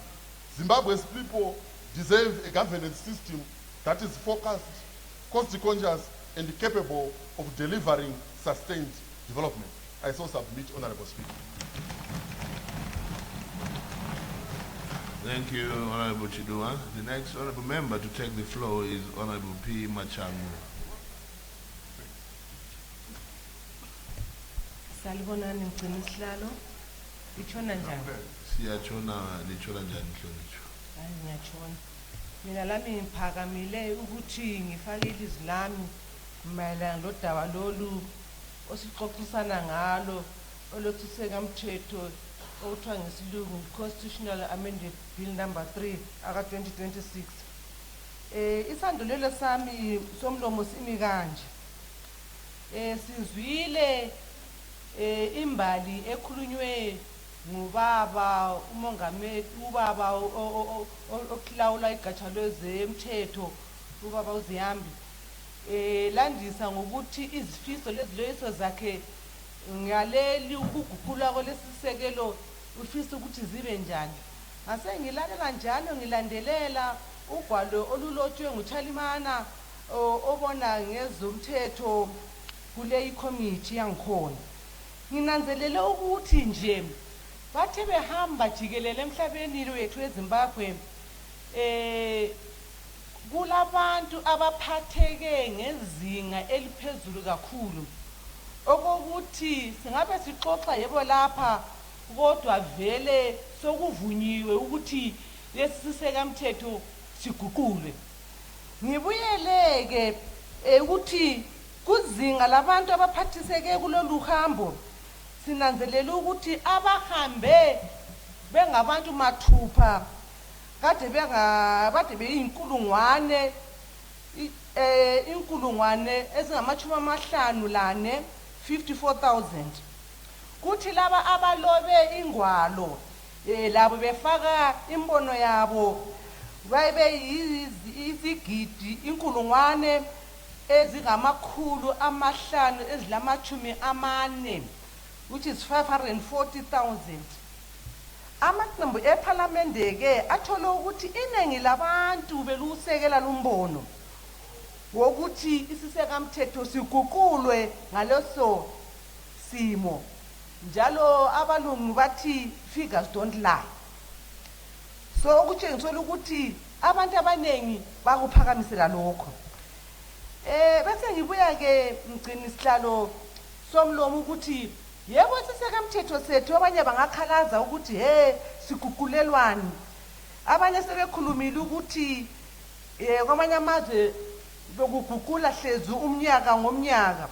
Zimbabwe's people deserve a governance system that is focused, cost-conscious, and capable of delivering sustained development. I so submit, Honorable Speaker. Thank you, Honorable Chidua. The next honorable member to take the floor is Honorable P. Machangu. Salibonani ngicela isihlalo. Lichona njani? Siyachona lichona njani hlonitsho? Hayi ngiyachona. Mina lami ngiphakamile ukuthi ngifake ilizwi lami mayelana lodaba lolu osixoxisana ngalo olothuse ngamthetho okuthiwa ngesilungu Constitutional Amendment Bill number 3 aka 2026 Isandulelo sami somlomo simi kanje. Sizwile imbali ekhulunywe ngubaba umongameli ubaba okulawula igatsha lwezemthetho ubaba uZiyambi landisa ngokuthi izifiso leziloyiso zakhe ngaleli ukuguqula kwalesisekelo ufisa ukuthi zibe njani. Ngase ngilalela njalo ngilandelela ugwalo olulotshwe nguThalimana obona ngezomthetho kule committee yangikhona. Nginanzelele ukuthi nje bathe behamba jikelele emhlabeni wethu eZimbabwe kulabantu abaphatheke ngezinga eliphezulu kakhulu okokuthi singabe sixoxa yebo lapha kodwa vele sokuvunyiwe ukuthi lesisekamthetho siguqulwe. Ngibuyeleke ukuthi kuzinga labantu abaphathiseke kulolu hambo sinanzelela ukuthi abahambe bengabantu mathupha kade beyinkulungwane inkulungwane ezingama-54,000 54,000. Kuthi laba abalobe ingwalo labo befaka imbono yabo babe izigidi inkulungwane ezingama-500 ezilama-40, which is 540,000. Amaqembu eParliament ke athole ukuthi iningi labantu belusekela lumbono wokuthi isisekamthetho siguqulwe ngaleso simo. Njalo abalungu bathi figures don't lie. So ukutshengisa ukuthi abantu abanengi bakuphakamisela lokho. Bese ngibuya ke mgcini isihlalo somlomo ukuthi yebo isisekamthetho sethu abanye bangakhalaza ukuthi siguqulelwani. Abanye sebekhulumile ukuthi kwamanye amazwe lokuguqula hlezi umnyaka ngomnyaka.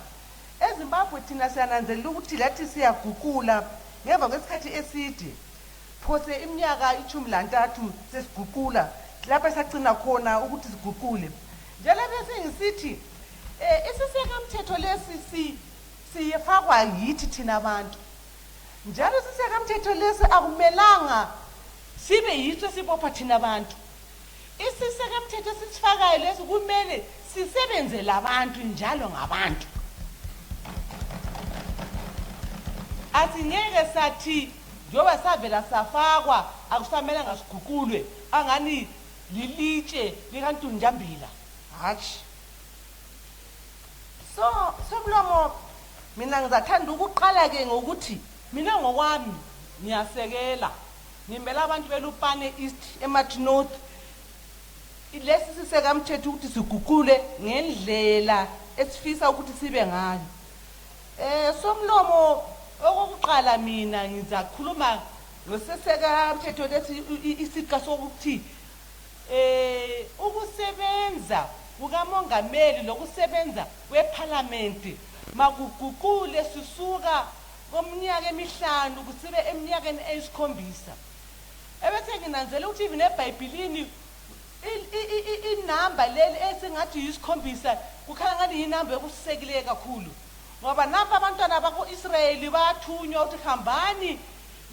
EZimbabwe thina siyananzelela ukuthi lathi siyaguqula ngemva kwesikhathi eside. Phose iminyaka 13 sesiguqula lapha sacina khona ukuthi siguqule. Njalo bese ngisithi isisekamthetho lesi siyefakwa yithi thina abantu. Njalo isisekamthetho lesi akumelanga sibe yithi sibopha thina abantu. Isisekamthetho sisifakayo lesi kumele sisebenze labantu njalo ngabantu. Asingeke sathi njoba savela safakwa akusamele ngasiguqulwe angani lilitshe likantunjambila. Hatshi. So somlomo mina ngizathanda ukuqala ke ngokuthi mina ngokwami ngiyasekela ngimela abantu belupane East eMatNorth lesi sisekamthetho ukuthi siguqule ngendlela esifisa ukuthi sibe ngayo. Somlomo okokuqala mina ngizakhuluma ngesisekamthetho lesi isiqa sokuthi ukusebenza kukamongameli lokusebenza kweParliament makuguqule sisuka komnyaka emihlanu kusibe eminyakeni eyisikhombisa. Ebese nginanzela ukuthi even eBhayibhelini inamba leli esingathi yisikhombisa kukhala ngathi inamba yokusekile kakhulu. Ngoba napa abantwana bako-Israyeli bathunywa ukuthi hambani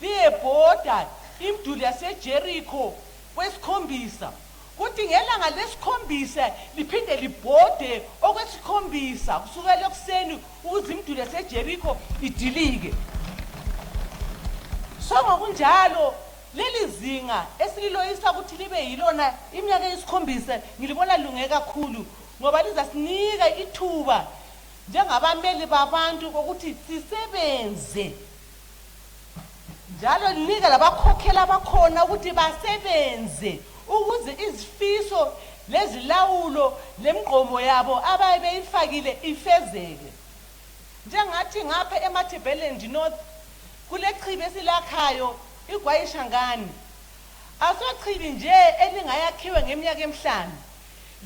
liyebhoda imiduli yaseJericho kwesikhombisa. Kuthi ngelanga lesikhombisa liphinde libhode okwesikhombisa kusukela ekuseni ukuze imiduli yaseJericho idilike. So ngokunjalo leli zinga esililoyisa ukuthi libe yilona iminyaka yesikhombisa ngilibona lunge kakhulu ngoba lizasinika ithuba njengabameli babantu ukuthi sisebenze. Njalo linika labakhokhela abakhona ukuthi basebenze ukuze izifiso lezilawulo lemgqomo yabo abaye beyifakile ifezeke. Njengathi ngapha eMatebeleland North kule chibi esilakhayo igwayishangani asochibi nje elingayakhiwe ngeminyaka emihlanu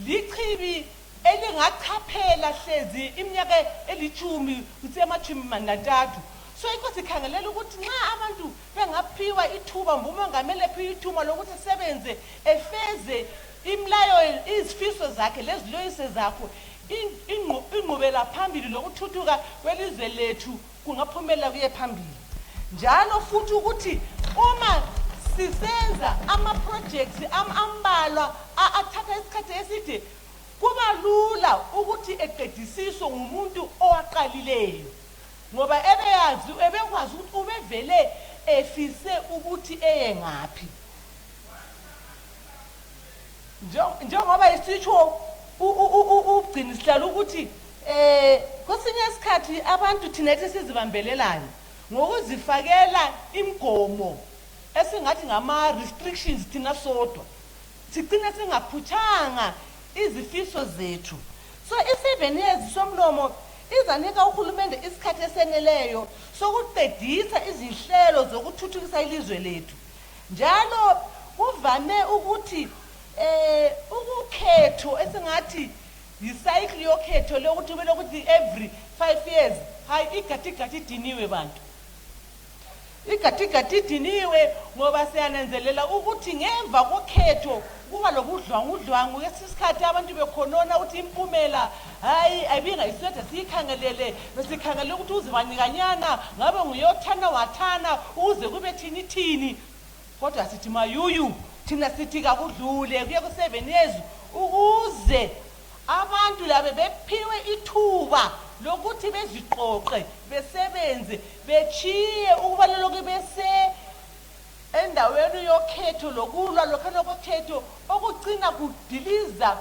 lichibi elingachaphela hlezi iminyaka eli10 kusematshumi-3. So inkosi ikhangelela ukuthi nxa abantu bengaphiwa ithuba ngumongameli ephiwe ithuba lokuthi sebenze efeze imlayo izifiso zakhe leziloyise zakho inqubela phambili lokuthuthuka kwelizwe lethu kungaphumelela kuye phambili njalo futhi ukuthi uma sisenza ama-projects ambalwa athatha isikhathi eside kuba lula ukuthi eqedisiswe ngumuntu owaqalileyo ngoba ebekwazi ukuthi ubevele efise ukuthi eye ngaphi njengoba isitsho ugcina sihlala ukuthi kwesinye isikhathi abantu thina sizibambelelayo ngokuzifakela imigomo esingathi ngama-restrictions thina sodwa sigcina singaphuthanga izifiso zethu so i7 years somlomo izanika uhulumende isikhathi eseneleyo sokuqedisa izinhlelo zokuthuthukisa ilizwe lethu njalo kuvame ukuthi ukukhetho esingathi yicycle yokhetho lokuthi kumele ukuthi every 5 years hayi igatigati idiniwe bantu igatigati idiniwe ngoba siyanenzelela ukuthi ngemva kokhetho kuba lobudlwangudlwangu ngesikhathi abantu bekhonona ukuthi impumela hayi ayibingayiswethe siyikhangelele besikhangelele ukuthi uzibanikanyana ngabe nguyothana wathana uze kube thini kodwa sithi mayuyu thina sithi kakudlule kuye ku7 years ukuze abantu labe bephiwe ithuba lokuthi beziqoqe besebenze bechiye ukubaluleka bese endaweni yokhetho lokulwa lokhana kokhetho okugcina kudiliza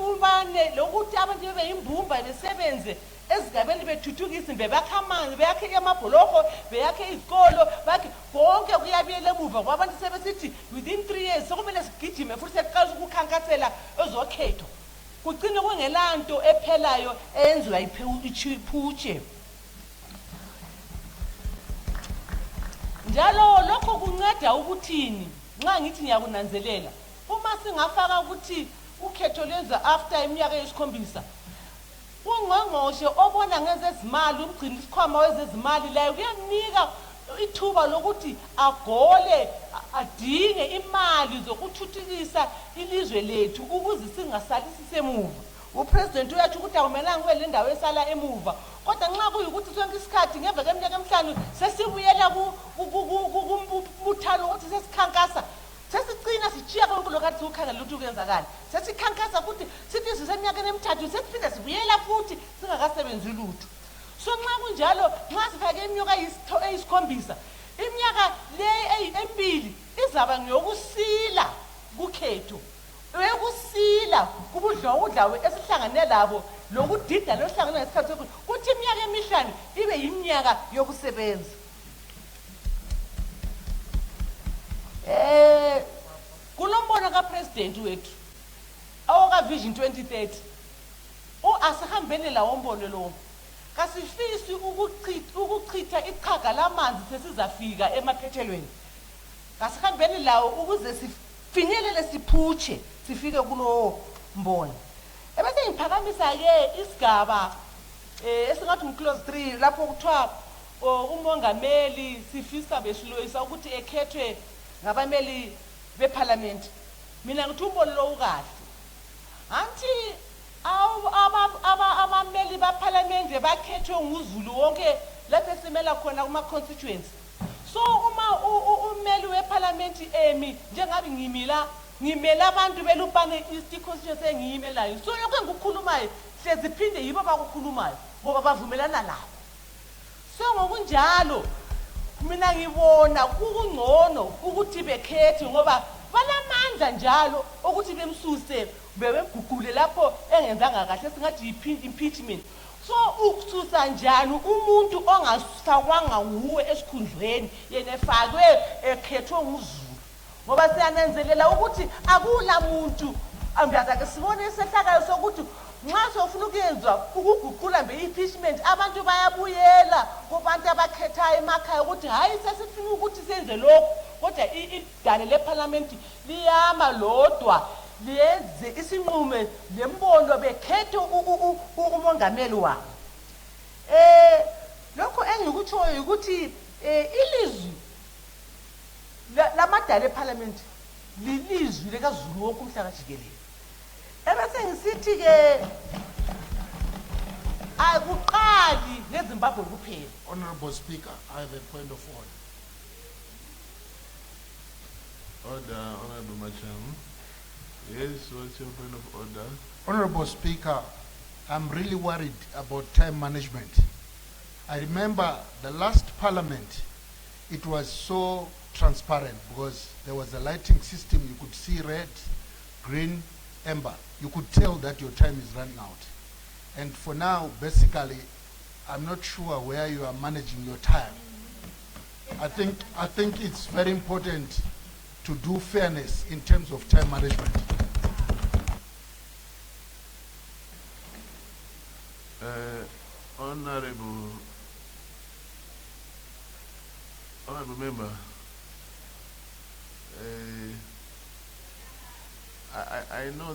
umbane lokuthi abantu bebeyimbumba besebenze ezigabeni bethuthukisa bebakha amanzi beyakhe amabholoko beyakhe izikolo bakhe konke kuyabiyela emuva kwabantu sebesithi within 3 years sokumele sigijime futhi seqala ukukhankasela ezokhetho kugcina kungelanto ephelayo eyenziwa iphutshe njalo lokho kunceda ukuthini nxa ngithi ngiyakunanzelela uma singafaka ukuthi ukhetho lenza after iminyaka eyisikhombisa ungqongqoshe obona ngezezimali umgcini isikhwama wezezimali layo kuyanika ithuba lokuthi agole adinge imali zokuthuthukisa ilizwe lethu ukuze singasali sisemuva upresident uyathi ukuthi akumelanga kube le ndawo esala emuva kodwa nxa kuyikuthi sonke isikhathi ngemva kweminyaka emihlanu sesibuyela kumbuthano ukuthi sesikhankasa sesicina sichiya konke lokho sikhangela ukuthi kuyenzakala sesikhankasa ukuthi sithi siseminyakeni emithathu sesiphinde sibuyela futhi singakasebenzi lutho so nxa kunjalo nxa sifake iminyaka eyisikhombisa iminyaka le embili izaba ngiyokusila kukhetho eyokusila kubudlawudlawe esihlangane labo lokudida lohlangana ngesikhathi sokuthi kuthi iminyaka emihlanu ibe yiminyaka yokusebenza kulombono kapresident wethu awuka vision 2030 asihambeni lawo mbono lo kasifisi ukuchitha iqhaga lamanzi sesizafika emakhethelweni kasihambeni lawo ukuze sifinyelele siphutshe sifike kulo mbono ebese ngiphakamisa ke isigaba esingathi close 3 lapho kuthiwa umongameli sifisa besiloyisa ukuthi ekhethwe ngabameli beparlament mina ngithi umbono lo ukahle anti abameli beparlament bakhethwe nguzulu wonke lapho esimela khona kuma constituency so uma umeli weparlament emi njengabe ngimela abantu belupane East constituency engiyimelayo so lokho engikukhulumayo hlezi phinde yibo bakukhulumayo ngoba bavumelana labo so ngokunjalo mina ngibona kungcono ukuthi bekhethe ngoba banamandla njalo ukuthi bemsuse bebegugule lapho engenzanga kahle singathi impeachment so ukususa njani umuntu ongasakwanga nguwe esikhundleni yena efakwe ekhethwe nguzulu ngoba siyanenzelela ukuthi akula muntu ambiyazake sibone isehlakayo sokuthi nxa sofuna ukuyenzwa ukuguqula impeachment abantu bayabuyela kubantu abakhethayo emakhaya ukuthi hayi sesifuna ukuthi senze lokho kodwa idale leparlament liyama lodwa liyenze isinqumo lembono bekhethe umongameli wabo lokho engikutshoyo ukuthi ilizwi lamadala eparlament lilizwi likaZulu wonke umhlaba jikelele. Ebese ngisithi ke akuqali neZimbabwe kuphela. Honorable Speaker, I have a point of order. Order, Honorable Macham. Yes, what's your point of order? Honorable Speaker, I'm really worried about time management. I remember the last parliament, it was so transparent because there was a lighting system. You could see red, green, amber. You could tell that your time is running out. And for now, basically, I'm not sure where you are managing your time. I think it's very important to do fairness in terms of time management. Honorable member, I know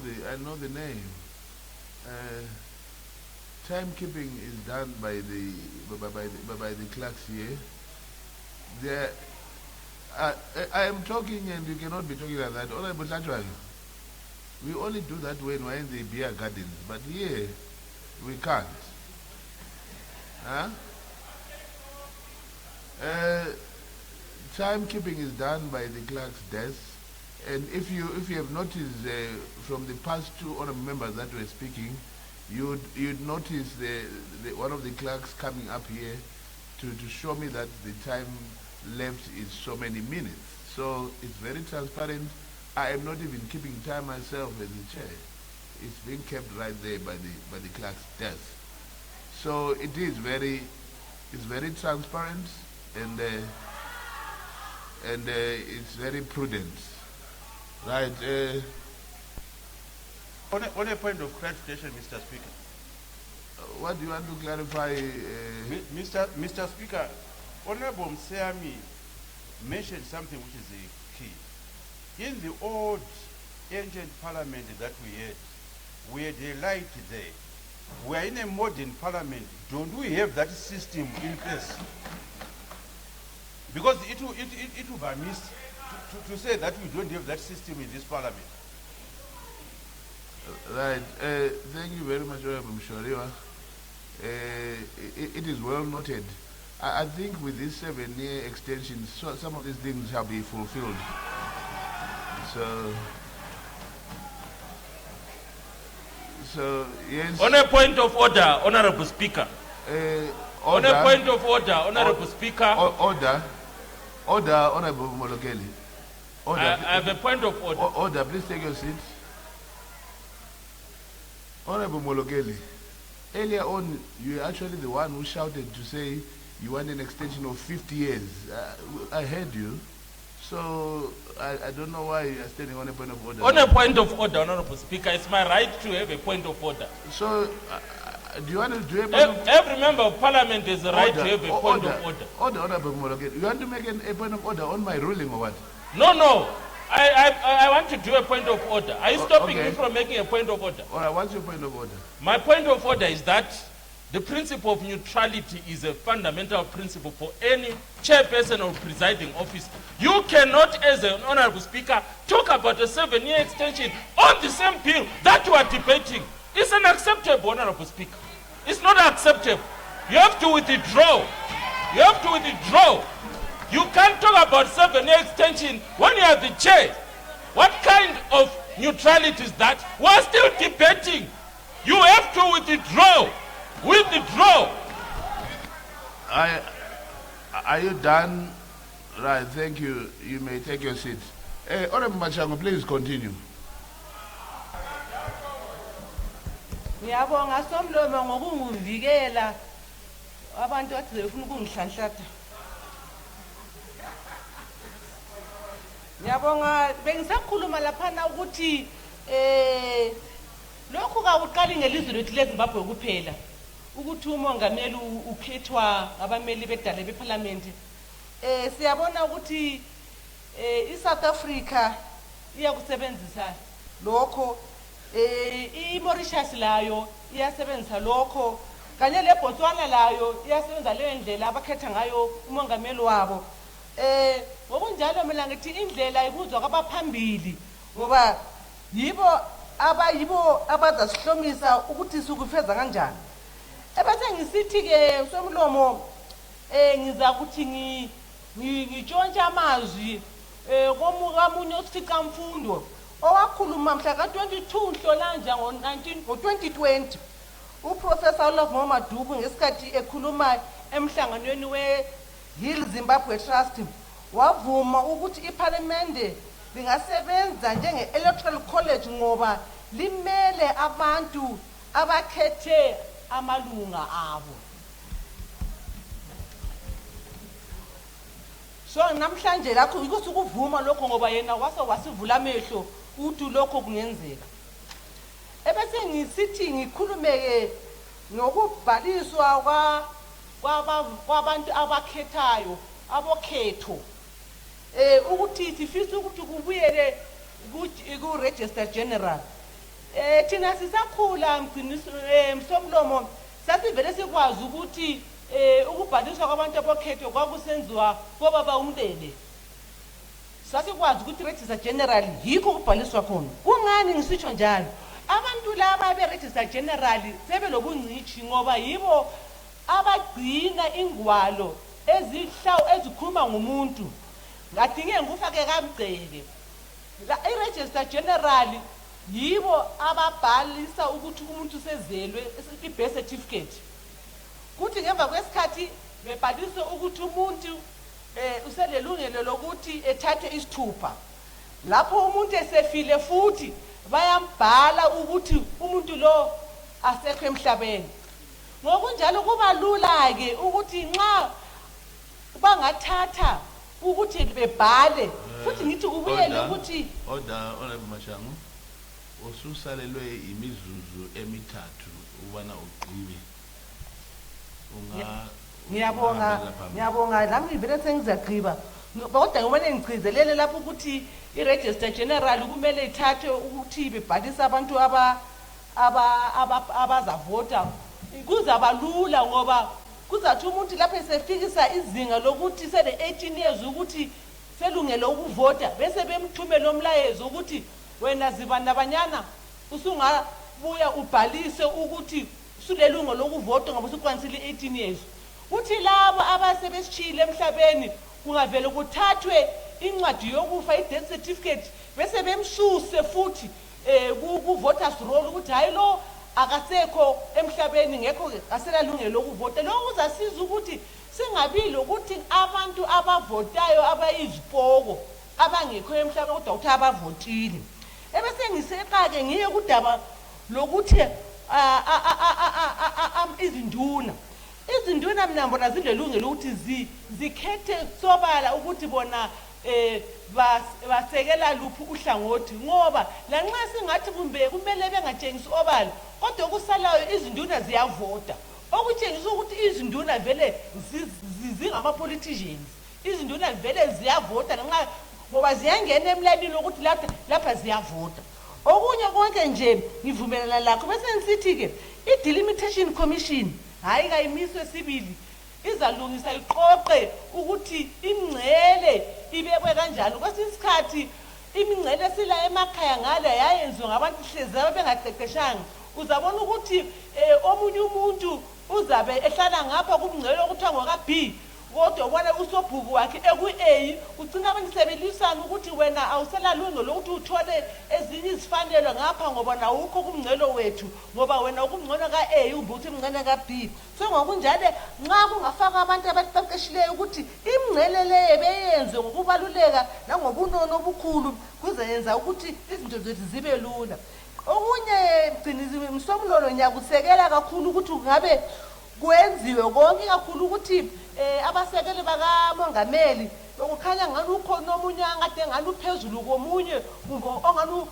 the name. Timekeeping is done by the clerks here. There, I am talking and you cannot be talking like that. Honorable Central, we only do that when we're in the beer gardens, but here we can't. Huh? Timekeeping is done by the clerk's desk, and if you have noticed from the past two honorable members that were speaking, you'd notice one of the clerks coming up here to show me that the time left is so many minutes. So it's very transparent. I am not even keeping time myself as the chair. It's being kept right there by the clerk's desk. So it is very transparent and it's very prudent. Right. On a point of clarification, Mr. Speaker. What do you want to clarify? Mr. Speaker, Honorable Mseami mentioned something which is a key. In the old ancient parliament that we had a light there. We are in a modern parliament. Don't we have that system in place? Because it will be amiss to say that we don't have that system in this parliament. Right. Thank you very much, Honorable Mshoriwa. It is well noted. I think with this 7-year extension, some of these things shall be fulfilled. So yes. On a point of order, Honorable Speaker. On a point of order, Honorable Speaker. Order, Honorable Molokeli. Order. I have a point of order. Order, please take your seat. Honorable Molokeli, earlier on, you were actually the one who shouted to say you want an extension of 50 years. I heard you. So I don't know why you are standing on a point of order. On a point of order, Honorable Speaker, it's my right to have a point of order. So do you want to do a point of order? Every member of parliament has the right to have a point of order. Order, Honorable Molokeli. You want to make a point of order on my ruling or what? No. I want to do a point of order. Are you stopping me from making a point of order? All right, what's your point of order? My point of order is that the principle of neutrality is a fundamental principle for any chairperson or presiding officer. You cannot, as an honorable speaker, talk about a 7-year extension on the same bill that you are debating. It's unacceptable, honorable speaker. It's not acceptable. You have to withdraw. You can't talk about 7-year extension when you are the chair. What kind of neutrality is that? We're still debating. You have to withdraw. Are you done? Right, thank you. You may take your seat. Honorable Machango, please continue. Ngiyabonga Somlomo ngokungivikela abantu athi befuna ukungihlanhlatha. Ngiyabonga bengisakhuluma laphana ukuthi lokhu kawuqali ngelizwe lethu leZimbabwe kuphela. Ukuthi umongameli ukhethwa abameli bedale beParliament. Siyabona ukuthi iSouth Africa iyakusebenzisa lokho, iMauritius layo iyasebenzisa lokho, kanye leBotswana layo iyasebenza leyo ndlela abakhetha ngayo umongameli wabo. ngokunjalo mina ngithi indlela ibuzwa kwabaphambili ngoba yibo abazasihlomisa ukuthi sikufeza kanjani. Ebese ngisithi ke somlomo ngiza ukuthi ngitshontsha amazwi komunye uSifica Mfundo owakhuluma mhla ka-22 Nhlolanja ngo-2020 uProfessor Olaf Madubu ngesikhathi ekhuluma emhlanganweni we-Hill Zimbabwe Trust wavuma ukuthi iParliamente lingasebenza njenge-Electoral College ngoba limele abantu abakhethe amalunga abo. So namhlanje lakho ukuvuma lokho ngoba yena wasivula amehlo uthi lokho kungenzeka. Ebese ngisithi ngikhulumeke ngokubhaliswa kwabantu abakhethayo abokhetho ukuthi sifisa ukuthi kubuyele ku-Register General. Thina sisakhula msomlomo sasivele sikwazi ukuthi ukubhaliswa kwabantu abokhetho kwakusenziwa kobaba uMdele. Sasikwazi ukuthi Register General yikho ukubhaliswa khona. Kungani ngisitsho njalo? Abantu laba be-Register General sebelobungcithi ngoba yibo abagcina ingwalo ezikhuluma ngomuntu. Ngadinge ngufake kamgceke. I-Register General yibo ababhalisa ukuthi umuntu sezelwe i-birth certificate. Kuthi ngemva kwesikhathi bebhalise ukuthi umuntu uselelungelo lokuthi ethathe isithupha. Lapho umuntu esefile futhi bayambhala ukuthi umuntu lo asekho emhlabeni. Ngokunjalo kuba lula ke ukuthi nxa bangathatha ukuthi bebhale futhi ngithi ubuyele ukuthi order honorable Mashangu ususalelwe imizuzu emithathu ubana ugqibe. Ngiyabonga lami vele sengizagqiba kodwa ngomane ngigcizelele lapho ukuthi i-Register General kumele ithathe ukuthi bebhalisa abantu abazavota. Kuzaba lula ngoba kuzathi umuntu lapho esefikisa izinga lokuthi sele 18 years ukuthi selungelo ukuvota bese bemthumela umlayezo ukuthi wena zibandabanyana usungabuya ubhalise ukuthi sulelungo lokuvota ngoba usukwanisile 18 years. Uthi labo abasebesishile emhlabeni kungavela kuthathwe incwadi yokufa i-death certificate bese bemsuse futhi ku-voters roll ukuthi hayi lo akasekho emhlabeni ngekho aselalungelo lokuvota. Lokho kuzasiza ukuthi singabili ukuthi abantu abavotayo abayizipoko abangekho emhlabeni kodwa ukuthi abavotile. Ebese ngiseqake ngiye kudaba lokuthi izinduna mina mbona zilelungelo ukuthi zikhethe sobala ukuthi bona basekela luphi uhlangothi ngoba lanxa singathi kumele bengatshengisi obala kodwa kusalayo izinduna ziyavota okutshengisa ukuthi izinduna vele zingama-politicians. Izinduna vele ziyavota lanxa ngoba ziyangena emlayini lokuthi lapha ziyavota. Okunye konke nje ngivumelana lakho bese ngisithi-ke i-Delimitation Commission hayi kayimiswe sibili izalungisa iqoqe ukuthi imingcele ibekwe kanjani. Kwesinye isikhathi imingcele sila emakhaya ngale yayenziwa ngabantu hlezi abengaqeqeshanga. Uzabona ukuthi omunye umuntu uzabe ehlala ngapha kumngcele okuthiwa ngoka-B kodwa ubona usobhuku wakhe eku-A ugcina abantu sebelisana ukuthi wena awuselalungelo lokuthi uthole ezinye izifanelo ngapha ngoba nawukho kumngcelo wethu ngoba wena ukumngcelo ka-A ubuthi imngcele ka-B. So ngokunjalo nxa kungafaka abantu abaqeqeshileyo ukuthi imingcele leyo beyenze ngokubaluleka nangobunono obukhulu kuzenza ukuthi izinto zethu zibe lula. Okunye mgcinizi msomlolo ngiyakusekela kakhulu ukuthi ngabe kwenziwe konke kakhulu ukuthi abasekeli bakamongameli ukukhanya ngani ukhona omunye angade ngani uphezulu komunye ongani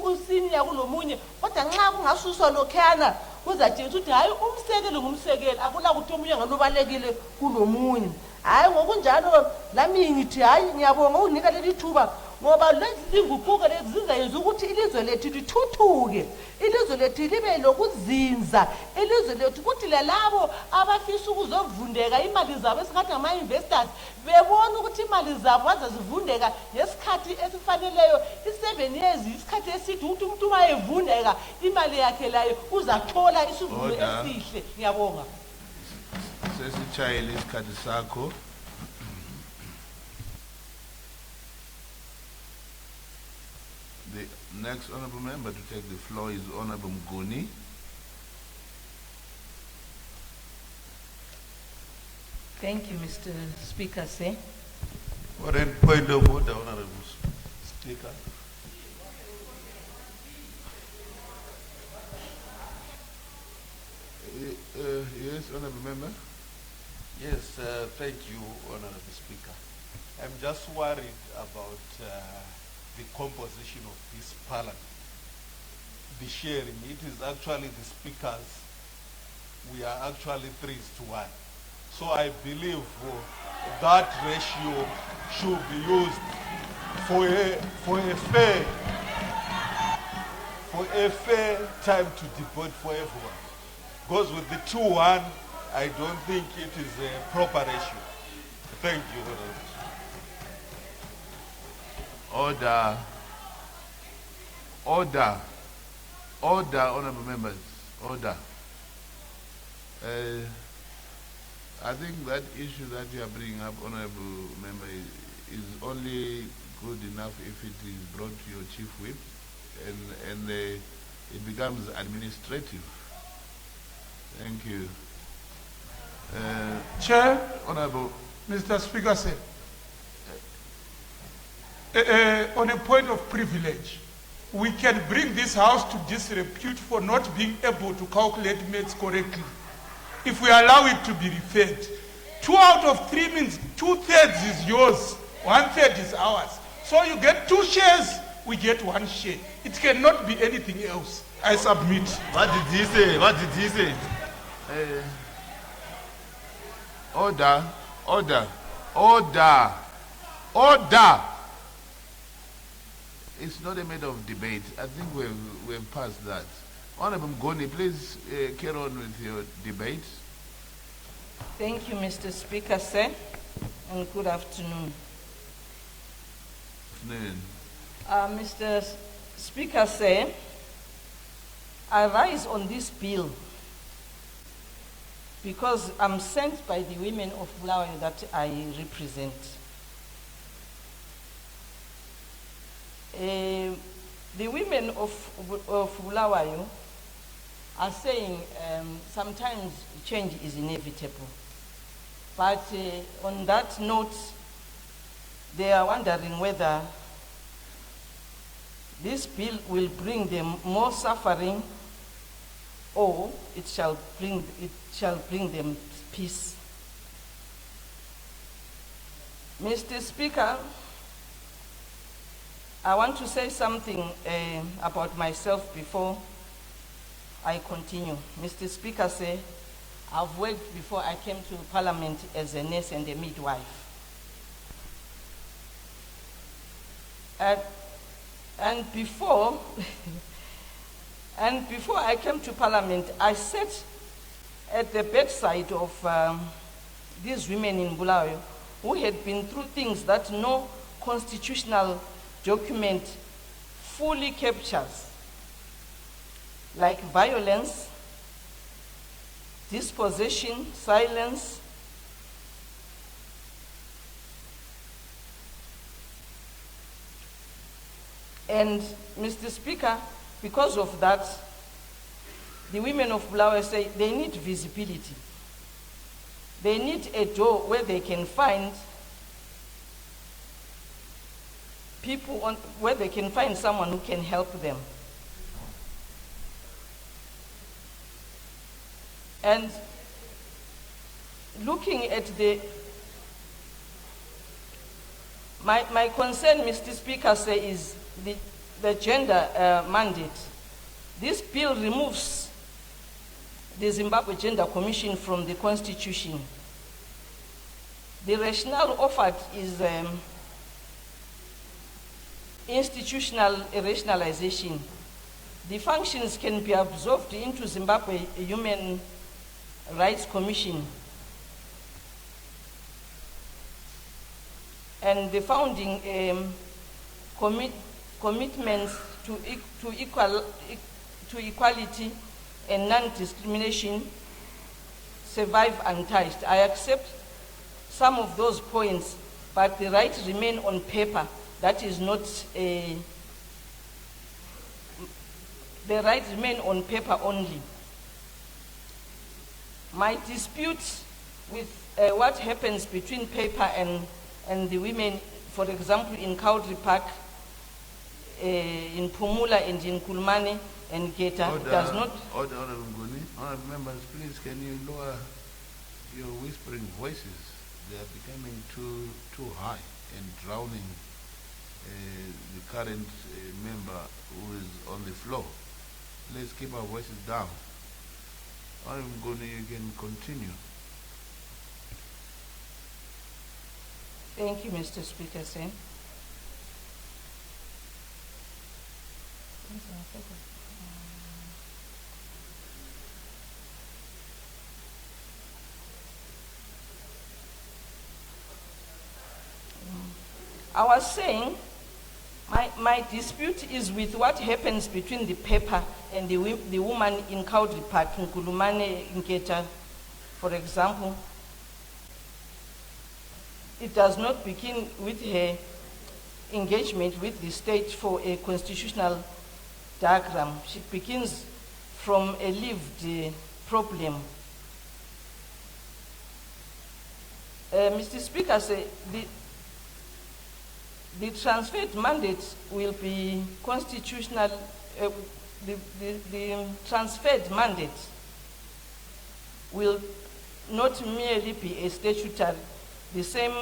usiniya kulomunye kodwa nxa kungasuswa lokhana kuzatshengisa ukuthi hayi umsekeli ngumsekeli akula ukuthi omunye ngani ubalekile kulomunye. Hayi ngokunjalo lami ngithi hayi ngiyabonga ukunika leli thuba ngoba lezi zinguquko lezi zizayenza ukuthi ilizwe lethu lithuthuke, ilizwe lethu libe lokuzinza, ilizwe lethu ukuthi lalabo abafisa ukuzovundeka imali zabo esingathi ama-investors bebona ukuthi imali zabo azazivundeka ngesikhathi esifaneleyo, i-7 years isikhathi eside ukuthi umuntu uma evundeka imali yakhe layo uzathola isivuno esihle. Ngiyabonga. Sesitshayile isikhathi sakho. The next honorable member to take the floor is Honorable Mguni. Thank you, Mr. Speaker, sir. What a point of order, Honorable Speaker. Yes, Honorable Member. Yes, thank you, Honorable Speaker. I'm just worried about the composition of this parliament, the sharing. It is actually the speakers. We are actually 3:1. So I believe that ratio should be used for a fair time to debate for everyone. Because with the 2-1, I don't think it is a proper ratio. Thank you, Honorable. Order. Order. Order, honorable members. Order. I think that issue that you are bringing up, honorable member, is only good enough if it is brought to your chief whip and it becomes administrative. Thank you. Chair, Honorable. Mr. Speaker, sir, on a point of privilege, we can bring this house to disrepute for not being able to calculate maths correctly. If we allow it to be referred, 2 out of 3 means 2/3 is yours, 1/3 is ours. So you get 2 shares, we get 1 share. It cannot be anything else. I submit. What did he say? What did he say? Order, order, order, order. It's not a matter of debate. I think we've passed that. Honorable Mgoni, please carry on with your debate. Thank you, Mr. Speaker, sir, and good afternoon. Mr. Speaker, sir, I rise on this bill because I'm sent by the women of Bulawayo that I represent. The women of Bulawayo are saying sometimes change is inevitable. But on that note, they are wondering whether this bill will bring them more suffering or it shall bring them peace. Mr. Speaker, I want to say something about myself before I continue. Mr. Speaker, sir, I've worked before I came to Parliament as a nurse and a midwife. And before I came to Parliament, I sat at the bedside of these women in Bulawayo who had been through things that no constitutional document fully captures, like violence, dispossession, silence, and Mr. Speaker, because of that, the women of Bulawayo say they need visibility. They need a door where they can find people, where they can find someone who can help them. And looking at my concern, Mr. Speaker, is the gender mandate. This bill removes the Zimbabwe Gender Commission from the Constitution. The rationale offered is institutional rationalization. The functions can be absorbed into Zimbabwe Human Rights Commission. And the founding commitments to equality and non-discrimination survive untouched. I accept some of those points, but the right remain on paper. That is not the right remain on paper only. My dispute with what happens between paper and the women, for example, in Kaudri Park, in Pumula and in Kulmane and Geta, does not... Order, Mguni. Honorable members, please, can you lower your whispering voices? They are becoming too high and drowning the current member who is on the floor. Let's keep our voices down. Honorable Mguni, you can continue. Thank you, Mr. Speaker, sir. I was saying, my dispute is with what happens between the paper and the woman in Kaudri Park, in Kulumane, in Geta, for example. It does not begin with her engagement with the state for a constitutional diagram. She begins from a lived problem. Mr. Speaker, the transferred mandate will be constitutional. The transferred mandate will not merely be a statutory. The same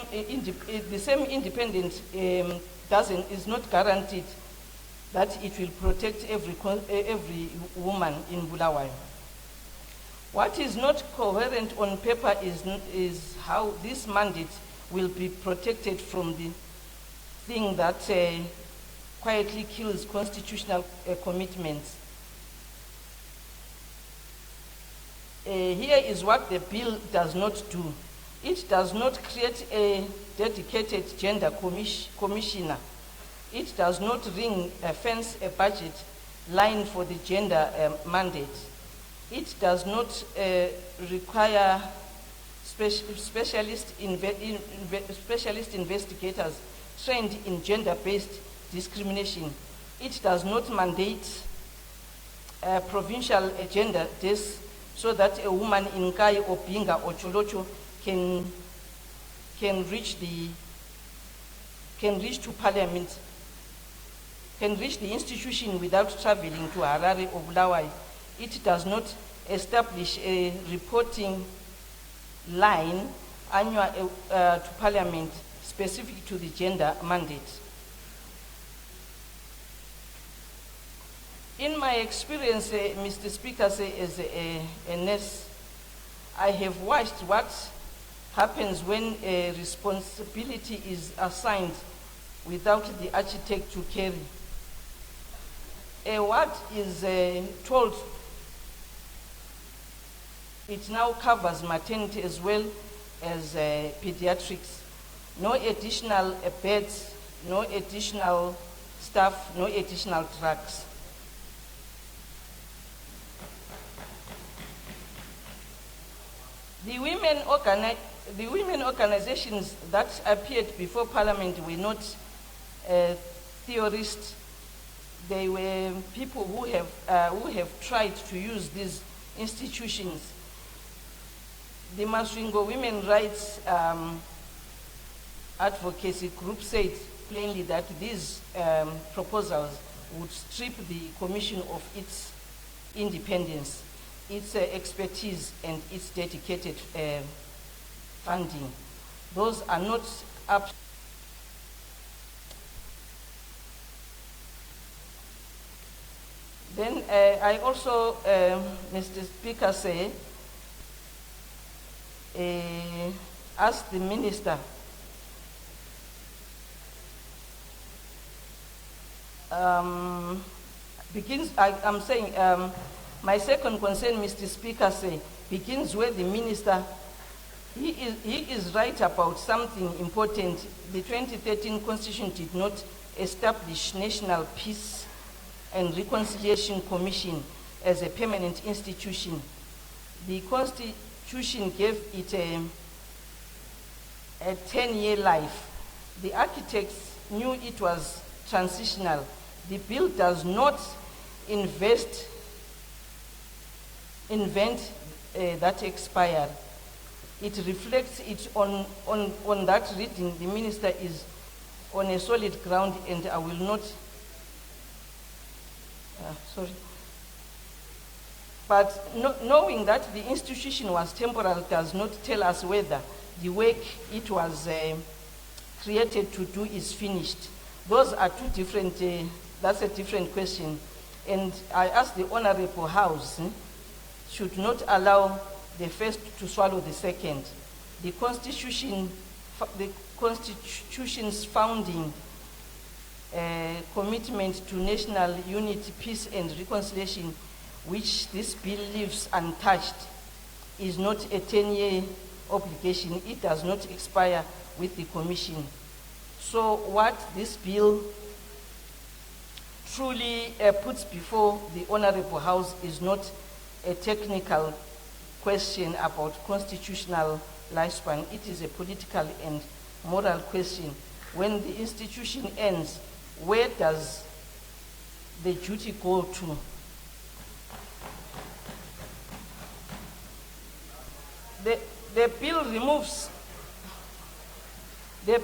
independence is not guaranteed that it will protect every woman in Bulawayo. What is not coherent on paper is how this mandate will be protected from the thing that quietly kills constitutional commitments. Here is what the bill does not do. It does not create a dedicated gender commissioner. It does not fence a budget line for the gender mandate. It does not require specialist investigators trained in gender-based discrimination. It does not mandate provincial agenda desks so that a woman in Kai or Pinga or Cholocho can reach to Parliament, can reach the institution without traveling to Harare or Bulawayo. It does not establish a reporting line annual to Parliament specific to the gender mandate. In my experience, Mr. Speaker, as a nurse, I have watched what happens when a responsibility is assigned without the architect to carry. What is told, it now covers maternity as well as pediatrics. No additional beds, no additional staff, no additional drugs. The women organizations that appeared before Parliament were not theorists. They were people who have tried to use these institutions. The Masringo Women Rights Advocacy Group said plainly that these proposals would strip the Commission of its independence, its expertise, and its dedicated funding. Those are not up. Then I also, Mr. Speaker, say, ask the Minister I'm saying, my second concern, Mr. Speaker, begins where the minister, he is right about something important. The 2013 Constitution did not establish National Peace and Reconciliation Commission as a permanent institution. The Constitution gave it a 10-year life. The architects knew it was transitional. The bill does not invent that expired. It reflects it on that reading. The minister is on a solid ground, and I will not, sorry. But knowing that the institution was temporal does not tell us whether the work it was created to do is finished. Those are two different, that's a different question. And I ask the Honorable House should not allow the first to swallow the second. The Constitution's founding commitment to national unity, peace and reconciliation, which this bill leaves untouched, is not a 10-year obligation. It does not expire with the Commission. So what this bill truly puts before the Honorable House is not a technical question about constitutional lifespan. It is a political and moral question. When the institution ends, where does the duty go to? The bill removes the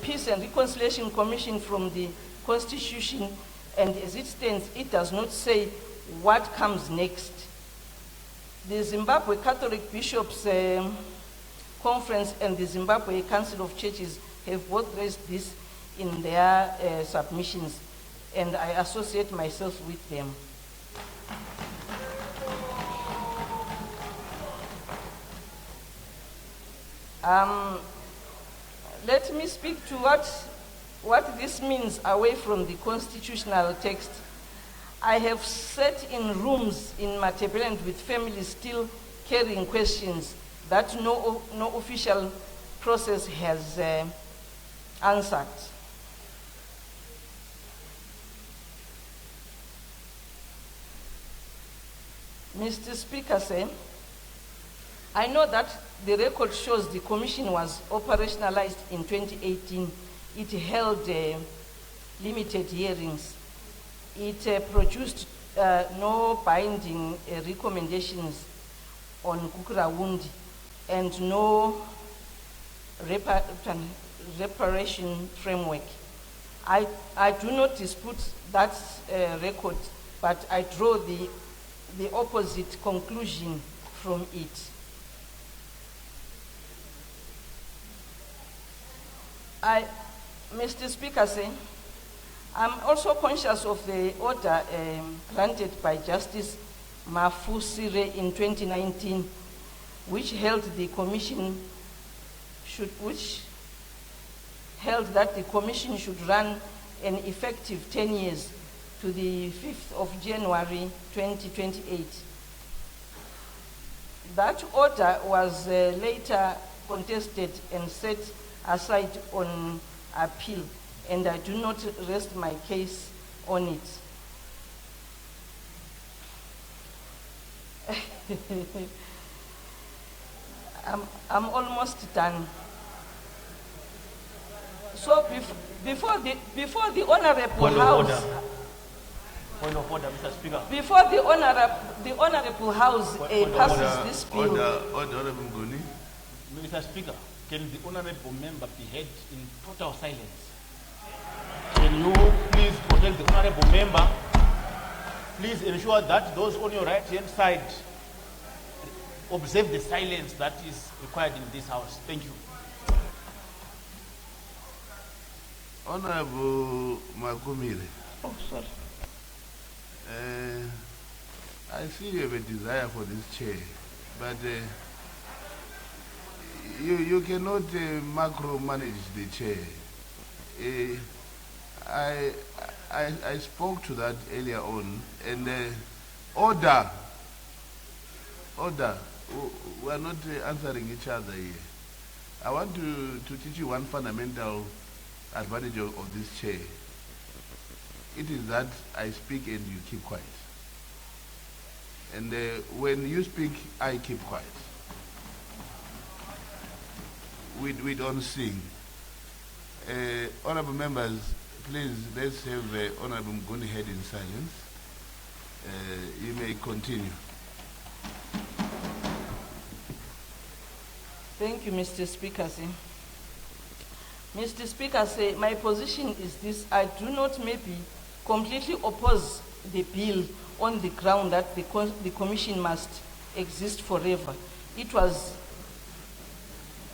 Peace and Reconciliation Commission from the Constitution, and as it stands, it does not say what comes next. The Zimbabwe Catholic Bishops Conference and the Zimbabwe Council of Churches have both raised this in their submissions, and I associate myself with them. Let me speak to what this means away from the constitutional text. I have sat in rooms in Matabeleland with families still carrying questions that no official process has answered. Mr. Speaker, I know that the record shows the Commission was operationalized in 2018. It held limited hearings. It produced no binding recommendations on Kukurawundi and no reparation framework. I do not dispute that record, but I draw the opposite conclusion from it. Mr. Speaker, I'm also conscious of the order granted by Justice Mafusire in 2019, which held that the Commission should run an effective 10 years to the 5th of January 2028. That order was later contested and set aside on appeal, and I do not rest my case on it. I'm almost done. So before the Honorable House, Point of order, Mr. Speaker. Before the Honorable House passes this bill. Order, Mr. Speaker, can the Honorable Member be heard in total silence? Can you please protect the Honorable Member? Please ensure that those on your right-hand side observe the silence that is required in this House. Thank you. Honorable Makumile. Oh, sorry. I see you have a desire for this chair, but you cannot macro-manage the chair. I I spoke to that earlier on, and order. We are not answering each other here. I want to teach you one fundamental advantage of this chair. It is that I speak and you keep quiet. And when you speak, I keep quiet. We don't sing. Honorable members, please, let's have Honorable Mguni head in silence. You may continue. Thank you, Mr. Speaker. Mr. Speaker, my position is this. I do not maybe completely oppose the bill on the ground that the commission must exist forever. It was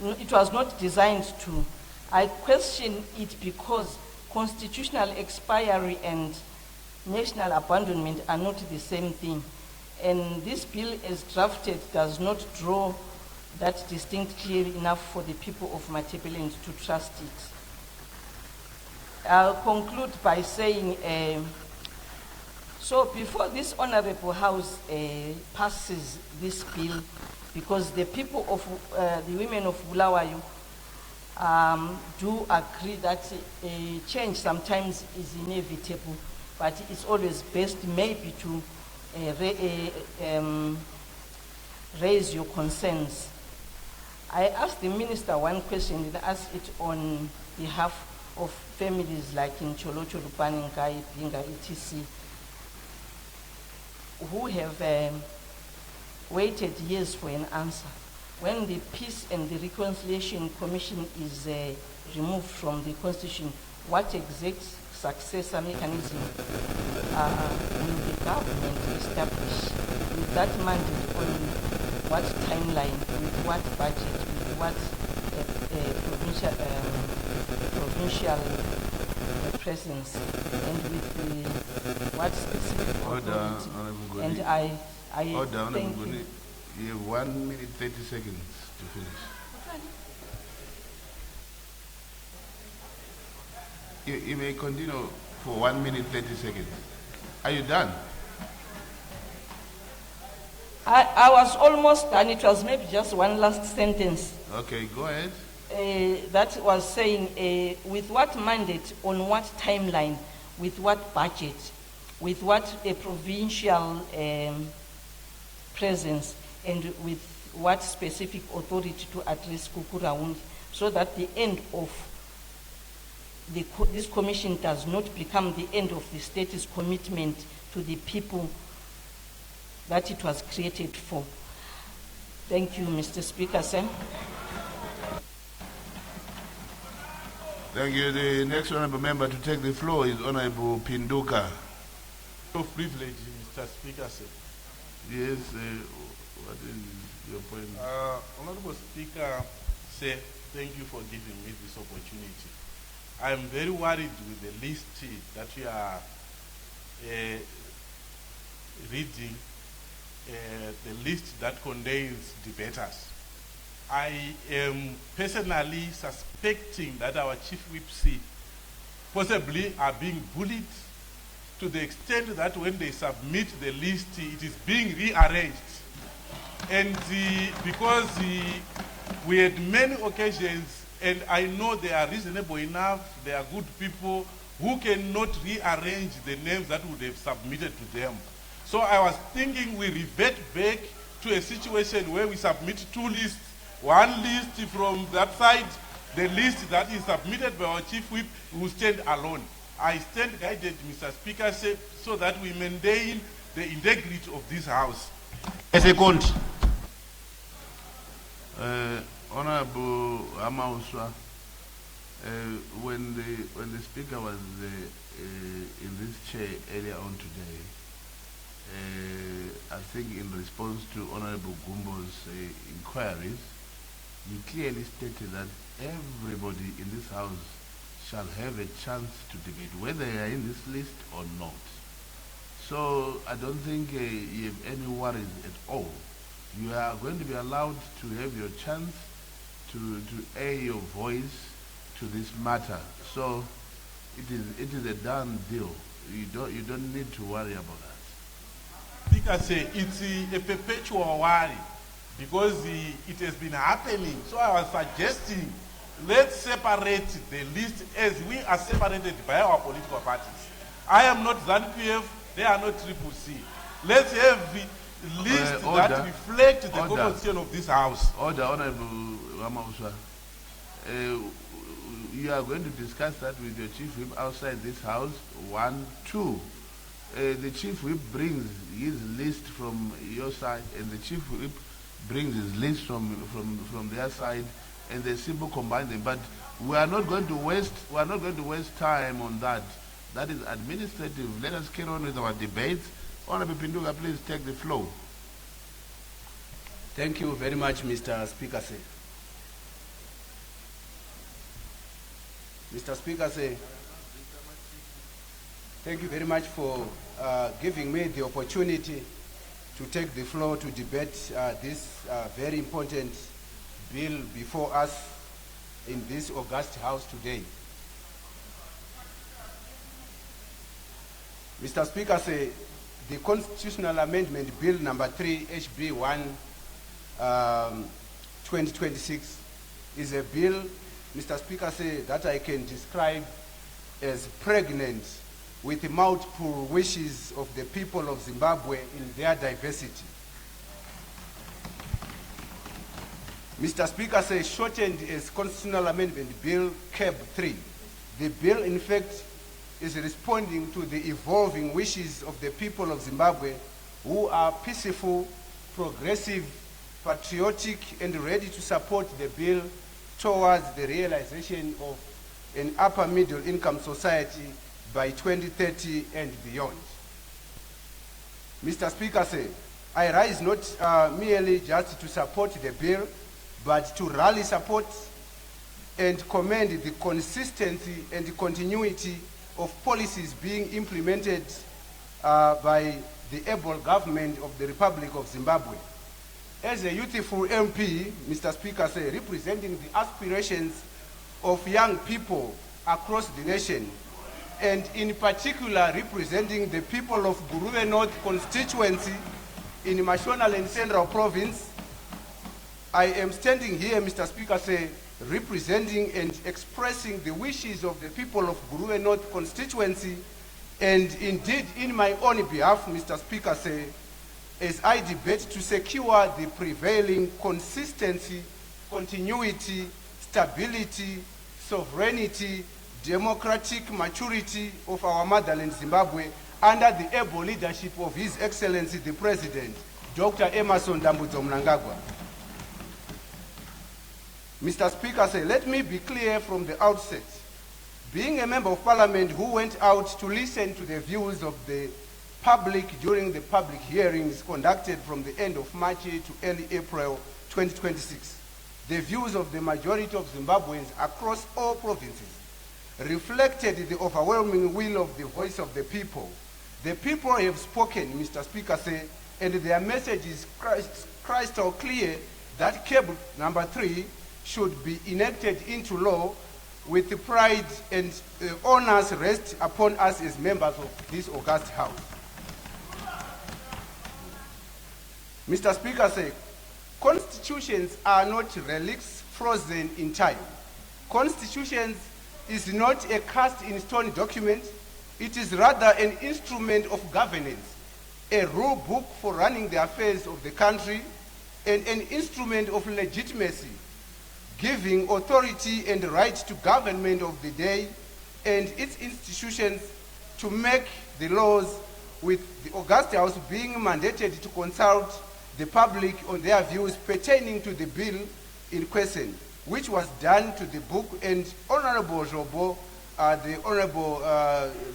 not designed to. I question it because constitutional expiry and national abandonment are not the same thing. And this bill as drafted does not draw that distinct clearly enough for the people of Matabeleland to trust it. I'll conclude by saying, so before this Honorable House passes this bill, because the people of, the women of Bulawayo do agree that change sometimes is inevitable, but it's always best maybe to raise your concerns. I asked the minister one question, and I asked it on behalf of families like in Cholocho, Lupani, Ngai, Pinga, etc., who have waited years for an answer. When the Peace and the Reconciliation Commission is removed from the Constitution, what exact successor mechanism will the government establish with that mandate on what timeline, with what budget, with what provincial presence, and with what specific authority? And I thank you. You have 1 minute 30 seconds to finish. You may continue for 1 minute 30 seconds. Are you done? I was almost done. It was maybe just one last sentence. Okay, go ahead. That was saying, with what mandate, on what timeline, with what budget, with what provincial presence, and with what specific authority to address Kukurawundi, so that the end of this commission does not become the end of the state's commitment to the people that it was created for. Thank you, Mr. Speaker, sir. Thank you. The next honorable member to take the floor is Honorable Pinduka. Of privilege, Mr. Speaker, sir. Yes, what is your point? Honorable Speaker, sir, thank you for giving me this opportunity. I am very worried with the list that we are reading, the list that contains debaters. I am personally suspecting that our Chief Whip C possibly are being bullied to the extent that when they submit the list, it is being rearranged. And because we had many occasions, and I know they are reasonable enough, they are good people who cannot rearrange the names that would have submitted to them. So I was thinking we revert back to a situation where we submit two lists, one list from that side, the list that is submitted by our Chief Whip will stand alone. I stand guided, Mr. Speaker, so that we maintain the integrity of this House. A second. Honorable Amauswa, when the speaker was in this chair earlier on today, I think in response to Honorable Gumbo's inquiries, you clearly stated that everybody in this House shall have a chance to debate, whether they are in this list or not. So I don't think you have any worries at all. You are going to be allowed to have your chance to air your voice to this matter. So it is a done deal. you don't need to worry about that. Speaker say it's a perpetual worry because it has been happening. So I was suggesting let's separate the list as we are separated by our political parties. I am not ZANU-PF, they are not Triple C. Let's have the list that reflect the composition of this house. Order, Honorable Ramauswa. You are going to discuss that with your chief whip outside this house. 1, 2. The chief whip brings his list from your side, and the chief whip brings his list from their side, and they simply combine them. But we are not going to waste time on that. That is administrative. Let us carry on with our debates. Honorable Pinduga, please take the floor. Thank you very much, Mr. Speaker. Mr. Speaker, thank you very much for giving me the opportunity to take the floor to debate this very important bill before us in this august house today. Mr. Speaker, the Constitutional Amendment Bill number 3, HB 1, 2026, is a bill, Mr. Speaker, that I can describe as pregnant with the multiple wishes of the people of Zimbabwe in their diversity. Mr. Speaker, shortened as Constitutional Amendment Bill CAB 3. The bill, in fact, is responding to the evolving wishes of the people of Zimbabwe who are peaceful, progressive, patriotic, and ready to support the bill towards the realization of an upper middle income society by 2030 and beyond. Mr. Speaker, I rise not merely just to support the bill, but to rally support and commend the consistency and continuity of policies being implemented by the able government of the Republic of Zimbabwe. As a youthful MP, Mr. Speaker, representing the aspirations of young people across the nation, and in particular representing the people of Buhera North constituency in Mashonaland Central Province, I am standing here, Mr. Speaker, representing and expressing the wishes of the people of Buhera North constituency, and indeed in my own behalf, Mr. Speaker, as I debate to secure the prevailing consistency, continuity, stability, sovereignty, democratic maturity of our motherland Zimbabwe under the able leadership of His Excellency the President, Dr. Emmerson Dambudzo Mnangagwa. Mr. Speaker, let me be clear from the outset. Being a member of parliament who went out to listen to the views of the public during the public hearings conducted from the end of March to early April 2026, the views of the majority of Zimbabweans across all provinces reflected the overwhelming will of the voice of the people. The people have spoken, Mr. Speaker, and their message is crystal clear that CAB number 3 should be enacted into law with the pride and honors rest upon us as members of this august house. Mr. Speaker, constitutions are not relics frozen in time. Constitutions is not a cast in stone document. It is rather an instrument of governance, a rule book for running the affairs of the country, and an instrument of legitimacy, giving authority and right to government of the day and its institutions to make the laws, with the august house being mandated to consult the public on their views pertaining to the bill in question, which was done to the book, and Honorable Jobo, the Honorable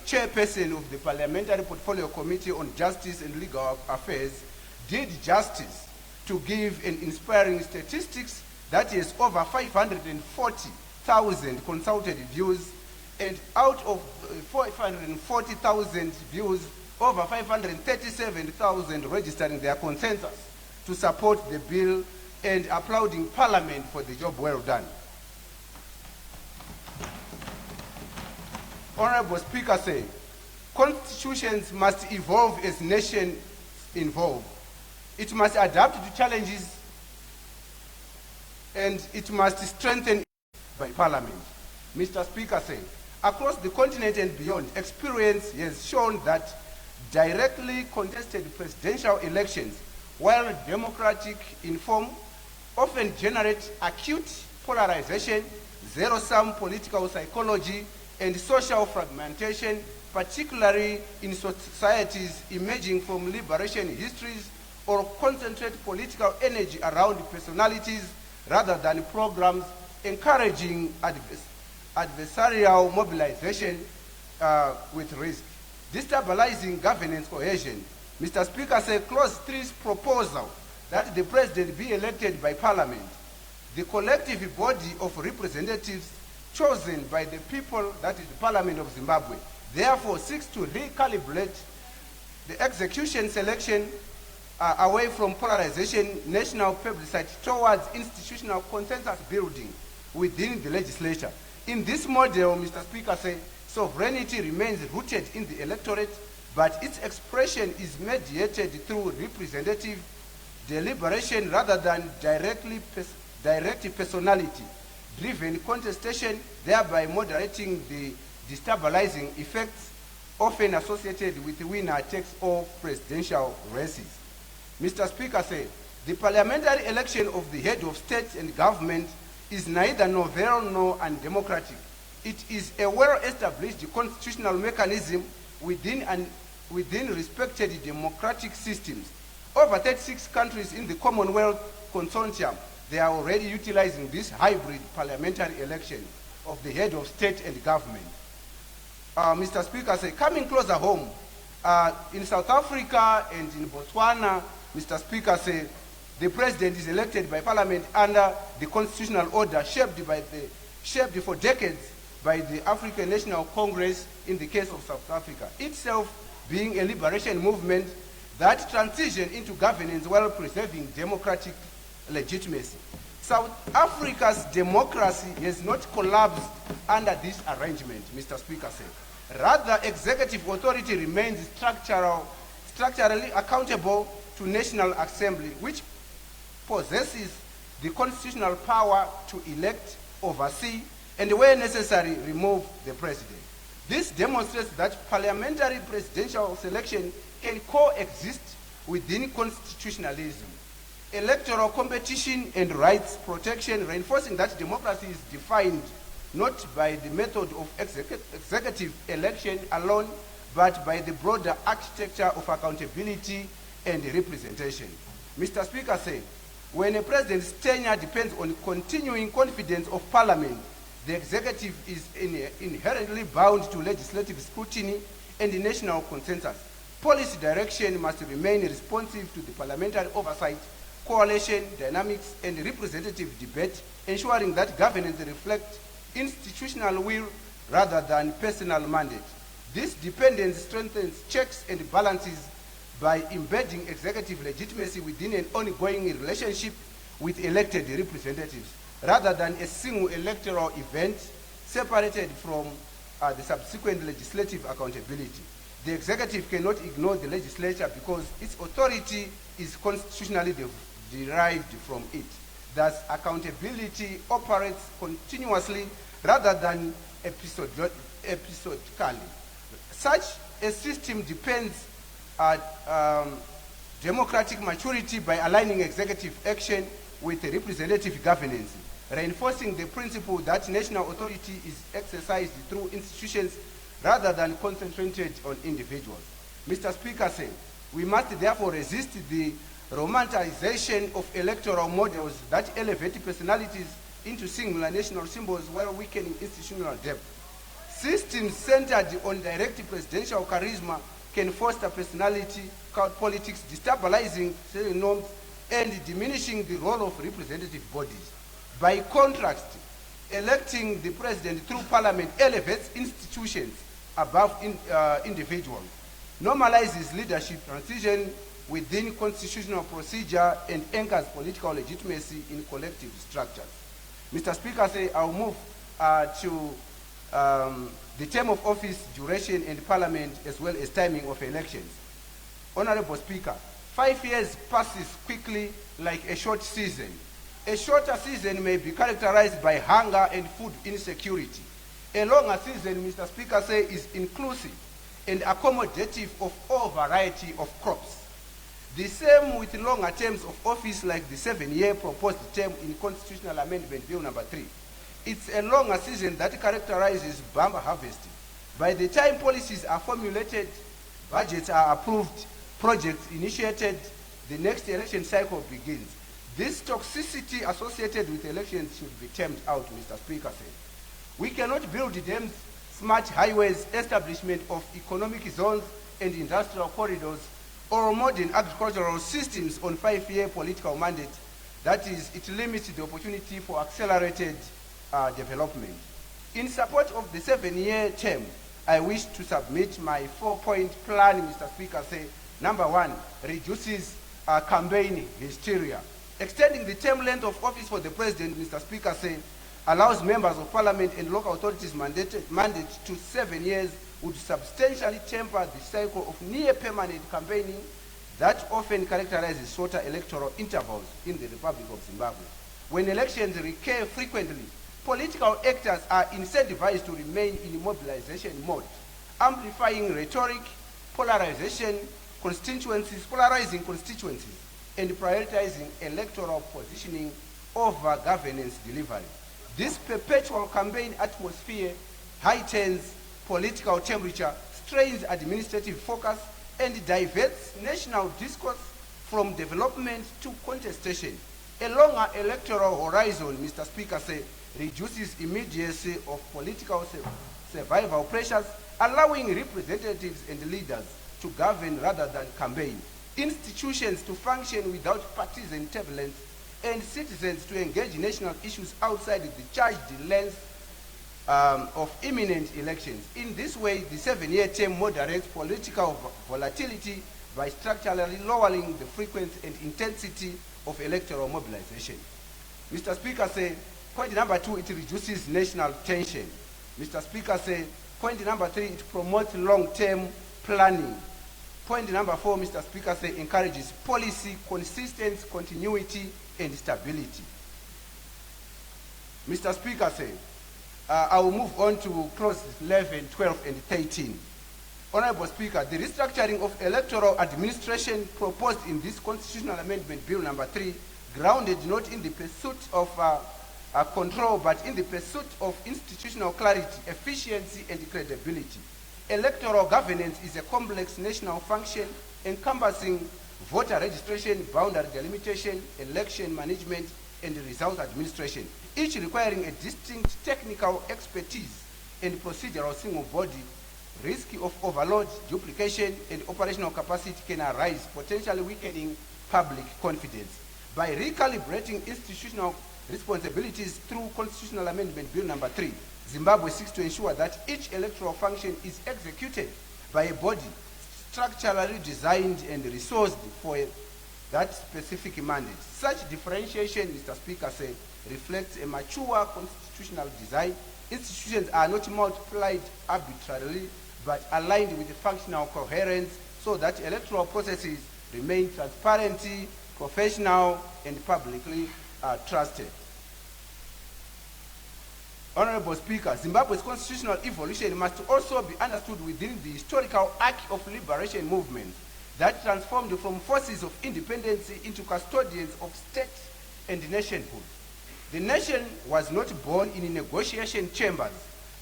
Chairperson of the Parliamentary Portfolio Committee on Justice and Legal Affairs, did justice to give an inspiring statistics that is over 540,000 consulted views, and out of 540,000 views, over 537,000 registering their consensus to support the bill and applauding Parliament for the job well done. Honorable Speaker, Constitutions must evolve as nations evolve. It must adapt to challenges and it must strengthen by Parliament. Mr. Speaker said, across the continent and beyond, experience has shown that directly contested presidential elections, while democratic in form, often generate acute polarization, zero-sum political psychology, and social fragmentation, particularly in societies emerging from liberation histories, or concentrate political energy around personalities rather than programs, encouraging adversarial mobilization with risk, destabilizing governance cohesion. Mr. Speaker said Clause 3's proposal that the President be elected by Parliament, the collective body of representatives chosen by the people, that is the Parliament of Zimbabwe, therefore seeks to recalibrate the execution selection away from polarization, national plebiscite towards institutional consensus building within the legislature. In this model, Mr. Speaker said, sovereignty remains rooted in the electorate, but its expression is mediated through representative deliberation rather than direct personality-driven contestation, thereby moderating the destabilizing effects often associated with winner-takes-all presidential races. Mr. Speaker said, the parliamentary election of the head of state and government is neither novel nor undemocratic. It is a well-established constitutional mechanism within respected democratic systems. Over 36 countries in the Commonwealth Consortium, they are already utilizing this hybrid parliamentary election of the head of state and government. Mr. Speaker said, coming closer home, in South Africa and in Botswana, Mr. Speaker said, the president is elected by parliament under the constitutional order shaped for decades by the African National Congress in the case of South Africa, itself being a liberation movement that transitioned into governance while preserving democratic legitimacy. South Africa's democracy has not collapsed under this arrangement, Mr. Speaker said. Rather, executive authority remains structurally accountable to National Assembly, which possesses the constitutional power to elect, oversee, and where necessary, remove the president. This demonstrates that parliamentary presidential selection can coexist within constitutionalism. Electoral competition and rights protection, reinforcing that democracy is defined not by the method of executive election alone, but by the broader architecture of accountability and representation. Mr. Speaker said, when a president's tenure depends on continuing confidence of Parliament, the executive is inherently bound to legislative scrutiny and national consensus. Policy direction must remain responsive to the parliamentary oversight, coalition dynamics, and representative debate, ensuring that governance reflects institutional will rather than personal mandate. This dependence strengthens checks and balances by embedding executive legitimacy within an ongoing relationship with elected representatives, rather than a single electoral event separated from the subsequent legislative accountability. The executive cannot ignore the legislature because its authority is constitutionally derived from it. Thus, accountability operates continuously rather than episodically. Such a system depends on democratic maturity by aligning executive action with representative governance, reinforcing the principle that national authority is exercised through institutions rather than concentrated on individuals. Mr. Speaker said, we must therefore resist the romanticization of electoral models that elevate personalities into singular national symbols while weakening institutional depth. Systems centered on direct presidential charisma can foster personality politics, destabilizing norms and diminishing the role of representative bodies. By contrast, electing the president through parliament elevates institutions above individuals, normalizes leadership transition within constitutional procedure, and anchors political legitimacy in collective structures. Mr. Speaker, I'll move to the term of office, duration, and parliament, as well as timing of elections. Honorable Speaker, 5 years passes quickly like a short season. A shorter season may be characterized by hunger and food insecurity. A longer season, Mr. Speaker, is inclusive and accommodative of all variety of crops. The same with longer terms of office like the 7-year proposed term in Constitutional Amendment Bill number 3. It's a longer season that characterizes bumper harvesting. By the time policies are formulated, budgets are approved, projects initiated, the next election cycle begins. This toxicity associated with elections should be termed out, Mr. Speaker said. We cannot build dams, smart highways, establishment of economic zones and industrial corridors, or modern agricultural systems on 5-year political mandate. That is, it limits the opportunity for accelerated development. In support of the 7-year term, I wish to submit my 4-point plan, Mr. Speaker. Number 1, reduces campaign hysteria. Extending the term length of office for the president, Mr. Speaker, allows members of parliament and local authorities mandate to 7 years would substantially temper the cycle of near-permanent campaigning that often characterizes shorter electoral intervals in the Republic of Zimbabwe. When elections recur frequently, political actors are incentivized to remain in mobilization mode, amplifying rhetoric, polarizing constituencies, and prioritizing electoral positioning over governance delivery. This perpetual campaign atmosphere heightens political temperature, strains administrative focus, and diverts national discourse from development to contestation. A longer electoral horizon, Mr. Speaker, reduces immediacy of political survival pressures, allowing representatives and leaders to govern rather than campaign, institutions to function without partisan turbulence, and citizens to engage in national issues outside the charged lens of imminent elections. In this way, the 7-year term moderates political volatility by structurally lowering the frequency and intensity of electoral mobilization. Mr. Speaker, point number 2, it reduces national tension. Mr. Speaker, point number 3, it promotes long-term planning. Point number 4, Mr. Speaker, encourages policy consistency, continuity, and stability. Mr. Speaker, I will move on to clauses 11, 12, and 13. Honorable Speaker, the restructuring of electoral administration proposed in this Constitutional Amendment Bill number 3, grounded not in the pursuit of control, but in the pursuit of institutional clarity, efficiency, and credibility. Electoral governance is a complex national function encompassing voter registration, boundary delimitation, election management, and result administration, each requiring a distinct technical expertise and procedural single body. Risk of overload, duplication, and operational capacity can arise, potentially weakening public confidence. By recalibrating institutional responsibilities through Constitutional Amendment Bill number 3, Zimbabwe seeks to ensure that each electoral function is executed by a body structurally designed and resourced for that specific mandate. Such differentiation, Mr. Speaker, reflects a mature constitutional design. Institutions are not multiplied arbitrarily, but aligned with the functional coherence so that electoral processes remain transparent, professional, and publicly trusted. Honorable Speaker, Zimbabwe's constitutional evolution must also be understood within the historical arc of liberation movement that transformed from forces of independence into custodians of state and nationhood. The nation was not born in negotiation chambers,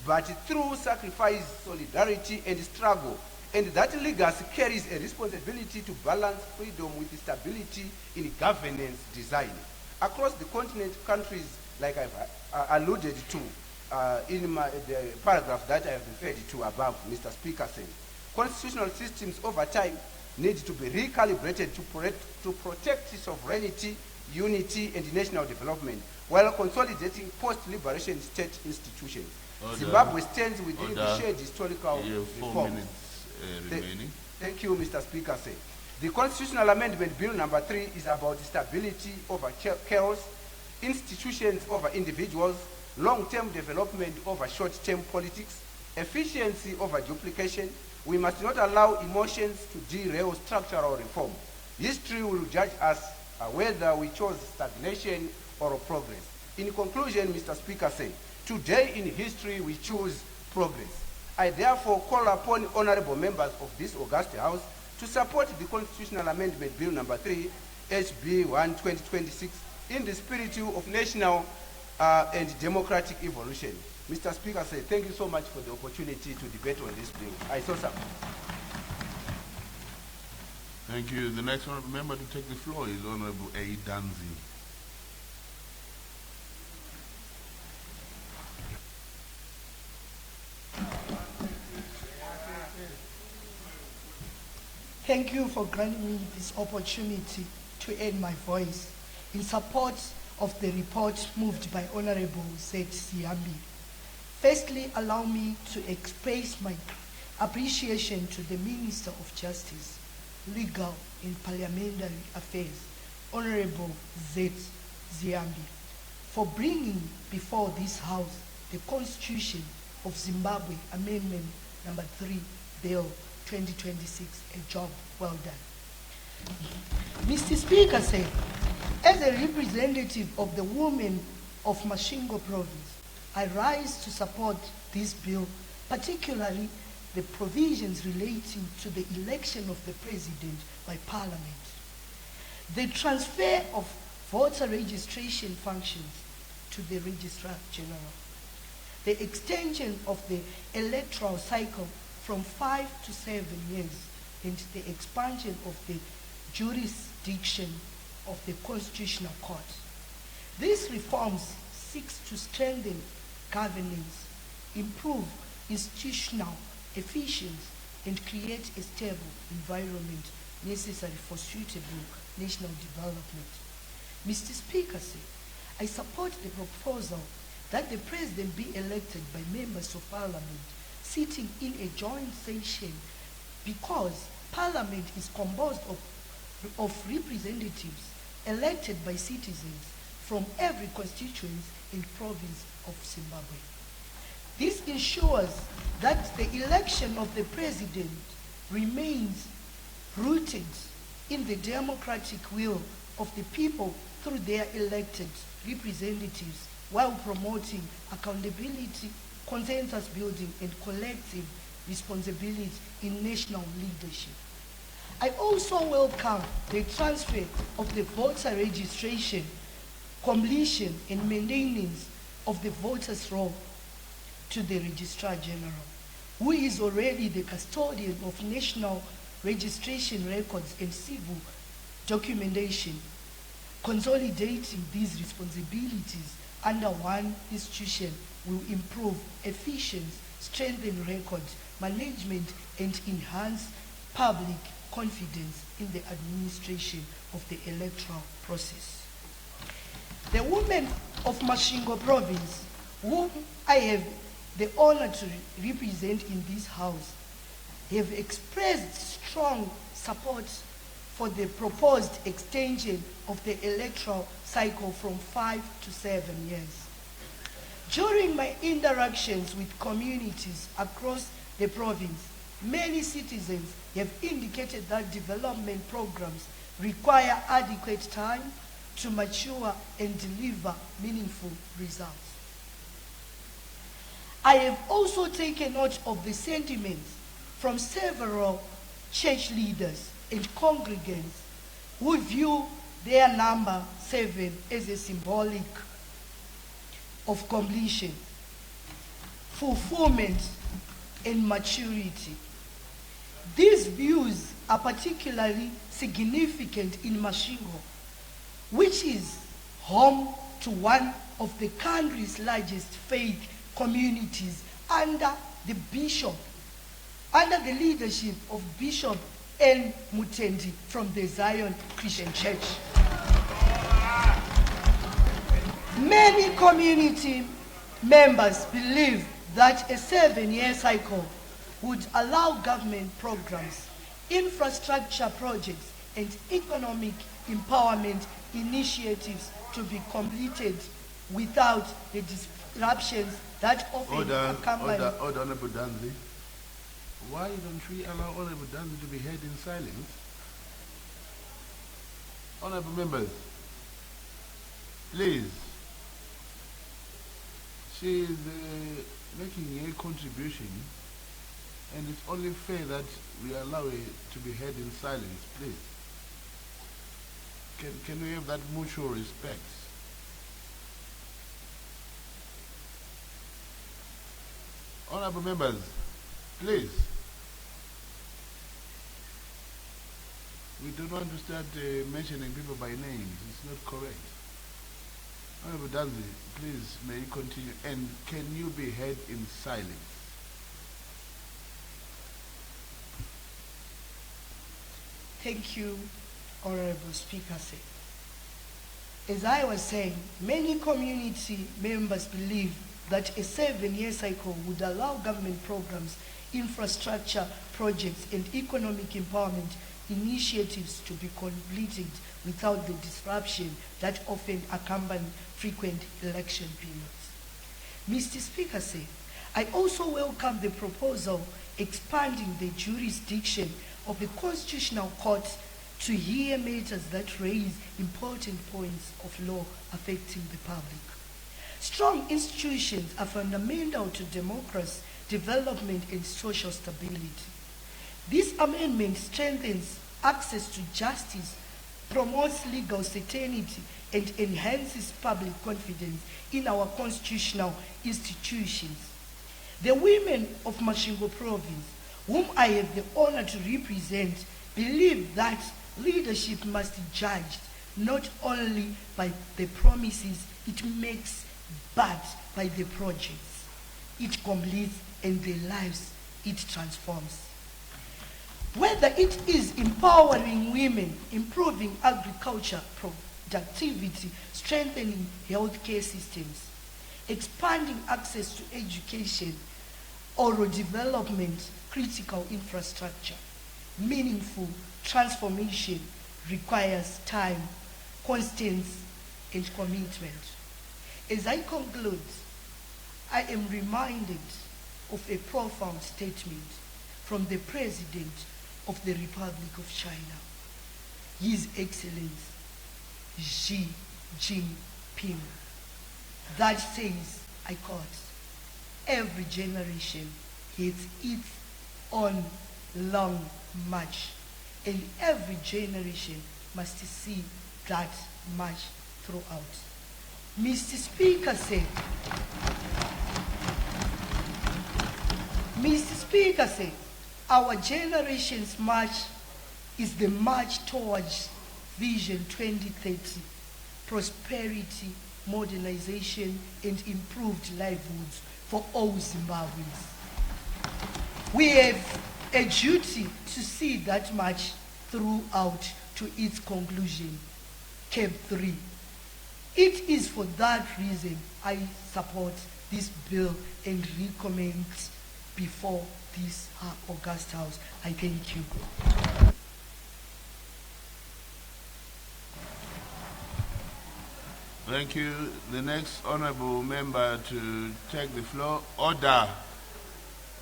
but through sacrifice, solidarity, and struggle, and that legacy carries a responsibility to balance freedom with stability in governance design. Across the continent, countries, like I've alluded to in the paragraph that I have referred to above, Mr. Speaker, constitutional systems over time need to be recalibrated to protect sovereignty, unity, and national development, while consolidating post-liberation state institutions. Order. Zimbabwe stands within Order. the shared historical You have 4 reforms. minutes remaining. Thank you, Mr. Speaker. The Constitutional Amendment Bill number 3 is about stability over chaos, institutions over individuals, long-term development over short-term politics, efficiency over duplication. We must not allow emotions to derail structural reform. History will judge us whether we chose stagnation or progress. In conclusion, Mr. Speaker said, today in history we choose progress. I therefore call upon honorable members of this august House to support the Constitutional Amendment Bill number 3, HB 1 2026, in the spirit of national and democratic evolution. Mr. Speaker, I say thank you so much for the opportunity to debate on this bill. I so support. Thank you. The next honorable member to take the floor is Honorable A. Danzi. Thank you for granting me this opportunity to add my voice in support of the report moved by Honorable Zed Siambi. Firstly, allow me to express my appreciation to the Minister of Justice, Legal and Parliamentary Affairs, Honorable Zed Siambi, for bringing before this House the Constitution of Zimbabwe Amendment number 3, Bill 2026, a job well done. Mr. Speaker said, as a representative of the women of Masvingo province, I rise to support this bill, particularly the provisions relating to the election of the president by parliament, the transfer of voter registration functions to the Registrar General, the extension of the electoral cycle from 5 to 7 years, and the expansion of the jurisdiction of the Constitutional Court. These reforms seek to strengthen governance, improve institutional efficiency, and create a stable environment necessary for suitable national development. Mr. Speaker, I support the proposal that the President be elected by members of Parliament sitting in a joint session, because Parliament is composed of representatives elected by citizens from every constituency and province of Zimbabwe. This ensures that the election of the President remains rooted in the democratic will of the people through their elected representatives, while promoting accountability, consensus building, and collective responsibility in national leadership. I also welcome the transfer of the voter registration, completion, and maintenance of the voters' roll to the Registrar General, who is already the custodian of national registration records and civil documentation. Consolidating these responsibilities under one institution will improve efficiency, strengthen records management, and enhance public confidence in the administration of the electoral process. The women of Masvingo province, whom I have the honor to represent in this House, have expressed strong support for the proposed extension of the electoral cycle from 5 to 7 years. During my interactions with communities across the province, many citizens have indicated that development programs require adequate time to mature and deliver meaningful results. I have also taken note of the sentiments from several church leaders and congregants who view their number 7 as a symbolic of completion, fulfillment, and maturity. These views are particularly significant in Masvingo, which is home to one of the country's largest faith communities under the leadership of Bishop N. Mutendi from the Zion Christian Church. Many community members believe that a 7-year cycle would allow government programs, infrastructure projects, and economic empowerment initiatives to be completed without the disruptions that often accompany. Order, Honorable Danzi. Why don't we allow Honorable Danzi to be heard in silence? Honorable members, please. She is making a contribution, and it's only fair that we allow her to be heard in silence, please. Can we have that mutual respect? Honorable members, please. We don't want to start mentioning people by names. It's not correct. Honorable Danzi, please, may you continue. And can you be heard in silence? Thank you, Honorable Speaker. As I was saying, many community members believe that a 7-year cycle would allow government programs, infrastructure projects, and economic empowerment initiatives to be completed without the disruption that often accompany frequent election periods. Mr. Speaker, I also welcome the proposal expanding the jurisdiction of the Constitutional Court to hear matters that raise important points of law affecting the public. Strong institutions are fundamental to democracy, development, and social stability. This amendment strengthens access to justice, promotes legal certainty, and enhances public confidence in our constitutional institutions. The women of Masvingo Province, whom I have the honor to represent, believe that leadership must be judged not only by the promises it makes, but by the projects it completes and the lives it transforms. Whether it is empowering women, improving agriculture productivity, strengthening healthcare systems, expanding access to education, or development critical infrastructure, meaningful transformation requires time, constance, and commitment. As I conclude, I am reminded of a profound statement from the President of the Republic of China, His Excellency Xi Jinping, that says, I quote, "Every generation has its own long march, and every generation must see that march throughout." Mr. Speaker said, our generation's march is the march towards Vision 2030, prosperity, modernization, and improved livelihoods for all Zimbabweans. We have a duty to see that march throughout to its conclusion. Cap 3. It is for that reason I support this bill and recommend before this August House. I thank you. Thank you. The next honorable member to take the floor. Order.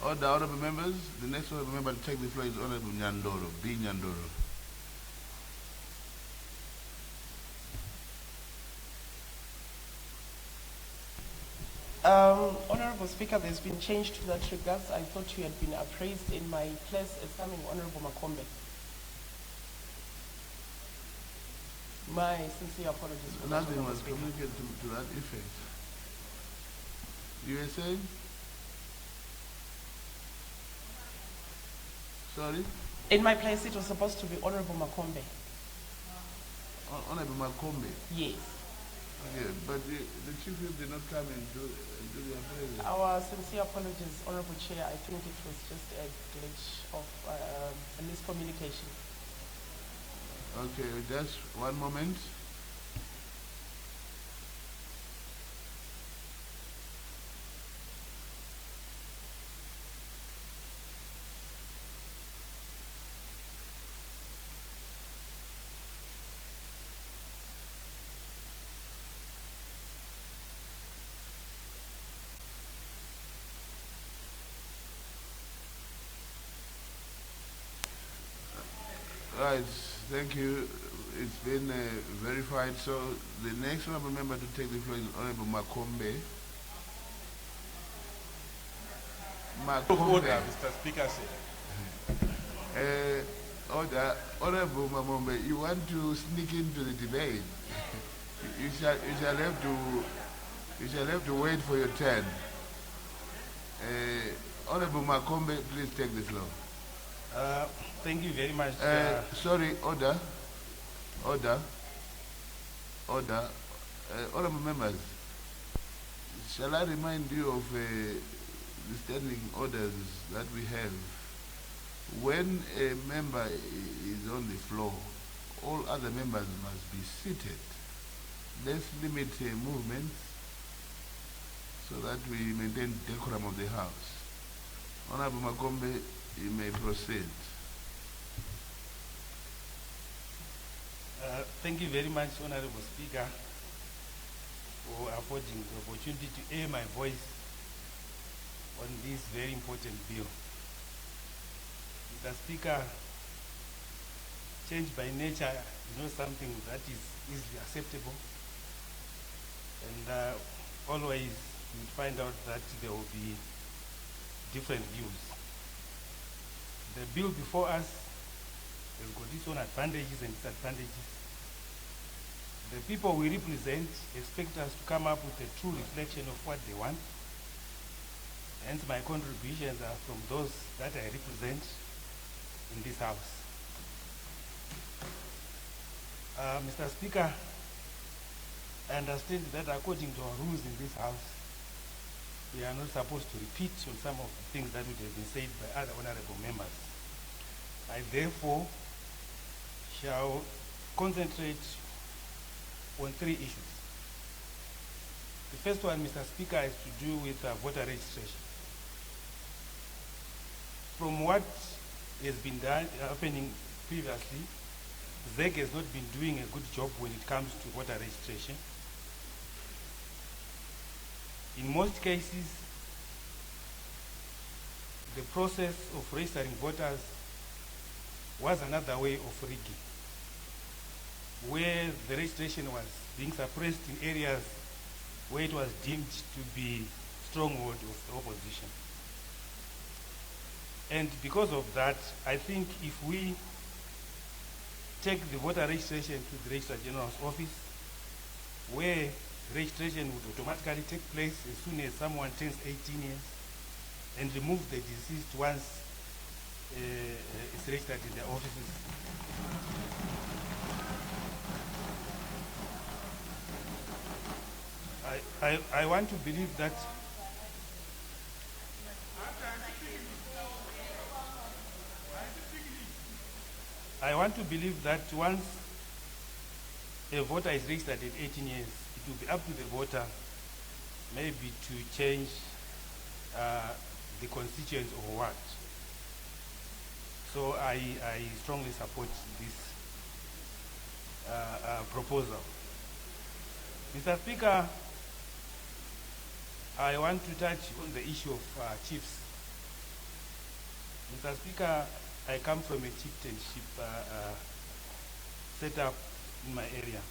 Order, honorable members. The next honorable member to take the floor is Honorable Nyandoro, B. Nyandoro. Honorable Speaker, there's been change to that regards. I thought you had been appraised in my place as coming Honorable Makombe. My sincere apologies for that. Nothing was communicated to that effect. You were saying? Sorry? In my place, it was supposed to be Honorable Makombe. Honorable Makombe? Yes. Okay, but the chief whip did not come and do the appraisal. Our sincere apologies, Honorable Chair. I think it was just a glitch of a miscommunication. Okay, just one moment. right, thank you. It's been verified. So the next honorable member to take the floor is Honorable Makombe. Order, Mr. Speaker. Order. Honorable Mamombe, you want to sneak into the debate? you shall have to wait for your turn. Honorable Makombe, please take the floor. Thank you very much. Sorry, order. Honorable members, shall I remind you of the standing orders that we have? When a member is on the floor, all other members must be seated. Let's limit movements so that we maintain decorum of the House. Honorable Makombe, you may proceed. Thank you very much, Honorable Speaker, for affording the opportunity to air my voice on this very important bill. Mr. Speaker, change by nature is not something that is easily acceptable, and always you will find out that there will be different views. The bill before us has got its own advantages and disadvantages. The people we represent expect us to come up with a true reflection of what they want. Hence my contributions are from those that I represent in this House. Mr. Speaker, I understand that according to our rules in this House, we are not supposed to repeat on some of the things that would have been said by other honorable members. I therefore shall concentrate on 3 issues. The first one, Mr. Speaker, is to do with voter registration. From what has been happening previously, ZEC has not been doing a good job when it comes to voter registration. In most cases, the process of registering voters was another way of rigging, where the registration was being suppressed in areas where it was deemed to be stronghold of the opposition. And because of that, I think if we take the voter registration to the Registrar General's office, where registration would automatically take place as soon as someone turns 18 years, and remove the deceased once it's registered in their offices. I want to believe that once a voter is registered at 18 years, it will be up to the voter maybe to change the constituents or what. So I strongly support this proposal. Mr. Speaker, I want to touch on the issue of chiefs. Mr. Speaker, I come from a chieftainship set up in my area,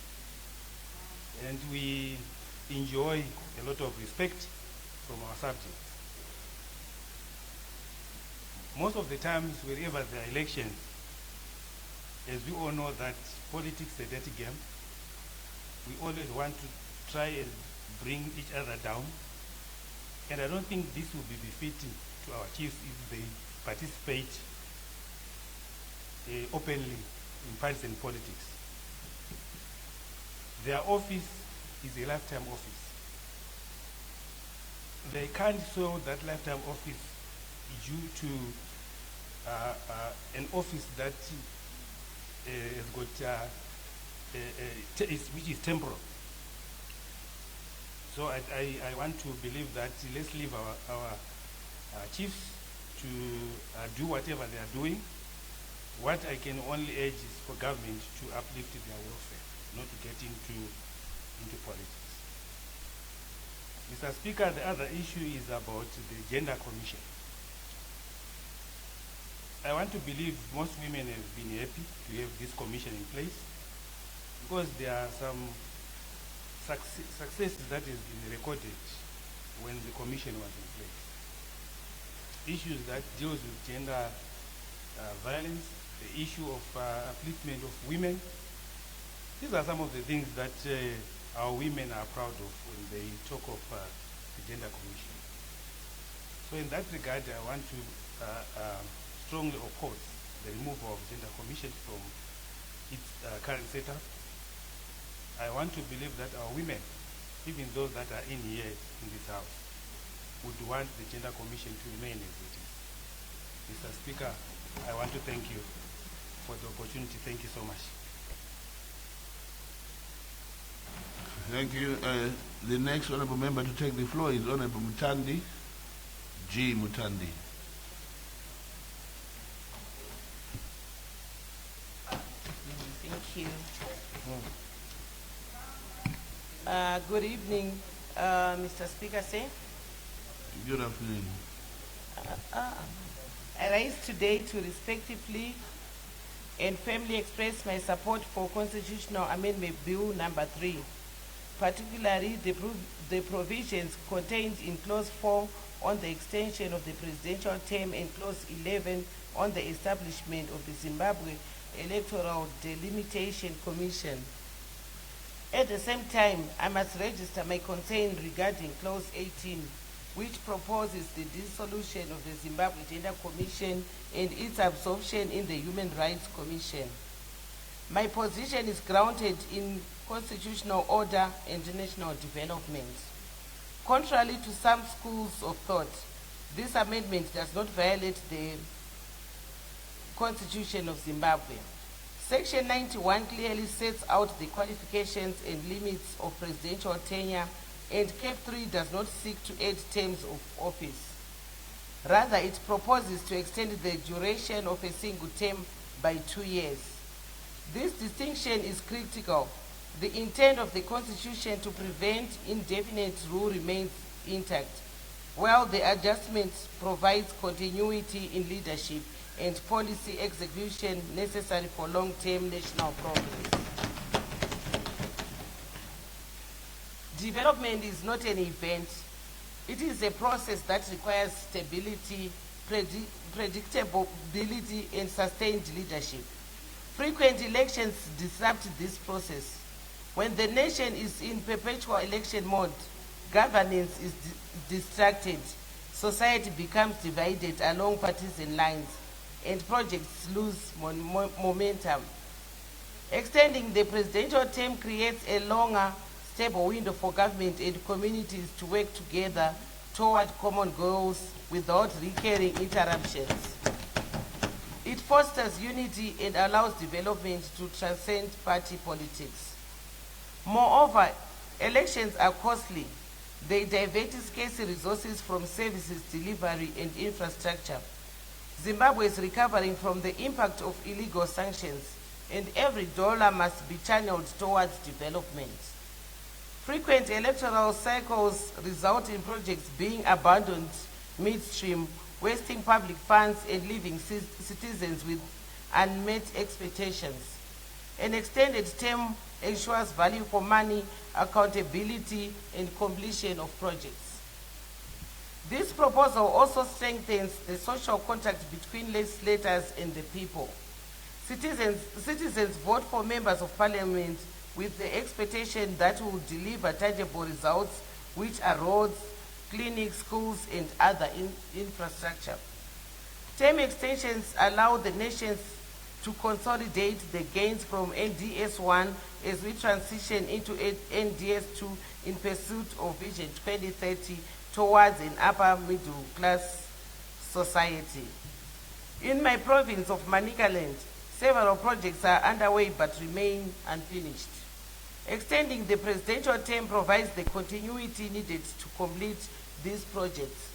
and we enjoy a lot of respect from our subjects. Most of the times, wherever there are elections, as we all know that politics is a dirty game, we always want to try and bring each other down. And I don't think this will be befitting to our chiefs if they participate openly in partisan politics. Their office is a lifetime office. They can't show that lifetime office due to an office that has got which is temporal. So I want to believe that let's leave our chiefs to do whatever they are doing. What I can only urge is for government to uplift their welfare, not to get into politics. Mr. Speaker, the other issue is about the Gender Commission. I want to believe most women have been happy to have this commission in place because there are some successes that has been recorded when the commission was in place. Issues that deals with gender violence, the issue of upliftment of women. These are some of the things that our women are proud of when they talk of the gender commission. So in that regard, I want to strongly oppose the removal of gender commission from its current setup. I want to believe that our women, even those that are in here in this house, would want the gender commission to remain as it is. Mr. Speaker, I want to thank you for the opportunity. Thank you so much. Thank you. The next honorable member to take the floor is Honorable Mutandi, G. Mutandi. Thank you. Good evening, Mr. Speaker, sir. Good afternoon. I rise today to respectively and firmly express my support for Constitutional Amendment Bill number 3, particularly the provisions contained in Clause 4 on the extension of the presidential term and Clause 11 on the establishment of the Zimbabwe Electoral Delimitation Commission. At the same time, I must register my concern regarding Clause 18, which proposes the dissolution of the Zimbabwe Gender Commission and its absorption in the Human Rights Commission. My position is grounded in constitutional order and national development. Contrary to some schools of thought, this amendment does not violate the Constitution of Zimbabwe. Section 91 clearly sets out the qualifications and limits of presidential tenure, and Cap 3 does not seek to add terms of office. Rather, it proposes to extend the duration of a single term by 2 years. This distinction is critical. The intent of the Constitution to prevent indefinite rule remains intact, while the adjustment provides continuity in leadership and policy execution necessary for long-term national progress. Development is not an event. It is a process that requires stability, predictability, and sustained leadership. Frequent elections disrupt this process. When the nation is in perpetual election mode, governance is distracted, society becomes divided along partisan lines, and projects lose momentum. Extending the presidential term creates a longer, stable window for government and communities to work together toward common goals without recurring interruptions. It fosters unity and allows development to transcend party politics. Moreover, elections are costly. They divert scarce resources from services delivery and infrastructure. Zimbabwe is recovering from the impact of illegal sanctions, and every dollar must be channeled towards development. Frequent electoral cycles result in projects being abandoned midstream, wasting public funds and leaving citizens with unmet expectations. An extended term ensures value for money, accountability, and completion of projects. This proposal also strengthens the social contact between legislators and the people. Citizens vote for members of parliament with the expectation that will deliver tangible results, which are roads, clinics, schools, and other infrastructure. Term extensions allow the nations to consolidate the gains from NDS-1 as we transition into NDS-2 in pursuit of Vision 2030 towards an upper middle class society. In my province of Manicaland, several projects are underway but remain unfinished. Extending the presidential term provides the continuity needed to complete these projects,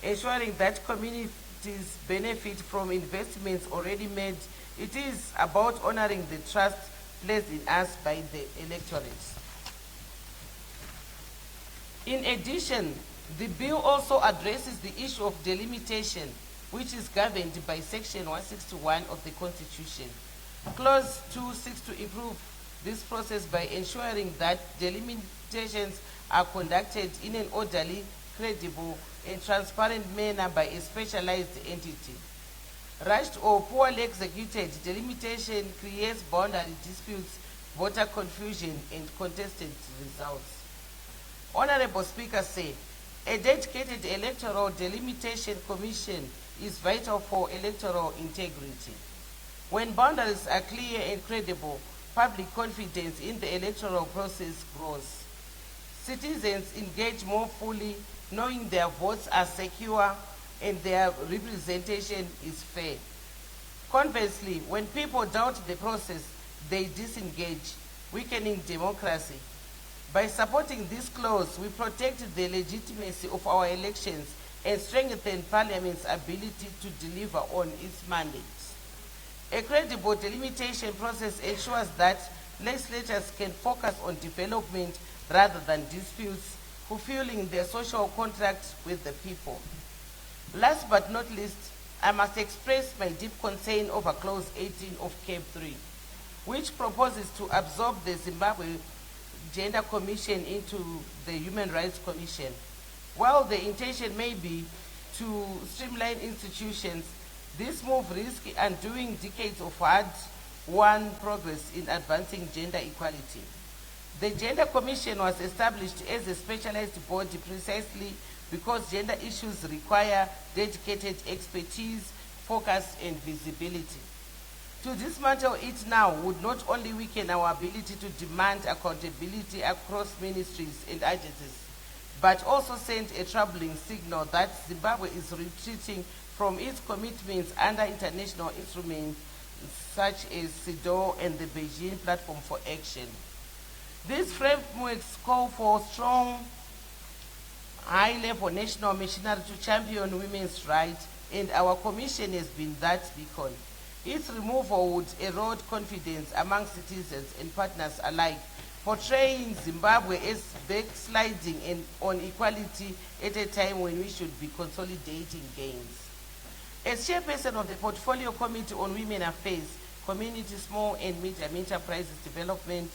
ensuring that communities benefit from investments already made. It is about honoring the trust placed in us by the electorate. In addition, the bill also addresses the issue of delimitation. which is governed by Section 161 of the Constitution. Clause 2 seeks to improve this process by ensuring that delimitations are conducted in an orderly, credible, and transparent manner by a specialized entity. Rushed or poorly executed delimitation creates boundary disputes, voter confusion, and contested results. Honorable Speaker said, a dedicated electoral delimitation commission is vital for electoral integrity. When boundaries are clear and credible, public confidence in the electoral process grows. Citizens engage more fully, knowing their votes are secure and their representation is fair. Conversely, when people doubt the process, they disengage, weakening democracy. By supporting this clause, we protect the legitimacy of our elections and strengthen Parliament's ability to deliver on its mandates. A credible delimitation process ensures that legislators can focus on development rather than disputes, fulfilling their social contract with the people. Last but not least, I must express my deep concern over Clause 18 of Cape 3, which proposes to absorb the Zimbabwe Gender Commission into the Human Rights Commission. While the intention may be to streamline institutions, this move risks undoing decades of hard-won progress in advancing gender equality. The Gender Commission was established as a specialized body precisely because gender issues require dedicated expertise, focus, and visibility. To dismantle it now would not only weaken our ability to demand accountability across ministries and agencies, but also send a troubling signal that Zimbabwe is retreating from its commitments under international instruments such as CEDAW and the Beijing Platform for Action. These frameworks call for strong, high-level national machinery to champion women's rights, and our commission has been that beacon. Its removal would erode confidence among citizens and partners alike, portraying Zimbabwe as backsliding on equality at a time when we should be consolidating gains. As chairperson of the Portfolio Committee on Women Affairs, Community, Small and Medium Enterprises Development,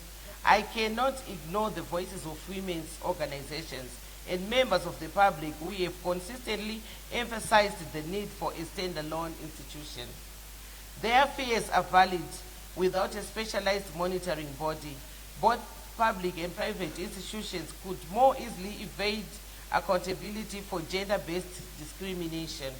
I cannot ignore the voices of women's organizations and members of the public who have consistently emphasized the need for a standalone institution. Their fears are valid. Without a specialized monitoring body, both public and private institutions could more easily evade accountability for gender-based discrimination.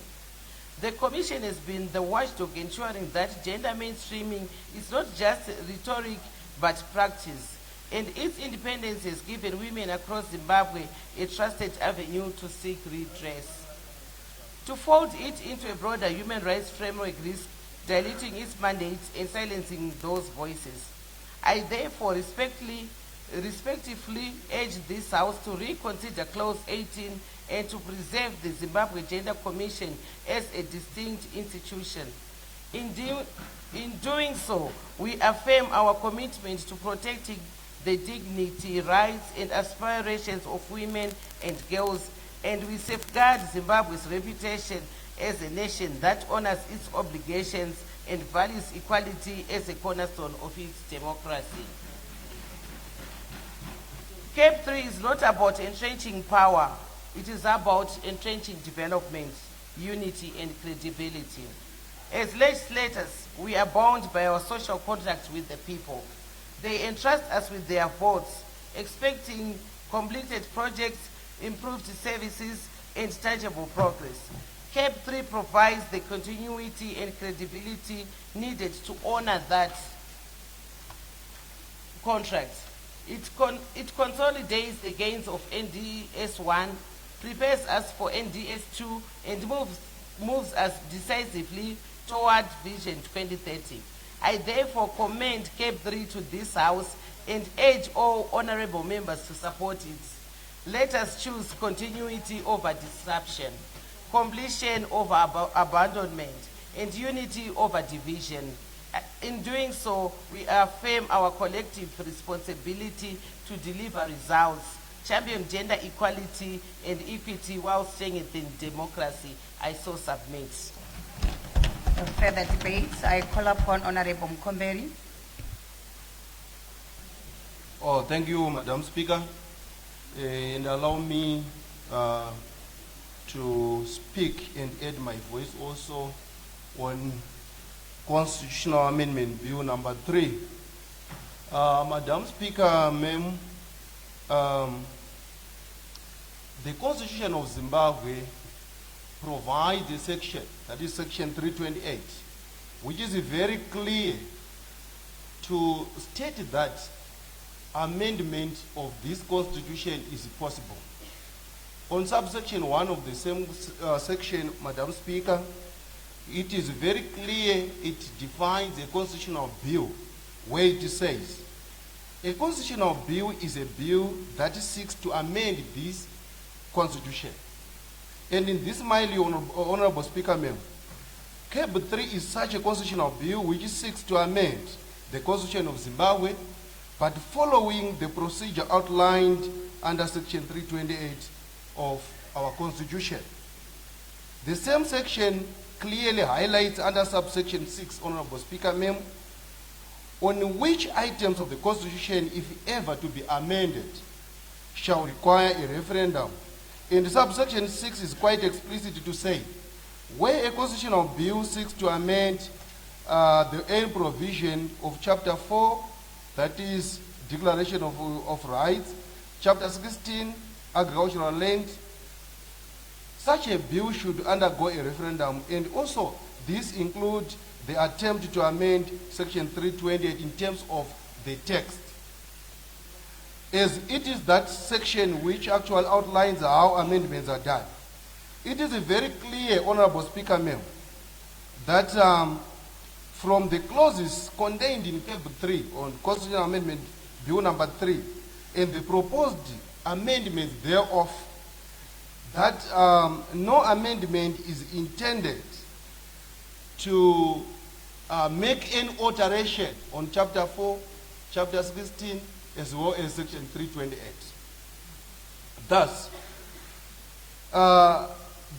The Commission has been the watchdog ensuring that gender mainstreaming is not just rhetoric but practice, and its independence has given women across Zimbabwe a trusted avenue to seek redress. To fold it into a broader human rights framework risks diluting its mandates and silencing those voices. I therefore respectively urge this House to reconsider Clause 18 and to preserve the Zimbabwe Gender Commission as a distinct institution. In doing so, we affirm our commitment to protecting the dignity, rights, and aspirations of women and girls, and we safeguard Zimbabwe's reputation as a nation that honors its obligations and values equality as a cornerstone of its democracy. Cape 3 is not about entrenching power. It is about entrenching development, unity, and credibility. As legislators, we are bound by our social contract with the people. They entrust us with their votes, expecting completed projects, improved services, and tangible progress. Cape 3 provides the continuity and credibility needed to honor that contract. It consolidates the gains of NDS-1, prepares us for NDS-2, and moves us decisively toward Vision 2030. I therefore commend Cape 3 to this House and urge all honorable members to support it. Let us choose continuity over disruption, completion over abandonment, and unity over division. In doing so, we affirm our collective responsibility to deliver results, champion gender equality and equity while strengthening democracy. I so submit. further debates, I call upon Honorable Mkomberi. Oh, thank you, Madam Speaker. And allow me to speak and add my voice also on Constitutional Amendment Bill number 3. Madam Speaker, ma'am, the Constitution of Zimbabwe provides a section, that is section 328, which is very clear to state that amendment of this constitution is possible. On subsection 1 of the same section, Madam Speaker, it is very clear, it defines a constitutional bill where it says, a constitutional bill is a bill that seeks to amend this constitution. And in this mildly honorable Speaker, ma'am, CAB 3 is such a constitutional bill which seeks to amend the Constitution of Zimbabwe, but following the procedure outlined under section 328 of our Constitution. The same section clearly highlights under subsection 6, honorable Speaker, ma'am, on which items of the Constitution, if ever to be amended, shall require a referendum. And subsection 6 is quite explicit to say, where a constitutional bill seeks to amend the end provision of chapter 4, that is Declaration of Rights, chapter 16, Agricultural Land, such a bill should undergo a referendum. And also, this includes the attempt to amend section 328 in terms of the text, as it is that section which actually outlines how amendments are done. It is very clear, honorable Speaker, ma'am, that from the clauses contained in CAB 3 on Constitutional Amendment Bill number 3 and the proposed amendments thereof, that no amendment is intended to make any alteration on chapter 4, chapter 16, as well as section 328. Thus,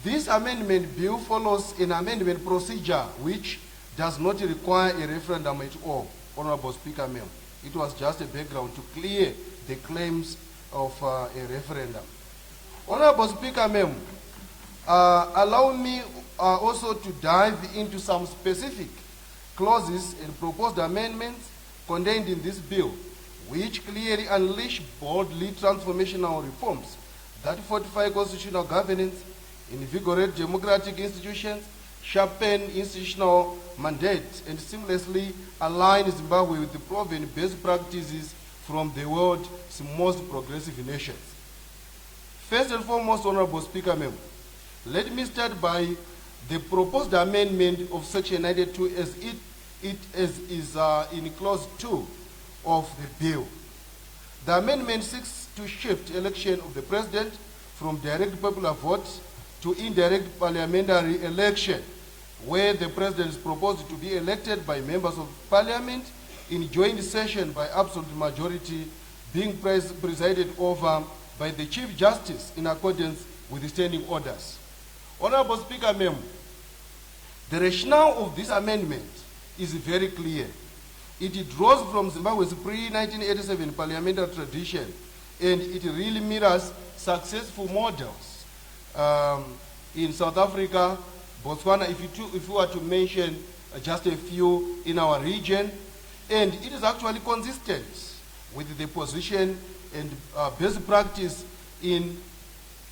this amendment bill follows an amendment procedure which does not require a referendum at all, honorable Speaker, ma'am. It was just a background to clear the claims of a referendum. Honorable Speaker, ma'am, allow me also to dive into some specific clauses and proposed amendments contained in this bill, which clearly unleash boldly transformational reforms that fortify constitutional governance, invigorate democratic institutions, sharpen institutional mandates, and seamlessly align Zimbabwe with the proven best practices from the world's most progressive nations. First and foremost, honorable Speaker, ma'am, let me start by the proposed amendment of section 92 as it is in clause 2 of the bill. The amendment seeks to shift election of the president from direct popular vote to indirect parliamentary election, where the president is proposed to be elected by members of parliament in joint session by absolute majority, being presided over by the Chief Justice in accordance with the standing orders. Honorable Speaker, ma'am, the rationale of this amendment is very clear. It draws from Zimbabwe's pre-1987 parliamentary tradition, and it really mirrors successful models in South Africa, Botswana, if you were to mention just a few in our region, and it is actually consistent with the position and best practice in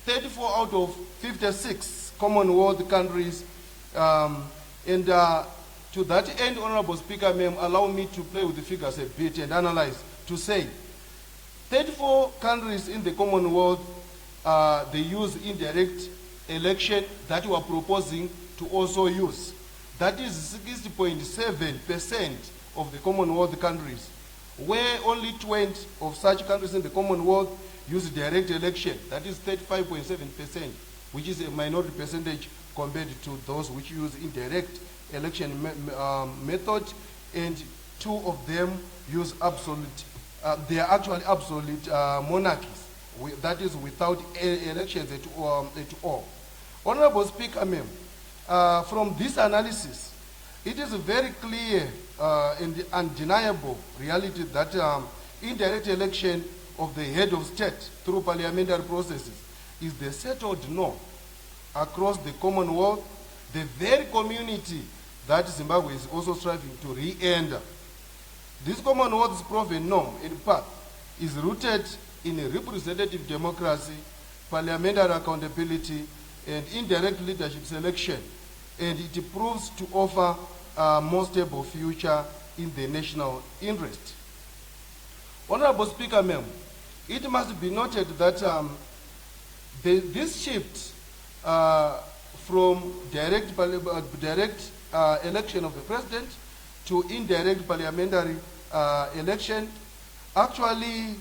34 out of 56 Commonwealth countries. To that end, honorable Speaker, ma'am, allow me to play with the figures a bit and analyze to say 34 countries in the Commonwealth, they use indirect election that we are proposing to also use. That is 60.7% of the Commonwealth countries, where only 20 of such countries in the Commonwealth use direct election. That is 35.7%, which is a minority percentage compared to those which use indirect election method, and 2 of them use absolute, they are actually absolute monarchies, that is without elections at all. Honorable Speaker, ma'am, from this analysis, It is very clear and undeniable reality that indirect election of the head of state through parliamentary processes is the settled norm across the Commonwealth, the very community that Zimbabwe is also striving to re-enter. This Commonwealth's proven norm, in part, is rooted in a representative democracy, parliamentary accountability, and indirect leadership selection, and it proves to offer a more stable future in the national interest. Honorable Speaker, ma'am, it must be noted that this shift from direct election of the president to indirect parliamentary election actually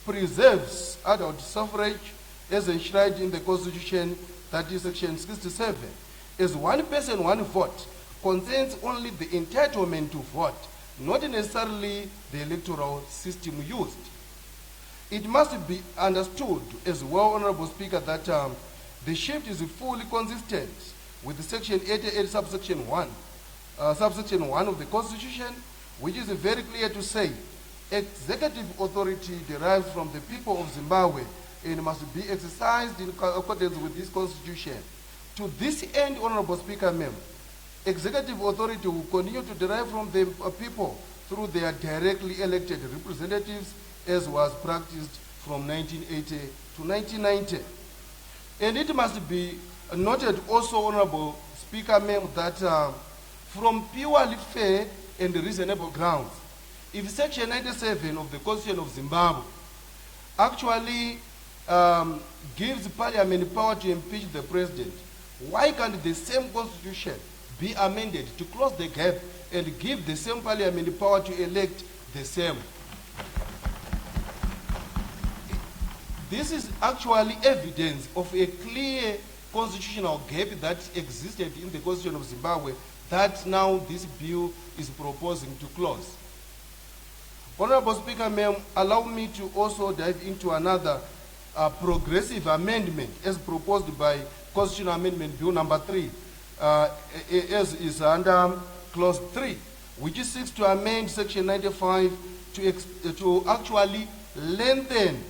preserves adult suffrage as enshrined in the Constitution, that is Section 67. As one person, one vote contains only the entitlement to vote, not necessarily the electoral system used. It must be understood as well, Honorable Speaker, that the shift is fully consistent with Section 88, subsection 1 of the Constitution, which is very clear to say executive authority derives from the people of Zimbabwe and must be exercised in accordance with this Constitution. To this end, Honorable Speaker, ma'am, executive authority will continue to derive from the people through their directly elected representatives, as was practiced from 1980 to 1990. And it must be noted also, Honorable Speaker, ma'am, that from purely fair and reasonable grounds, if Section 97 of the Constitution of Zimbabwe actually gives Parliament power to impeach the president, why can't the same Constitution be amended to close the gap and give the same Parliament power to elect the same? This is actually evidence of a clear constitutional gap that existed in the Constitution of Zimbabwe that now this bill is proposing to close. Honorable Speaker, ma'am, allow me to also dive into another progressive amendment as proposed by Constitutional Amendment Bill number 3, as is under Clause 3, which seeks to amend Section 95 to actually lengthen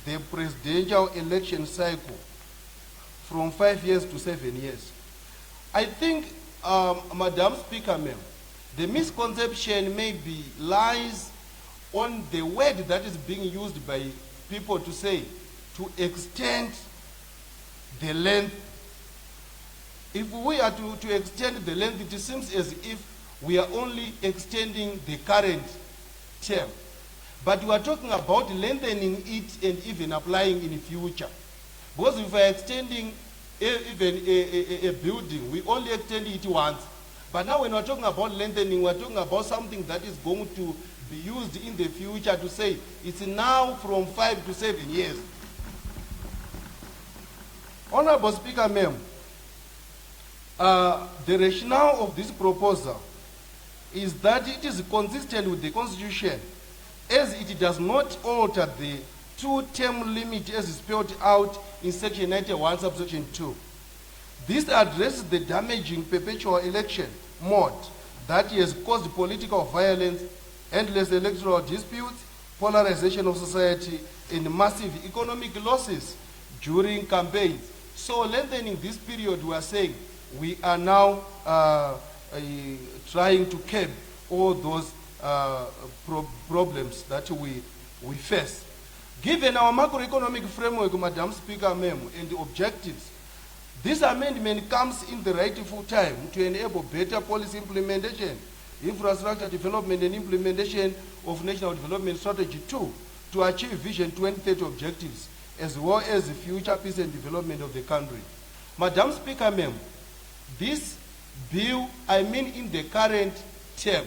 the presidential election cycle from 5 years to 7 years. I think, Madam Speaker, ma'am, the misconception maybe lies on the word that is being used by people to say, to extend the length. If we are to extend the length, it seems as if we are only extending the current term. But we are talking about lengthening it and even applying in the future. Because if we are extending even a building, we only extend it once. But now when we are talking about lengthening, we are talking about something that is going to be used in the future to say it's now from 5 to 7 years. Honorable Speaker, ma'am, the rationale of this proposal is that it is consistent with the Constitution, as it does not alter the two-term limit as spelled out in Section 91, subsection 2. This addresses the damaging perpetual election mode that has caused political violence, endless electoral disputes, polarization of society, and massive economic losses during campaigns. So lengthening this period, we are saying we are now trying to curb all those problems that we face. Given our macroeconomic framework, Madam Speaker, ma'am, and the objectives, this amendment comes in the rightful time to enable better policy implementation, infrastructure development, and implementation of National Development Strategy 2 to achieve Vision 2030 objectives, as well as the future peace and development of the country. Madam Speaker, ma'am, this bill, I mean in the current term,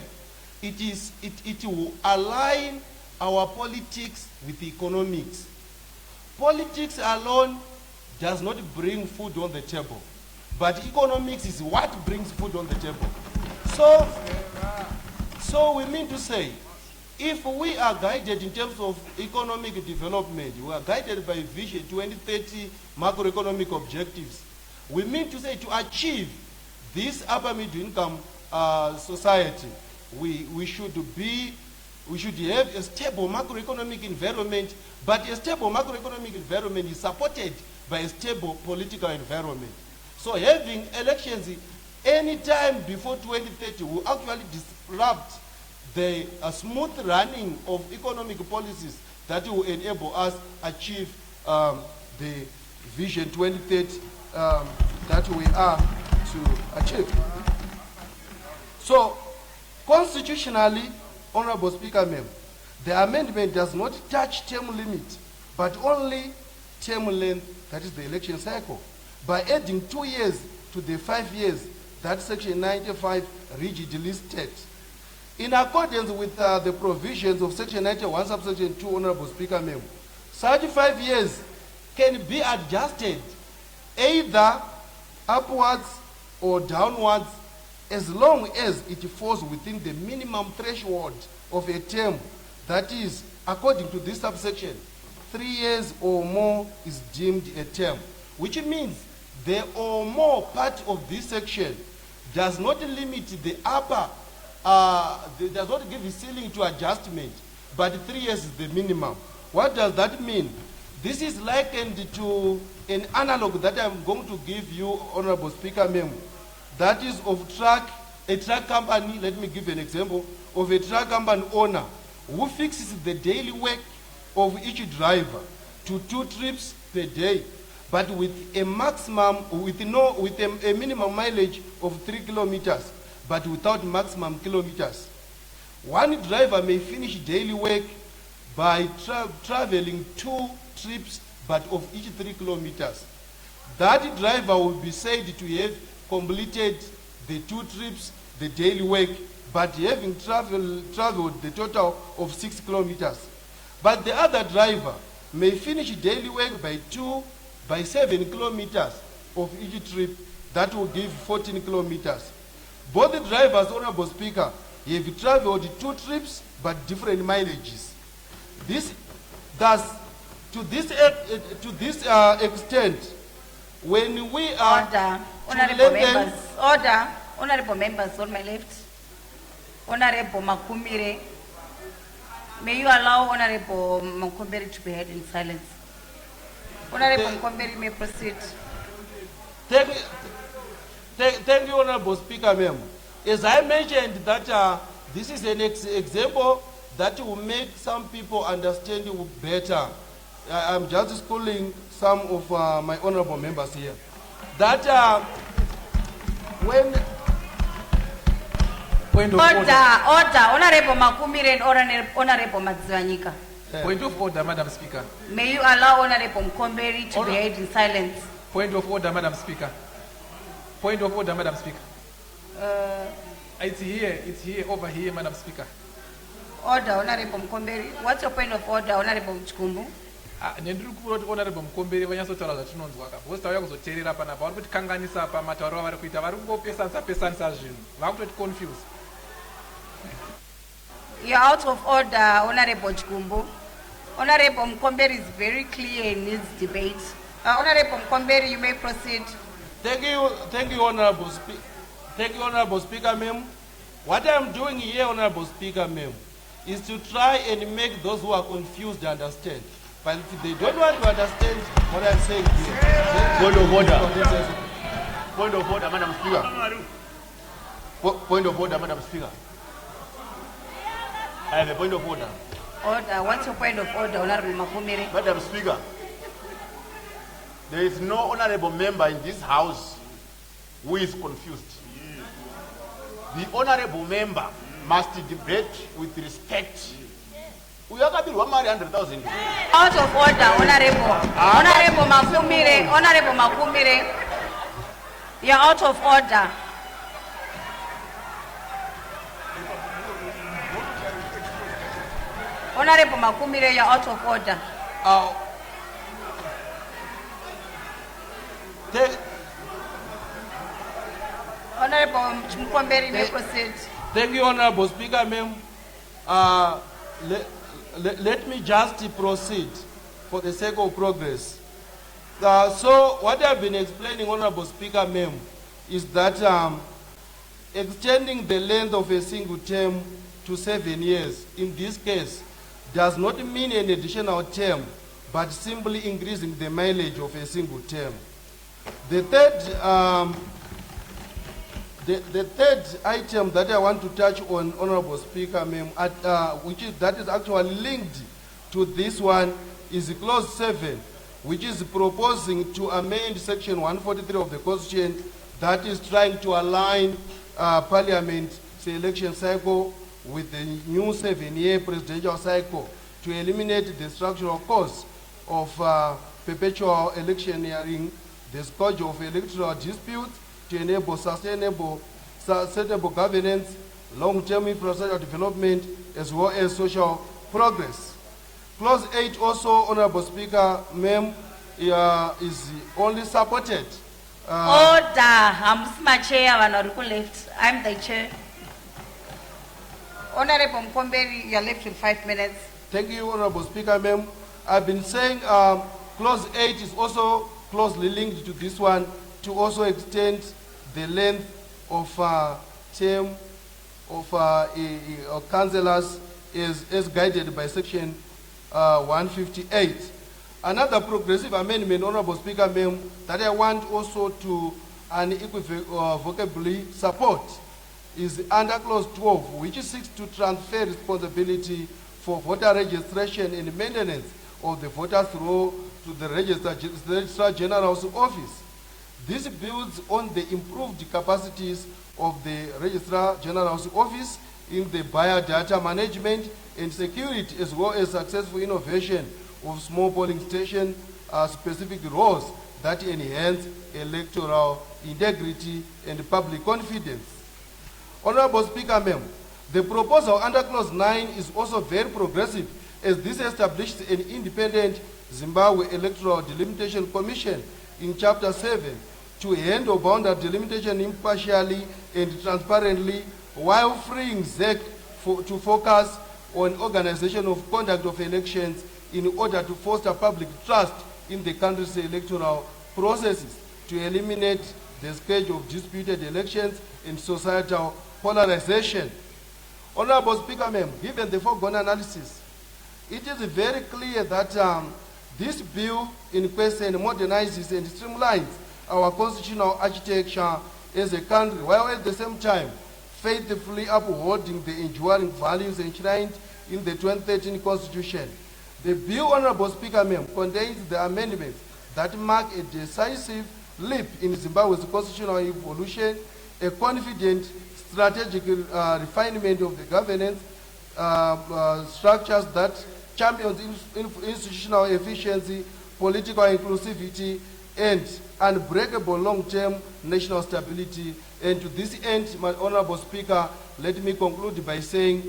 it will align our politics with economics. Politics alone does not bring food on the table, but economics is what brings food on the table. So we mean to say, if we are guided in terms of economic development, we are guided by Vision 2030 macroeconomic objectives, we mean to say to achieve this upper middle income society, we should have a stable macroeconomic environment, but a stable macroeconomic environment is supported by a stable political environment. So having elections any time before 2030 will actually disrupt the smooth running of economic policies that will enable us achieve the Vision 2030 that we are to achieve. So, constitutionally, Honorable Speaker, the amendment does not touch term limit, but only term length, that is the election cycle, by adding 2 years to the 5 years that Section 95 rigidly states. In accordance with the provisions of Section 91, subsection 2, Honorable Speaker, such 5 years can be adjusted either upwards or downwards as long as it falls within the minimum threshold of a term, that is, according to this subsection, 3 years or more is deemed a term, which means the or more part of this section does not limit the upper, does not give a ceiling to adjustment, but 3 years is the minimum. What does that mean? This is likened to an analog that I'm going to give you, Honorable Speaker, that is of a truck company. Let me give an example of a truck company owner who fixes the daily work of each driver to 2 trips per day, but with a maximum, with a minimum mileage of 3 kilometers, but without maximum kilometers. One driver may finish daily work by traveling 2 trips, but of each 3 kilometers. That driver will be said to have completed the 2 trips, the daily work, but having traveled the total of 6 kilometers. But the other driver may finish daily work by 7 kilometers of each trip. That will give 14 kilometers. Both the drivers, Honorable Speaker, have traveled 2 trips but different mileages. This, thus, to this extent, when we are Order, honorable members, order, honorable members on my left, Honorable Makumire, may you allow Honorable Makumberi to be heard in silence. Honorable Makumberi may proceed. Thank you, Honorable Speaker, ma'am. As I mentioned, that this is an example that will make some people understand you better. I'm just schooling some of my honorable members here. That when... Order, Honorable Makumire and Honorable Matzanyika. Point of order, Madam Speaker. May you allow Honorable Mkomberi to be heard in silence. Point of order, Madam Speaker. Point of order, Madam Speaker. It's here, over here, Madam Speaker. Order, Honorable Mkomberi. What's your point of order, Honorable Mchkumbu? Nendiri kuti Honorable Mkomberi vanyatsotaura zvatinonzwa apa. Vozi tauya kuzoteerera panapa vari kutikanganisa apa matauro avari kuita, vari kungopesanisa zvinhu. Vakutoti confuse. You're out of order, Honorable Chkumbu. Honorable Mkomberi is very clear in his debate. Honorable Mkomberi, you may proceed. Thank you, Honorable Speaker. Thank you, Honorable Speaker, ma'am. What I'm doing here, Honorable Speaker, ma'am, is to try and make those who are confused understand. But if they don't want to understand what I'm saying here, point of order. Point of order, Madam Speaker. Point of order, Madam Speaker. I have a point of order. Order. What's your point of order, Honorable Makumiri? Madam Speaker, there is no honorable member in this house who is confused. The honorable member must debate with respect. We are going to 100,000. Out of order, Honorable Makumiri. Honorable Makumiri, you're out of order. Honorable Makumire, you're out of order. Honorable Mkomberi, may proceed. Thank you, Honorable Speaker, ma'am. Let me just proceed for the sake of progress. So what I've been explaining, Honorable Speaker, ma'am, is that extending the length of a single term to 7 years, in this case, does not mean an additional term, but simply increasing the mileage of a single term. The third item that I want to touch on, Honorable Speaker, ma'am, that is actually linked to this one, is clause 7, which is proposing to amend section 143 of the Constitution that is trying to align Parliament's election cycle with the new 7-year presidential cycle to eliminate the structural cause of perpetual electioneering, the scourge of electoral disputes, to enable sustainable governance, long-term infrastructure development, as well as social progress. Clause 8 also, Honorable Speaker, ma'am, is only supported. Order, I'm my chair, I'm left. I'm the chair. Honorable Mkomberi, you're left with 5 minutes. Thank you, Honorable Speaker, ma'am. I've been saying clause 8 is also closely linked to this one, to also extend the length of term of councillors as guided by section 158. Another progressive amendment, Honorable Speaker, ma'am, that I want also to unequivocally support is under clause 12, which seeks to transfer responsibility for voter registration and maintenance of the voters' roll to the Registrar General's office. This builds on the improved capacities of the Registrar General's office in the biodata management and security, as well as successful innovation of small polling station specific roles that enhance electoral integrity and public confidence. Honorable Speaker, ma'am, the proposal under clause 9 is also very progressive, as this establishes an independent Zimbabwe Electoral Delimitation Commission in Chapter 7 to handle boundary delimitation impartially and transparently, while freeing ZEC to focus on organization of conduct of elections in order to foster public trust in the country's electoral processes, to eliminate the scourge of disputed elections and societal polarization. Honorable Speaker, ma'am, given the foregone analysis, it is very clear that this bill in question modernizes and streamlines our constitutional architecture as a country, while at the same time faithfully upholding the enduring values enshrined in the 2013 Constitution. The bill, Honorable Speaker, ma'am, contains the amendments that mark a decisive leap in Zimbabwe's constitutional evolution, a confident strategic refinement of the governance structures that champions institutional efficiency, political inclusivity, and unbreakable long-term national stability. And to this end, my Honorable Speaker, let me conclude by saying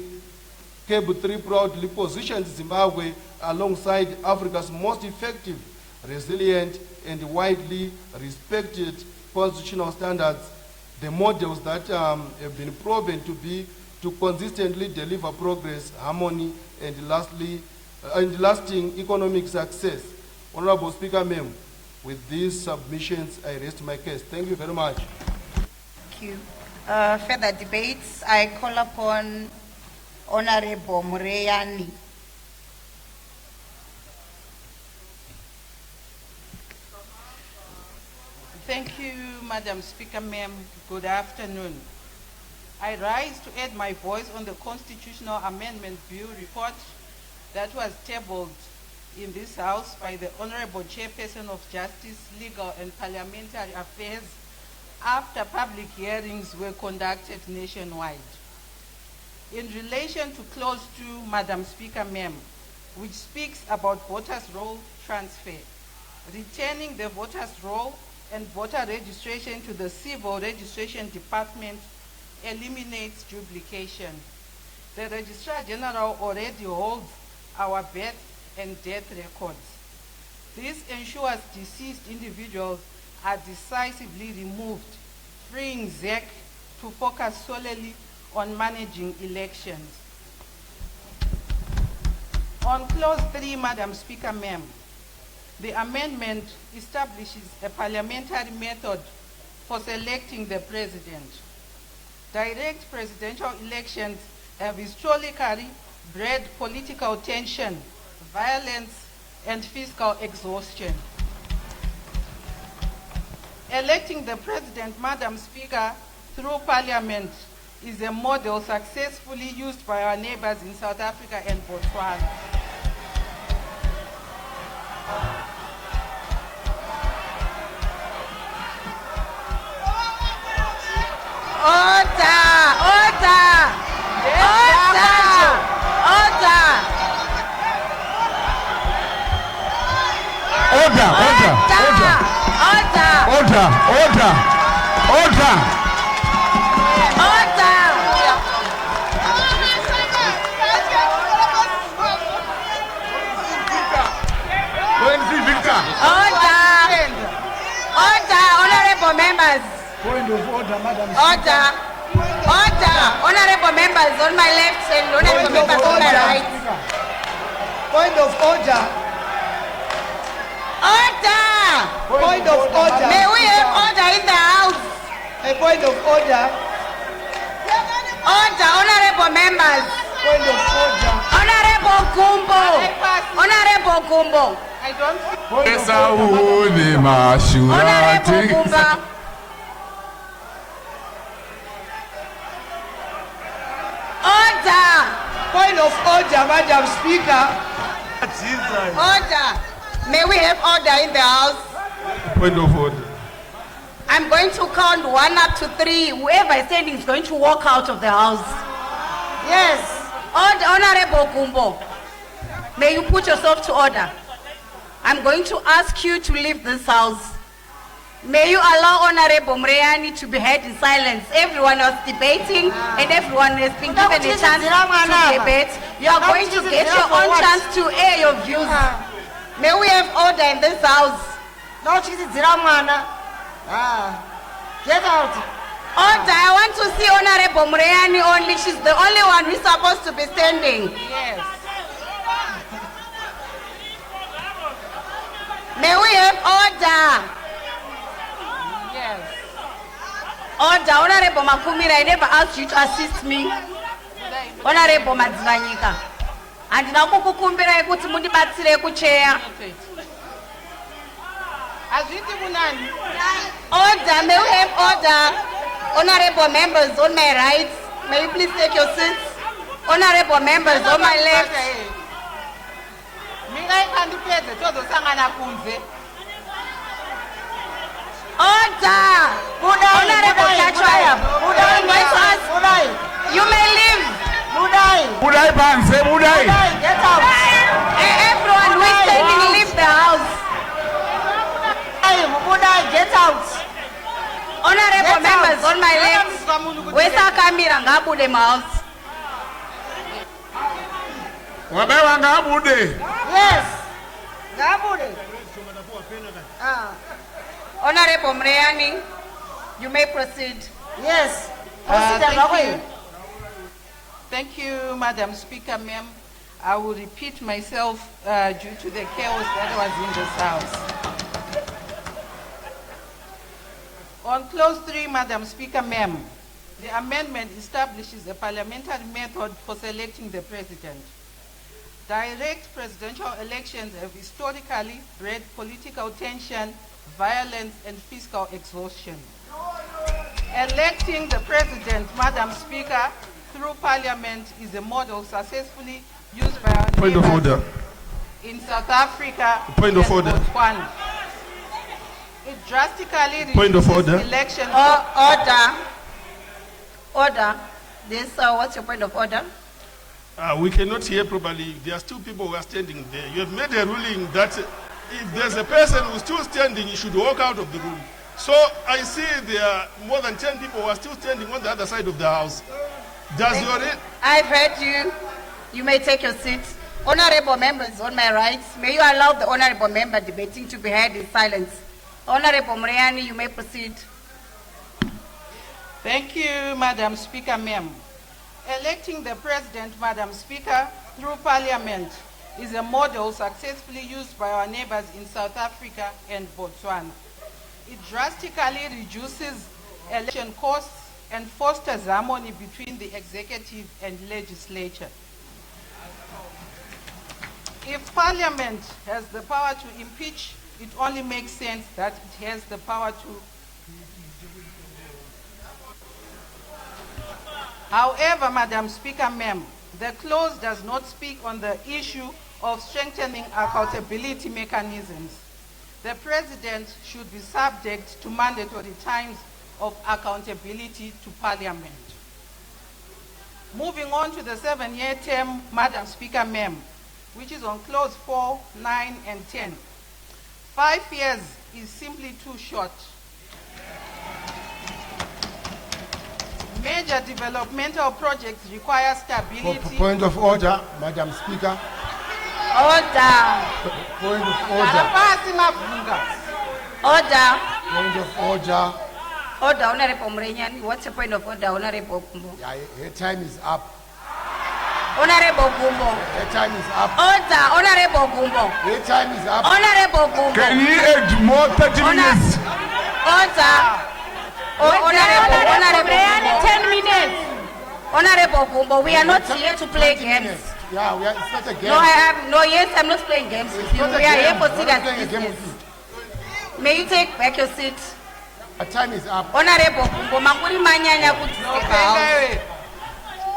Cable 3 proudly positions Zimbabwe alongside Africa's most effective, resilient, and widely respected constitutional standards, the models that have been proven to consistently deliver progress, harmony, and lasting economic success. Honorable Speaker, ma'am, with these submissions, I rest my case. Thank you very much. Thank you. Further debates, I call upon Honorable Mureyani. Thank you, Madam Speaker, ma'am. Good afternoon. I rise to add my voice on the Constitutional Amendment Bill report that was tabled in this House by the Honorable Chairperson of Justice, Legal and Parliamentary Affairs after public hearings were conducted nationwide. In relation to Clause 2, Madam Speaker, ma'am, which speaks about voters' roll transfer, returning the voters' roll and voter registration to the Civil Registration Department eliminates duplication. The Registrar General already holds our birth and death records. This ensures deceased individuals are decisively removed, freeing ZEC to focus solely on managing elections. On Clause 3, Madam Speaker, ma'am, the amendment establishes a parliamentary method for selecting the president. direct presidential elections have historically bred political tension, violence, and fiscal exhaustion. Electing the president, Madam Speaker, through parliament is a model successfully used by our neighbors in South Africa and Botswana. Point of order, Madam Order. Order. Honorable members on my left and honorable members on my right. Point of order. Order. Point of order. May we have order in the house? A point of order. Order, honorable members. Point of order. Honorable Gumbo. Honorable Gumbo. I don't. Honorable Gumbo. Order! Point of order, Madam Speaker. Order! May we have order in the house? Point of order. I'm going to count 1 up to 3. Whoever is standing is going to walk out of the house. Yes. Order, Honorable Gumbo. May you put yourself to order. I'm going to ask you to leave this house. May you allow Honorable Mreani to be heard in silence. Everyone was debating and everyone has been given a chance to debate. You are going to get your own chance to air your views. May we have order in this house. Get out. Order. I want to see Honorable Mreani only. She's the only one who's supposed to be standing. Yes. May we have order. Yes. Order, Honorable Makumira, I never asked you to assist me. Honorable Madzivanyika. And now kukukumbira ekuti mundibatsire kucheya. Order, may we have order. Honorable members on my right, may you please take your seats. Honorable members on my left. Order! Honorable Kachwaya, you may leave. Get out. Everyone who is standing, leave the house. Get out. Honorable members on my left, where's our camera? Ngabude house. Yes. Ngabude. Honorable Mreani, you may proceed. Yes. Thank you, Madam Speaker, ma'am. I will repeat myself due to the chaos that was in this house. On clause 3, Madam Speaker, ma'am, the amendment establishes a parliamentary method for selecting the president. Direct presidential elections have historically bred political tension, violence, and fiscal exhaustion. Electing the president, Madam Speaker, through parliament is a model successfully used by our Point of neighbors order. in South Africa Point of and order. Botswana. It drastically Point of reduces order. election. Order. This, what's your point of order? We cannot hear properly. There's 2 people who are standing there. You have made a ruling that if there's a person who's still standing, he should walk out of the room. So I see there are more than 10 people who are still standing on the other side of the house. I've heard you. You may take your seats. Honorable members on my right, may you allow the honorable member debating to be heard in silence. Honorable Mreani, you may proceed. Thank you, Madam Speaker, ma'am. Electing the president, Madam Speaker, through parliament is a model successfully used by our neighbors in South Africa and Botswana. It drastically reduces election costs, and fosters harmony between the executive and legislature. If Parliament has the power to impeach, it only makes sense that it has the power to. However, Madam Speaker, ma'am, the clause does not speak on the issue of strengthening accountability mechanisms. The President should be subject to mandatory times of accountability to Parliament. Moving on to the 7-year term, Madam Speaker, ma'am, which is on clause 4, 9, and 10. 5 years is simply too short. Major developmental projects require stability. Point of order, Madam Speaker. Order. Point of order. Order. Point of order. Order, Honorable Mrenyani. What's the point of order, Honorable Gumbo? Yeah, her time is up. Honorable Gumbo. Her time is up. Order, Honorable Gumbo. Her time is up. Honorable Gumbo. Can you add more 30 minutes? Order. Honorable Gumbo. 10 minutes. Honorable Gumbo, we are not here to play games. Yeah, it's not a game. No, yes, I'm not playing games with you. We are here for serious business. May you take back your seat? A time is up. Honorable Gumbo, Makuri Manyanya Kutu.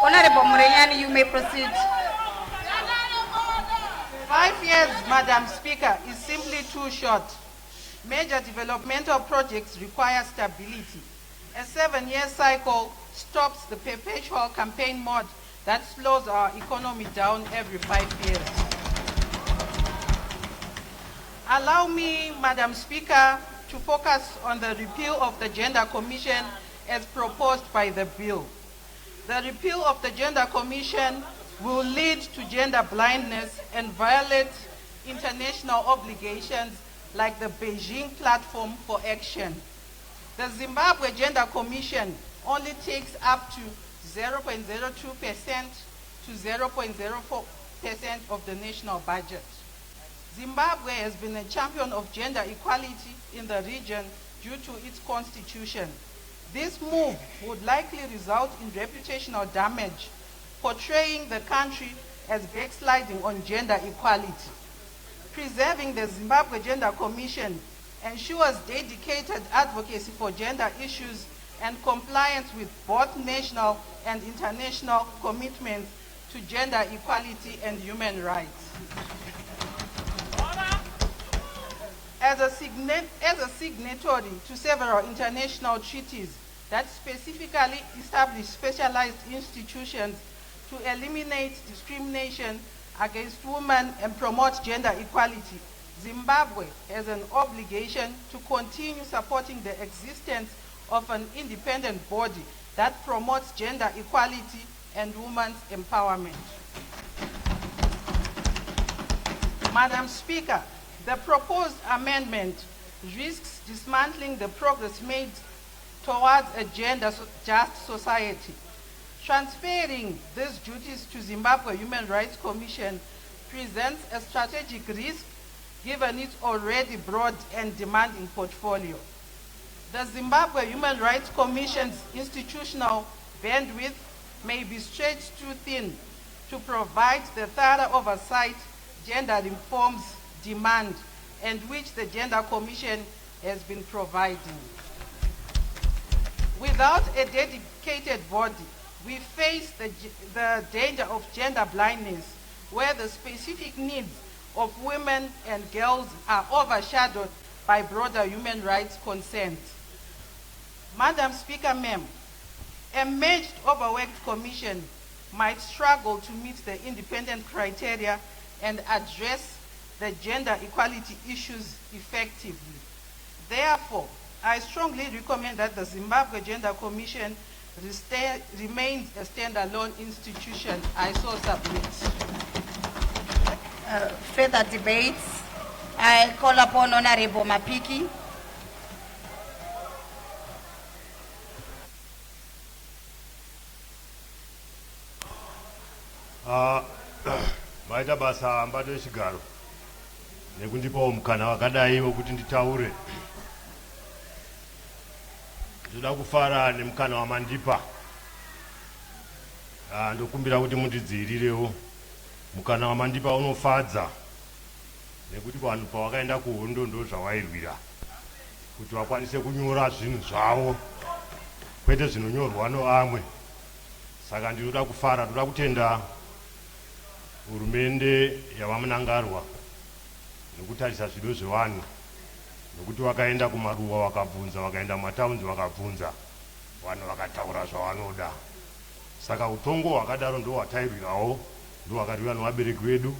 Honorable Mrenyani, you may proceed. 5 years, Madam Speaker, is simply too short. Major developmental projects require stability. A 7-year cycle stops the perpetual campaign mode that slows our economy down every 5 years. Allow me, Madam Speaker, to focus on the repeal of the Gender Commission as proposed by the bill. The repeal of the Gender Commission will lead to gender blindness and violate international obligations like the Beijing Platform for Action. The Zimbabwe Gender Commission only takes up to 0.02% to 0.04% of the national budget. Zimbabwe has been a champion of gender equality in the region due to its constitution. This move would likely result in reputational damage, portraying the country as backsliding on gender equality. Preserving the Zimbabwe Gender Commission ensures dedicated advocacy for gender issues and compliance with both national and international commitments to gender equality and human rights. As a signatory to several international treaties that specifically establish specialized institutions to eliminate discrimination against women and promote gender equality, Zimbabwe has an obligation to continue supporting the existence of an independent body that promotes gender equality and women's empowerment. Madam Speaker, the proposed amendment risks dismantling the progress made towards a gender-just society. Transferring these duties to Zimbabwe Human Rights Commission presents a strategic risk given its already broad and demanding portfolio. The Zimbabwe Human Rights Commission's institutional bandwidth may be stretched too thin to provide the thorough oversight gender reforms demand and which the Gender Commission has been providing. Without a dedicated body, we face the danger of gender blindness, where the specific needs of women and girls are overshadowed by broader human rights concerns. Madam Speaker, ma'am, a merged, overworked commission might struggle to meet the independent criteria and address the gender equality issues effectively. Therefore, I strongly recommend that the Zimbabwe Gender Commission remains a standalone institution. I so submit. Further debates. I call upon Honorable Mapiki. Maita basa ambato echigaro nekundipawo mukana wakadai wokuti nditaure. ndoda kufara nemukana wamandipa ndokumbira kuti mundidziirirewo. Mukana wamandipa unofadza nekuti vanhu pavakaenda kuhondo ndo zvawairwira kuti vakwanise kunyora zvinhu zvavo kwete zvinonyorwa nevamwe. Saka ndinoda kufara, ndoda kutenda hurumende yavamunangarwa nekutarisa zvido zvevanhu, nokuti vakaenda kumaruwa vakabvunza, vakaenda mumataundi vakabvunza, vanhu vakataura zvavanoda. Saka utongo hwakadaro ndo hwatairwirawo, ndo hwakarwiwa nevabereki vedu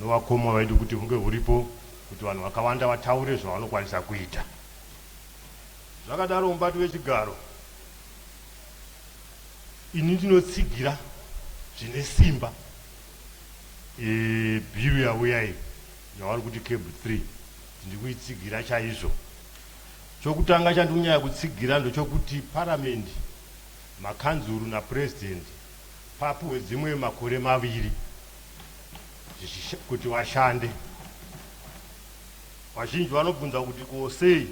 novakoma vedu kuti hunge huripo, kuti vanhu vakawanda vataure zvavanokwanisa kuita. Zvakadaro mubati wechigaro, ini ndinotsigira zvine simba bhiru yauya iyi yavari kuti cable 3 ndikuitsigira chaizvo. Chokutanga chandikunyanya kutsigira ndochokuti paramendi, makanzuru napresident papuwe dzimwe makore maviri kuti washande. Vazhinji vanobvunza kuti kosei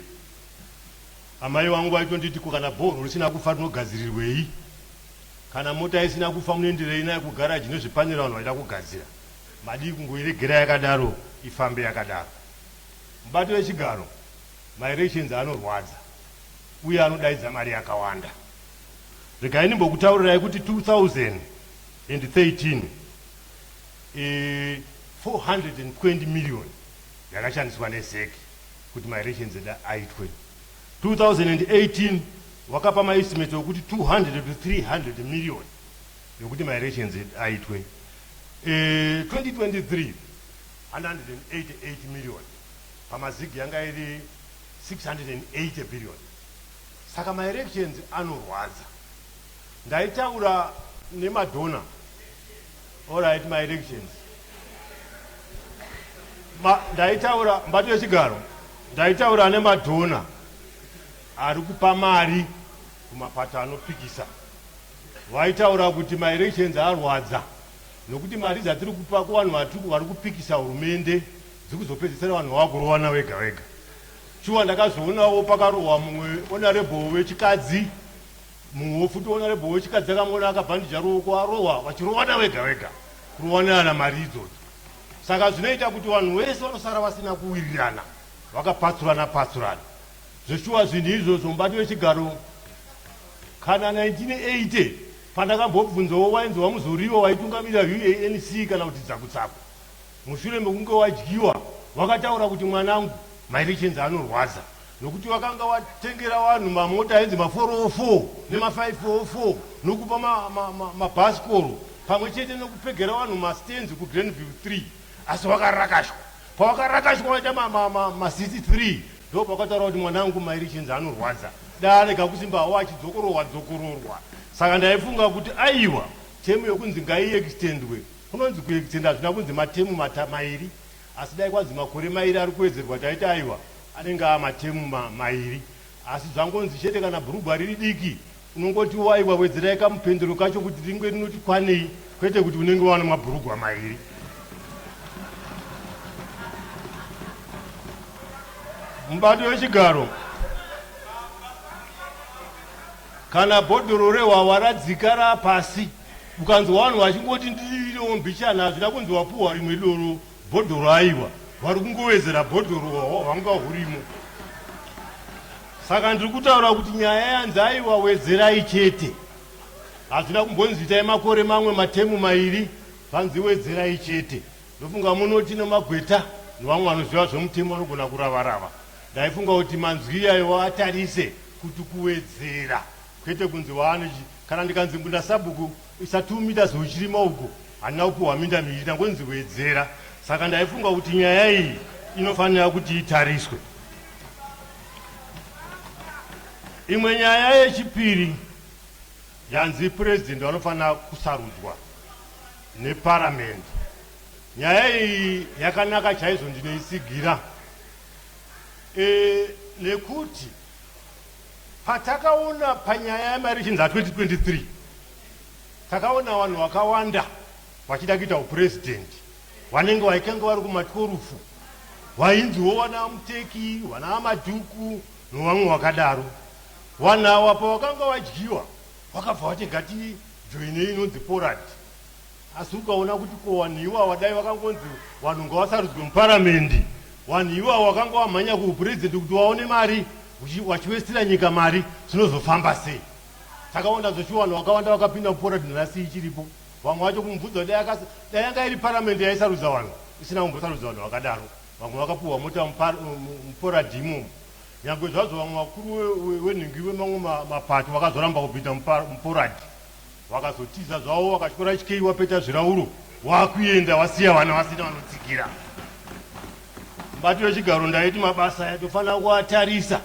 amai vangu vaitonditi kana bhoro risina kufa rinogadzirirwei, kana mota isina kufa munoenderei nayo kugaraji nezvipanera vanhu vaida kugadzira. Madii kungoiregera yakadaro ifambe yakadaro. Mubati wechigaro, maelections anorwadza uye anodaidza mari yakawanda. Regai ndimbokutaurirai kuti 2013 420 million yakashandiswa nezeki kuti maelections aitwe. 2018 wakapa maestimate okuti 200 to 300 million yokuti maelections aitwe. 2023 188 million pamazigi yanga iri 680 billion. Saka maelections anorwadza. Ndaitaura nemadona, alright, maelections ndaitaura mubati wechigaro, ndaitaura nemadona ari kupa mari kumapato anopikisa. Vaitaura kuti maelections arwadza nokuti mari dzatiri kupa kuvanhu vari kupikisa hurumende dzikuzopedzisira vanhu vakurowana vega vega. Shuwa ndakazoonawo pakarohwa mumwe honorable wechikadzi, mumwe futi honorable wechikadzi akamona akabhandija ruoko arohwa vachirowana vega vega kurowanana mari idzodzo. Saka zvinoita kuti vanhu vese vanosara vasina kuwirirana, vakapatsurana patsurana. Zveshuwa zvinhu izvozvo mubati wechigaro, kana 1980 pandakambobvunzawo wainzwa muzoriwa waitungamirira UANC kana kuti dzakutsaku, mushure mekunge wadyiwa vakataura kuti mwanangu maelections anorwadza nokuti vakanga watengera vanhu mamota ainzi ma404 nema544 nokupa mabhasikoro pamwe chete nekupegera vanhu mastenzi kuGrenville 3, asi vakarakashwa. Pavakarakashwa vaita ma63 ndo pakataura kuti mwanangu maelections anorwadza, darega kusimbawo achidzokororwa. Saka ndaifunga kuti aiwa temu yokunzi ngaiextendwe, kunonzi kuextenda hazvina kunzi matemu mairi, asi dai kwanzi makore mairi ari kuwedzerwa taita aiwa anenge amatemu mairi. Asi zvangonzi chete kana bhurugwa riri diki unongoti waiwa wedzerai kamupendero kacho kuti ringe rinoti kwanei, kwete kuti unenge wana mabhurugwa mairi. Mubati wechigaro, kana bhodhoro rehwahwa radzika rapasi ukanzwa vanhu vachingoti ndirirewo mbichana, hazvina kunzi wapuhwa rimwe doro bhodhoro aiwa, vari kungowedzera bhodhoro hwanga hurimo. Saka ndiri kutaura kuti nyaya yanzi aiwa wedzerai chete, hazvina kumbonzi itai makore mamwe matemu mairi, vanzi wedzerai chete. Ndofunga munoti nemagweta nevamwe vanoziva zvomutemo vanogona kuravarava. Ndaifunga kuti manzwi iyayo atarise kuti kuwedzera kwete kunzi waanochi. Kana ndikanzi mbunda sabhuku isa 2 meters uchirima uko handina kupuhwa minda miviri, ndangonzi wedzera. Saka ndaifunga kuti nyaya iyi inofanira kuti itariswe. Imwe nyaya yechipiri yanzi president vanofanira kusarudzwa neparamendi. Nyaya iyi yakanaka chaizvo, ndinoisigira nekuti patakaona panyaya yemaelections a2023 takaona vanhu vakawanda vachida kuita upresident, vanenge vaikanga vari kuma12, vainziwo vana muteki, vana madhuku nevamwe vakadaro. Wanawa pawakanga wadyiwa wakabva vati ngati joinei inonzi Poland. Asi ukaona kuti ko vanhu iwawa dai vakangonzi vanhu ngavasarudzwe muparamendi, vanhu iwawa vakanga vamhanya kuupurezidenti kuti vaone mari vachiwesera nyika mari, zvinozofamba sei? Takaona zvochi vanhu vakawanda vakapinda muPoland nhasi ichiripo. Vamwe vacho kumubvunza dai yanga iri paramendi yaisarudza vanhu, isina kumbosarudza vanhu vakadaro. Vamwe vakapuhwa mota muPoland imomo. Nyangwe zvazvo vamwe vakuru wenhingi wemamwe mapato vakazoramba kupinda muPoland, vakazotiza zvavo vakashora chikei wapeta zvirauro wakuenda wasiya vana vasina vanotsikira. Mubato wechigaro ndaiti mabasa atofanira kuatarisa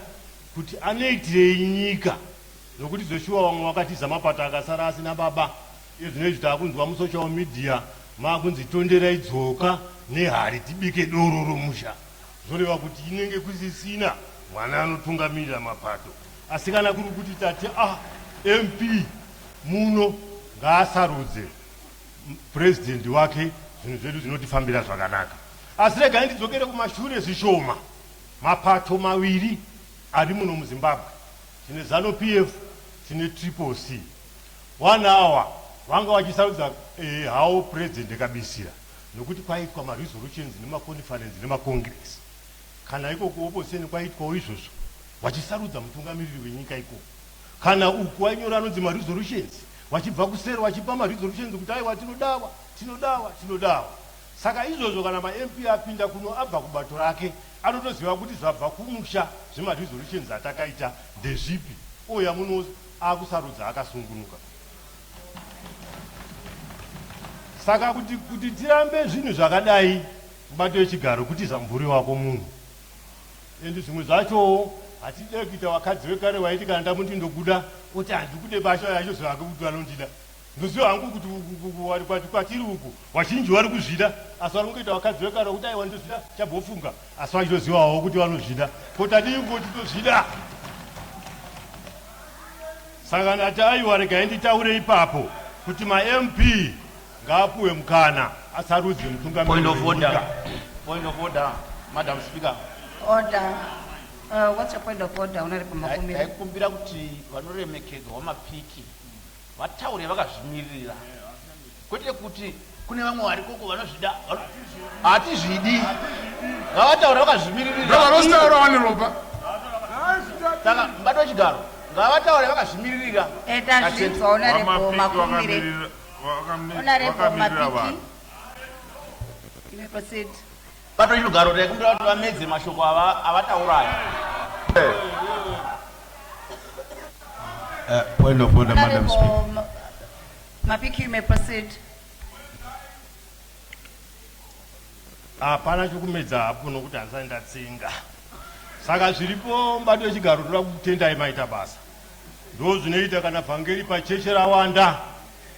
kuti anoitirei nyika, nokuti zvoshuwa vamwe vakatiza mapato akasara asina baba. Iyo zvinoizvi taakunzwa musocial media maakunzi tonderai dzoka nehari tibike doro romusha. Zvoreva kuti inenge kusisina mwana anotungamirira mapato. Asi kana kuri kuti tati MP muno ngaasarudze purezidenti wake, zvinhu zvedu zvinotifambira zvakanaka. Asi regai ndidzokere kumashure zvishoma. Mapato maviri ari muno muZimbabwe, tine ZANU-PF, tine CCC. One hour vanga vachisarudza hawo purezidenti kabisira, nokuti kwaitwa maresolutions nemaconference nemacongress. Kana iko kuopposition kwaitwawo izvozvo vachisarudza mutungamiriri wenyika ikoko. Kana uku wainyora anonzi maresolutions, vachibva kusero vachipa maresolutions kuti aiwa tinodawa. Saka izvozvo kana maMP apinda kuno abva kubato rake anotoziva kuti zvabva kumusha zvemaresolutions atakaita ndezvipi, oya muno akusarudza akasungunuka. Saka kuti tirambe zvinhu zvakadai mubato wechigaro kuti zamburi wako munhu. Endi zvimwe zvacho hatide kuita wakadzi wekare waiti kana ndamuti ndokuda kuti handikude basha yacho zvake kuti vanondida. Ndoziva hangu kuti kwatiri uku vazhinji vari kuzvida, asi vari kungoita wakadzi wekare kuti aiwa ndozvida chabvofunga, asi vachitozivawo kuti vanozvida. Koti tiri ngoti tozvida. Saka ndati aiwa regai nditaure ipapo kuti maMP ngaapuwe mukana asarudze mutungamiriri wenyika. Point of order, Madam Speaker. Order. What's your point of order, Honorable Makumire? Ndaikumbira kuti vanoremekedzwa vamapiki vataure vakazvimirira, kwete kuti kune vamwe vari koko vanozvida. Hatizvidi, ngavataure vakazvimiririra. Vanotaura vane ropa. Saka mubato wechigaro ngavataure vakazvimiririra. Eta zvinzwa Honorable Makumire. Honorable Mapiki, you may proceed. Bato wechigaro ndaikumbira kuti vamedze mashoko avataurayo. Point of order, Madam Speaker. Honorable Mapiki, you may proceed. Hapana chokumedza hapo nokuti handisati ndatsenga. Saka zviripo mubato wechigaro toda kutendai maita basa. Ndo zvinoita kana vhangeri pacheche rawanda,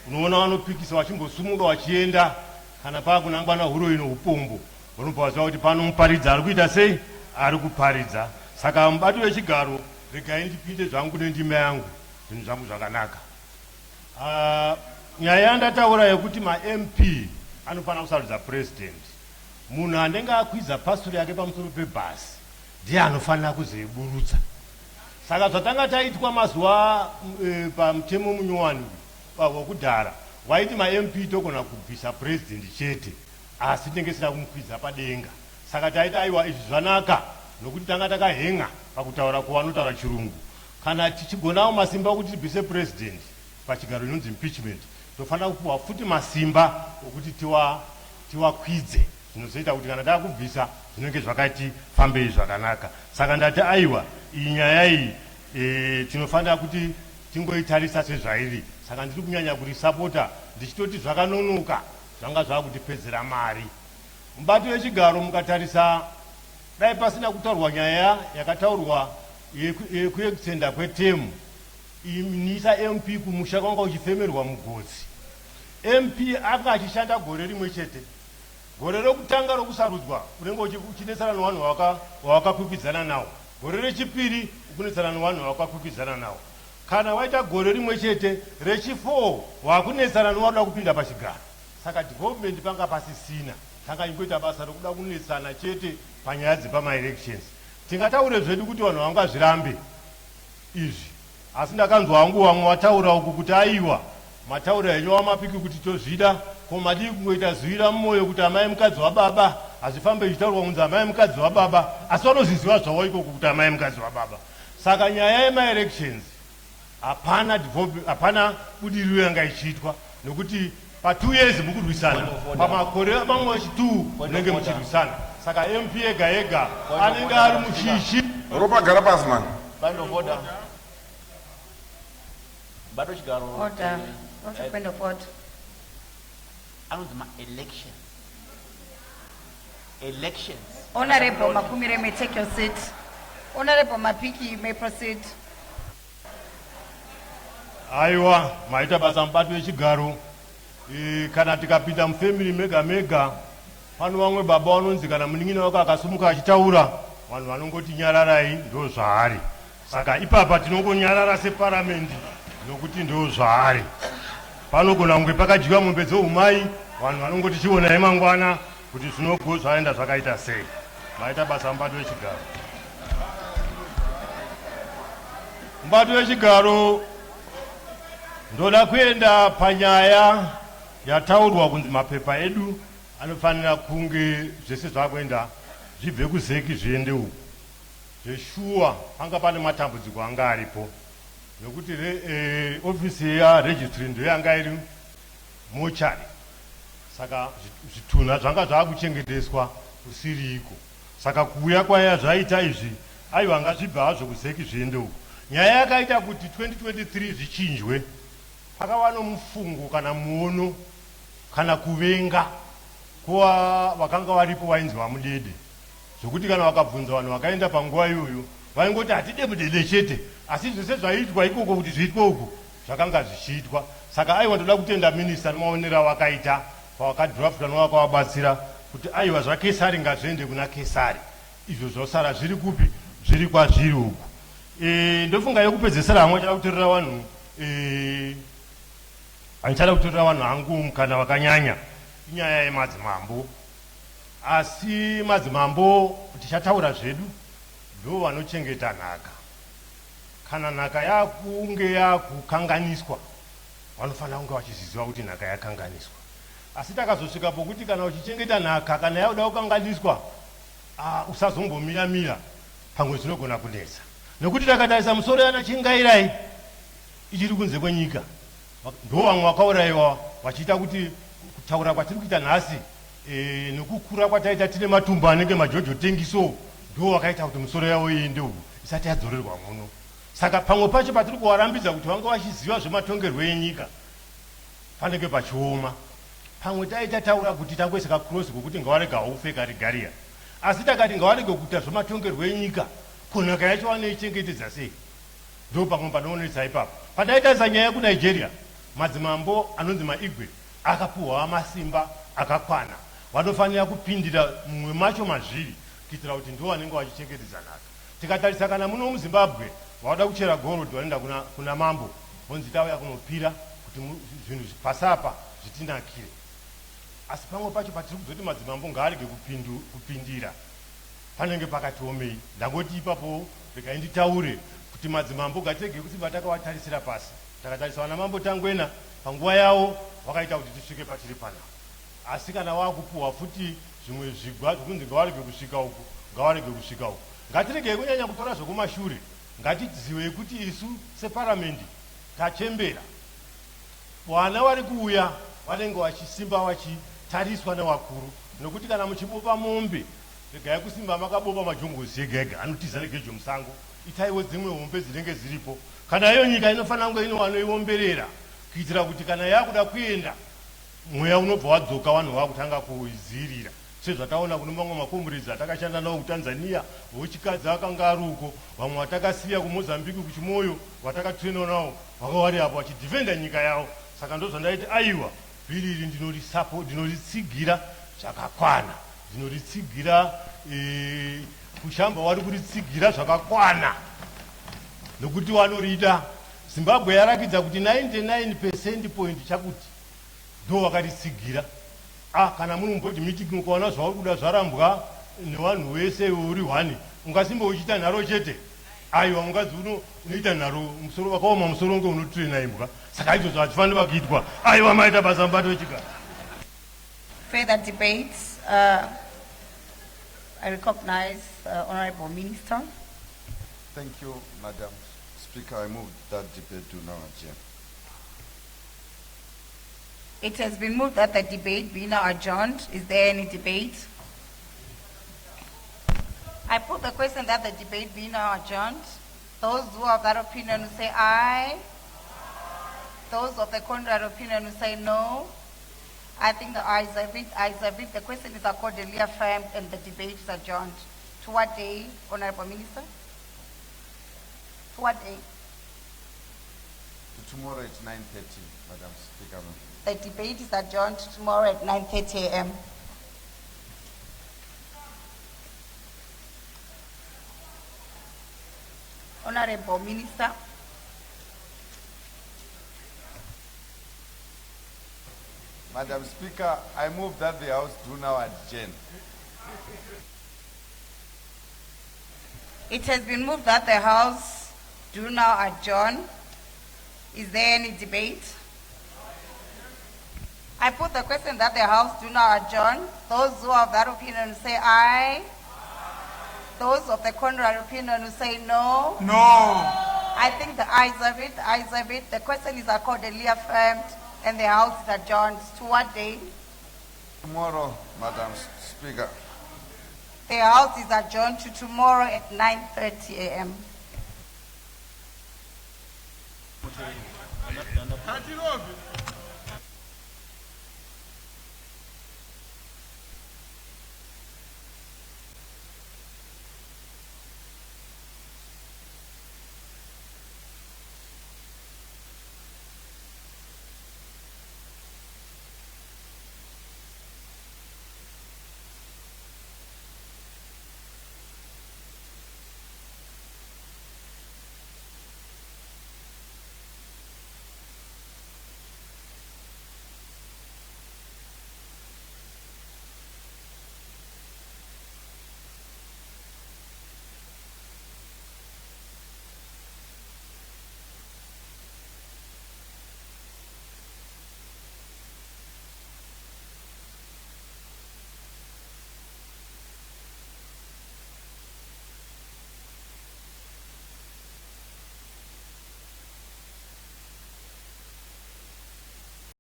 unoona vanopikisa vachimbosumuka vachienda, kana paakunangwana huro ino upombo, vanobva vaziva kuti pano muparidza ari kuita sei, ari kuparidza. Saka mubato wechigaro regai ndipinde zvangu nendima yangu, zvinhu zvangu zvakanaka. Nyaya yandataura yekuti maMP anofanira kusarudza purezidenti, munhu anenge akwiza pastori yake pamusoro pebhasi ndiye anofanira kuzoiburutsa. Saka zvatanga taitwa mazuva pamutemo munyowani wekudhara waiti maMP togona kubvisa purezidenti chete, asi tinenge tisina kumukwiza padenga. Saka taiti aiwa izvi zvanaka, nokuti tanga takahenga pakutaura kwavanotaura chirungu. Kana tichigonawo masimba okuti tibvise purezidenti pachigaro inonzi impeachment, tofanira kupuhwa futi masimba okuti tiwakwidze, zvinozoita kuti kana taakubvisa zvinenge zvakatifambei zvakanaka. Saka ndati aiwa iyi nyaya iyi tinofanira kuti tingoitarisa sezvairi. Saka ndiri kunyanya kurisapota ndichitoti zvakanonoka zvanga zvakutipedzera mari. Mubato wechigaro mukatarisa, dai pasina kutaurwa nyaya yakataurwa yekuextenda kwetemu, inisa MP kumusha kwanga uchifemerwa mugodzi. MP anga achishanda gore rimwe chete. Gore rokutanga rokusarudzwa unenge uchinetsana nevanhu wawakakwikwidzana nawo. Gore rechipiri ukunetsana nevanhu wawakakwikwidzana nawo. Kana waita gore rimwe chete, rechi4 wakunetsana newakuda kupinda pachigaro. Saka development panga pasisina, tanga ingoita basa rokuda kunetsana chete panyaya dzepama-elections. Tingataure zvedu kuti vanhu vangazvirambe izvi, asi ndakanzwa hangu vamwe vataura uku kuti aiwa mataura enyu wamapiki kuti tozvida ko madii kungoita zivira mumwoyo kuti amai mukadzi wababa hazvifambe zvichitaurwa kunzi amai mukadzi wababa asi vanozviziva zvavo ikoko kuti amai mukadzi wababa. Saka nyaya yemaelections hapana budiriro yanga ichiitwa nekuti pa2 years mukurwisana pamakore mamwe 2 munenge muchirwisana. Saka MP ega ega anenge ari mushishi ropa gara pasi man. Order. Not a point of order. Another election. Elections. Honorable Makumire may take your seat. Honorable Mapiki, you may proceed. Aiwa, maita basa mpatu wechigaro. Kana tikapita mfamily mega mega. Pano vamwe baba vanonzi kana muningina wako akasumuka achitaura vanhu vanongoti nyararai ndo zvaari. Saka ipapa tinongonyarara separamendi nokuti ndo zvaari. Panogona kunge pakadyiwa mombe dzoumai vanhu vanongoti chionai mangwana kuti zvinogo zvaenda zvakaita sei. Maita basa mubati wechigaro. Mubati wechigaro ndoda kuenda panyaya yataurwa kunzi mapepa edu anofanira kunge zvese zvakuenda zvibve kuzeki zviende uku. Zveshuwa panga pane matambudziko anga aripo nokuti ofisi yaregistry ndo yanga iri mochari. Saka zvitunha zvanga zvakuchengeteswa kusiriko. Saka kuuya kwaya zvaita izvi aiwa ngazvibva hazvo kuzeki zviende uku. Nyaya yakaita kuti 2023 zvichinjwe pakava nomufungo kana muono kana kuvenga kuva vakanga varipo vainzi vamudede zvokuti kana vakabvunza vanhu vakaenda panguva iyoyo vaingoti hatide mudede chete asi zvese zvaiitwa ikoko kuti zviitwe uku zvakanga zvichiitwa. Saka aiwa ndoda kutenda minista nemaonero wakaita pavakadrafta novakavabatsira kuti aiwa zvakesari ngazviende kuna kesari izvo zvosara zviri kupi zviri kwazviri uku. Ndofunga yokupedzesera hamwe chada kutorera vanhu andichada kutorera vanhu hangu kana vakanyanya inyaya yemadzimambo. Asi madzimambo tichataura zvedu ndo vanochengeta nhaka. Kana nhaka yakunge yakukanganiswa vanofanira kunge vachiziva kuti nhaka yakanganiswa. Asi takazosvika pokuti kana uchichengeta nhaka kana yakuda kukanganiswa usazombomiramira pamwe zvinogona kunetsa nokuti takatarisa musoro yana chingairai ichiri kunze kwenyika ndo vamwe vakaurayiwa vachiita kuti kutaura kwatiri kuita nhasi nokukura kwataita tine matumbu anenge majojo tengiso ndo vakaita kuti musoro yavo iende uku isati yadzorerwa muno. Saka pamwe pacho patiri kuvarambidza kuti vanga vachiziva zvematongerwo enyika panenge pachioma. Pamwe taita taura kuti tangoisaka kurosi kwokuti ngavarega haufeka regaria asi takati ngavarege kuita zvematongerwo enyika kunhaka yacho vanoichengetedza sei ndo pamwe panoonesa ipapo. Pataita nyaya kuNigeria madzimambo anonzi maigwe akapuhwa masimba akakwana vanofanira kupindira mumwe macho mazviri kuitira kuti ndo vanenge vachichengetedza nhaka. Tikatarisa kana muno muZimbabwe vauda kuchera gorodhi vanoenda kuna mambo vonzi tauya kunopira kuti zvinhu pasapa zvitinakire. Asi pamwe pacho patiri kuzoti madzimambo ngaarege kupindira panenge pakatiomei. Ndangoti ipapo rega nditaure kuti madzimambo ngatirege kusimba takavatarisira pasi. Takatarisa vana mambo tangwena panguva yavo vakaita kuti tisvike patiri panapa. Asi kana wakupuhwa futi zvimwe zvigwa zvokunzi ngavarege kusvika uku ngavarege kusvika uku. Ngatiregei kunyanya kutora zvokumashure. Ngatizive kuti isu separamendi tachembera vana vari kuuya vanenge vachisimba vachitariswa nevakuru nokuti kana muchibopa mombe regai kusimba makabopa majongozi ega ega anotiza negejo musango. Itaiwo dzimwe hombe dzinenge dziripo. Kana iyo nyika inofanira kunge ino vanoiomberera kuitira kuti kana yakuda kuenda mweya unobva wadzoka vanhu vakutanga kuizirira sezvataona kuno mamwe makomburidzi atakashanda nawo kuTanzania vochikadzi akanga ari uko vamwe vatakasiya kuMozambique kuchimoyo vatakatrenawo nawo vakavari apo vachidhifenda nyika yavo. Saka ndozvandaiti aiwa bhiri iri ndinoritsigira zvakakwana ndinoritsigira kushamba wari kuritsigira zvakakwana nokuti vanorida. Zimbabwe yarakidza kuti 99% point chakuti ndo vakaritsigira. Kana munomboti meeting ukaona zvauri kuda zvarambwa nevanhu vese uri 1 ungasimba uchita nharo chete aiwa mukadzi unoita nharo musoro wakaoma musoro unge unotraina imbwa saka izvozvo hachifanira kuitwa aiwa maita basa mubato wechigaro. Further debates. I recognize Honorable Minister. Thank you, Madam Speaker. I move that debate to now adjourn. It has been moved that the debate be now adjourned. Is there any debate? I put the question that the debate be now adjourned. Those who have that opinion will say aye. Those of the contrary opinion will say no. I think the ayes have it. The question is accordingly affirmed and the debate is adjourned. To what day, Honorable Minister? To what day? Tomorrow at 9:30, Madam Speaker. The debate is adjourned tomorrow at 9:30 a.m. Honorable Minister. Madam Speaker, I move that the House do now adjourn. It has been moved that the House do now adjourn. Is there any debate? I put the question that the House do now adjourn. Those who have that opinion say aye. Those of the contrary opinion will say no. No. I think the ayes have it. Ayes have it. The question is accordingly affirmed and the House is adjourned. To what day? Tomorrow, Madam Speaker. The House is adjourned to tomorrow at 9:30 a.m.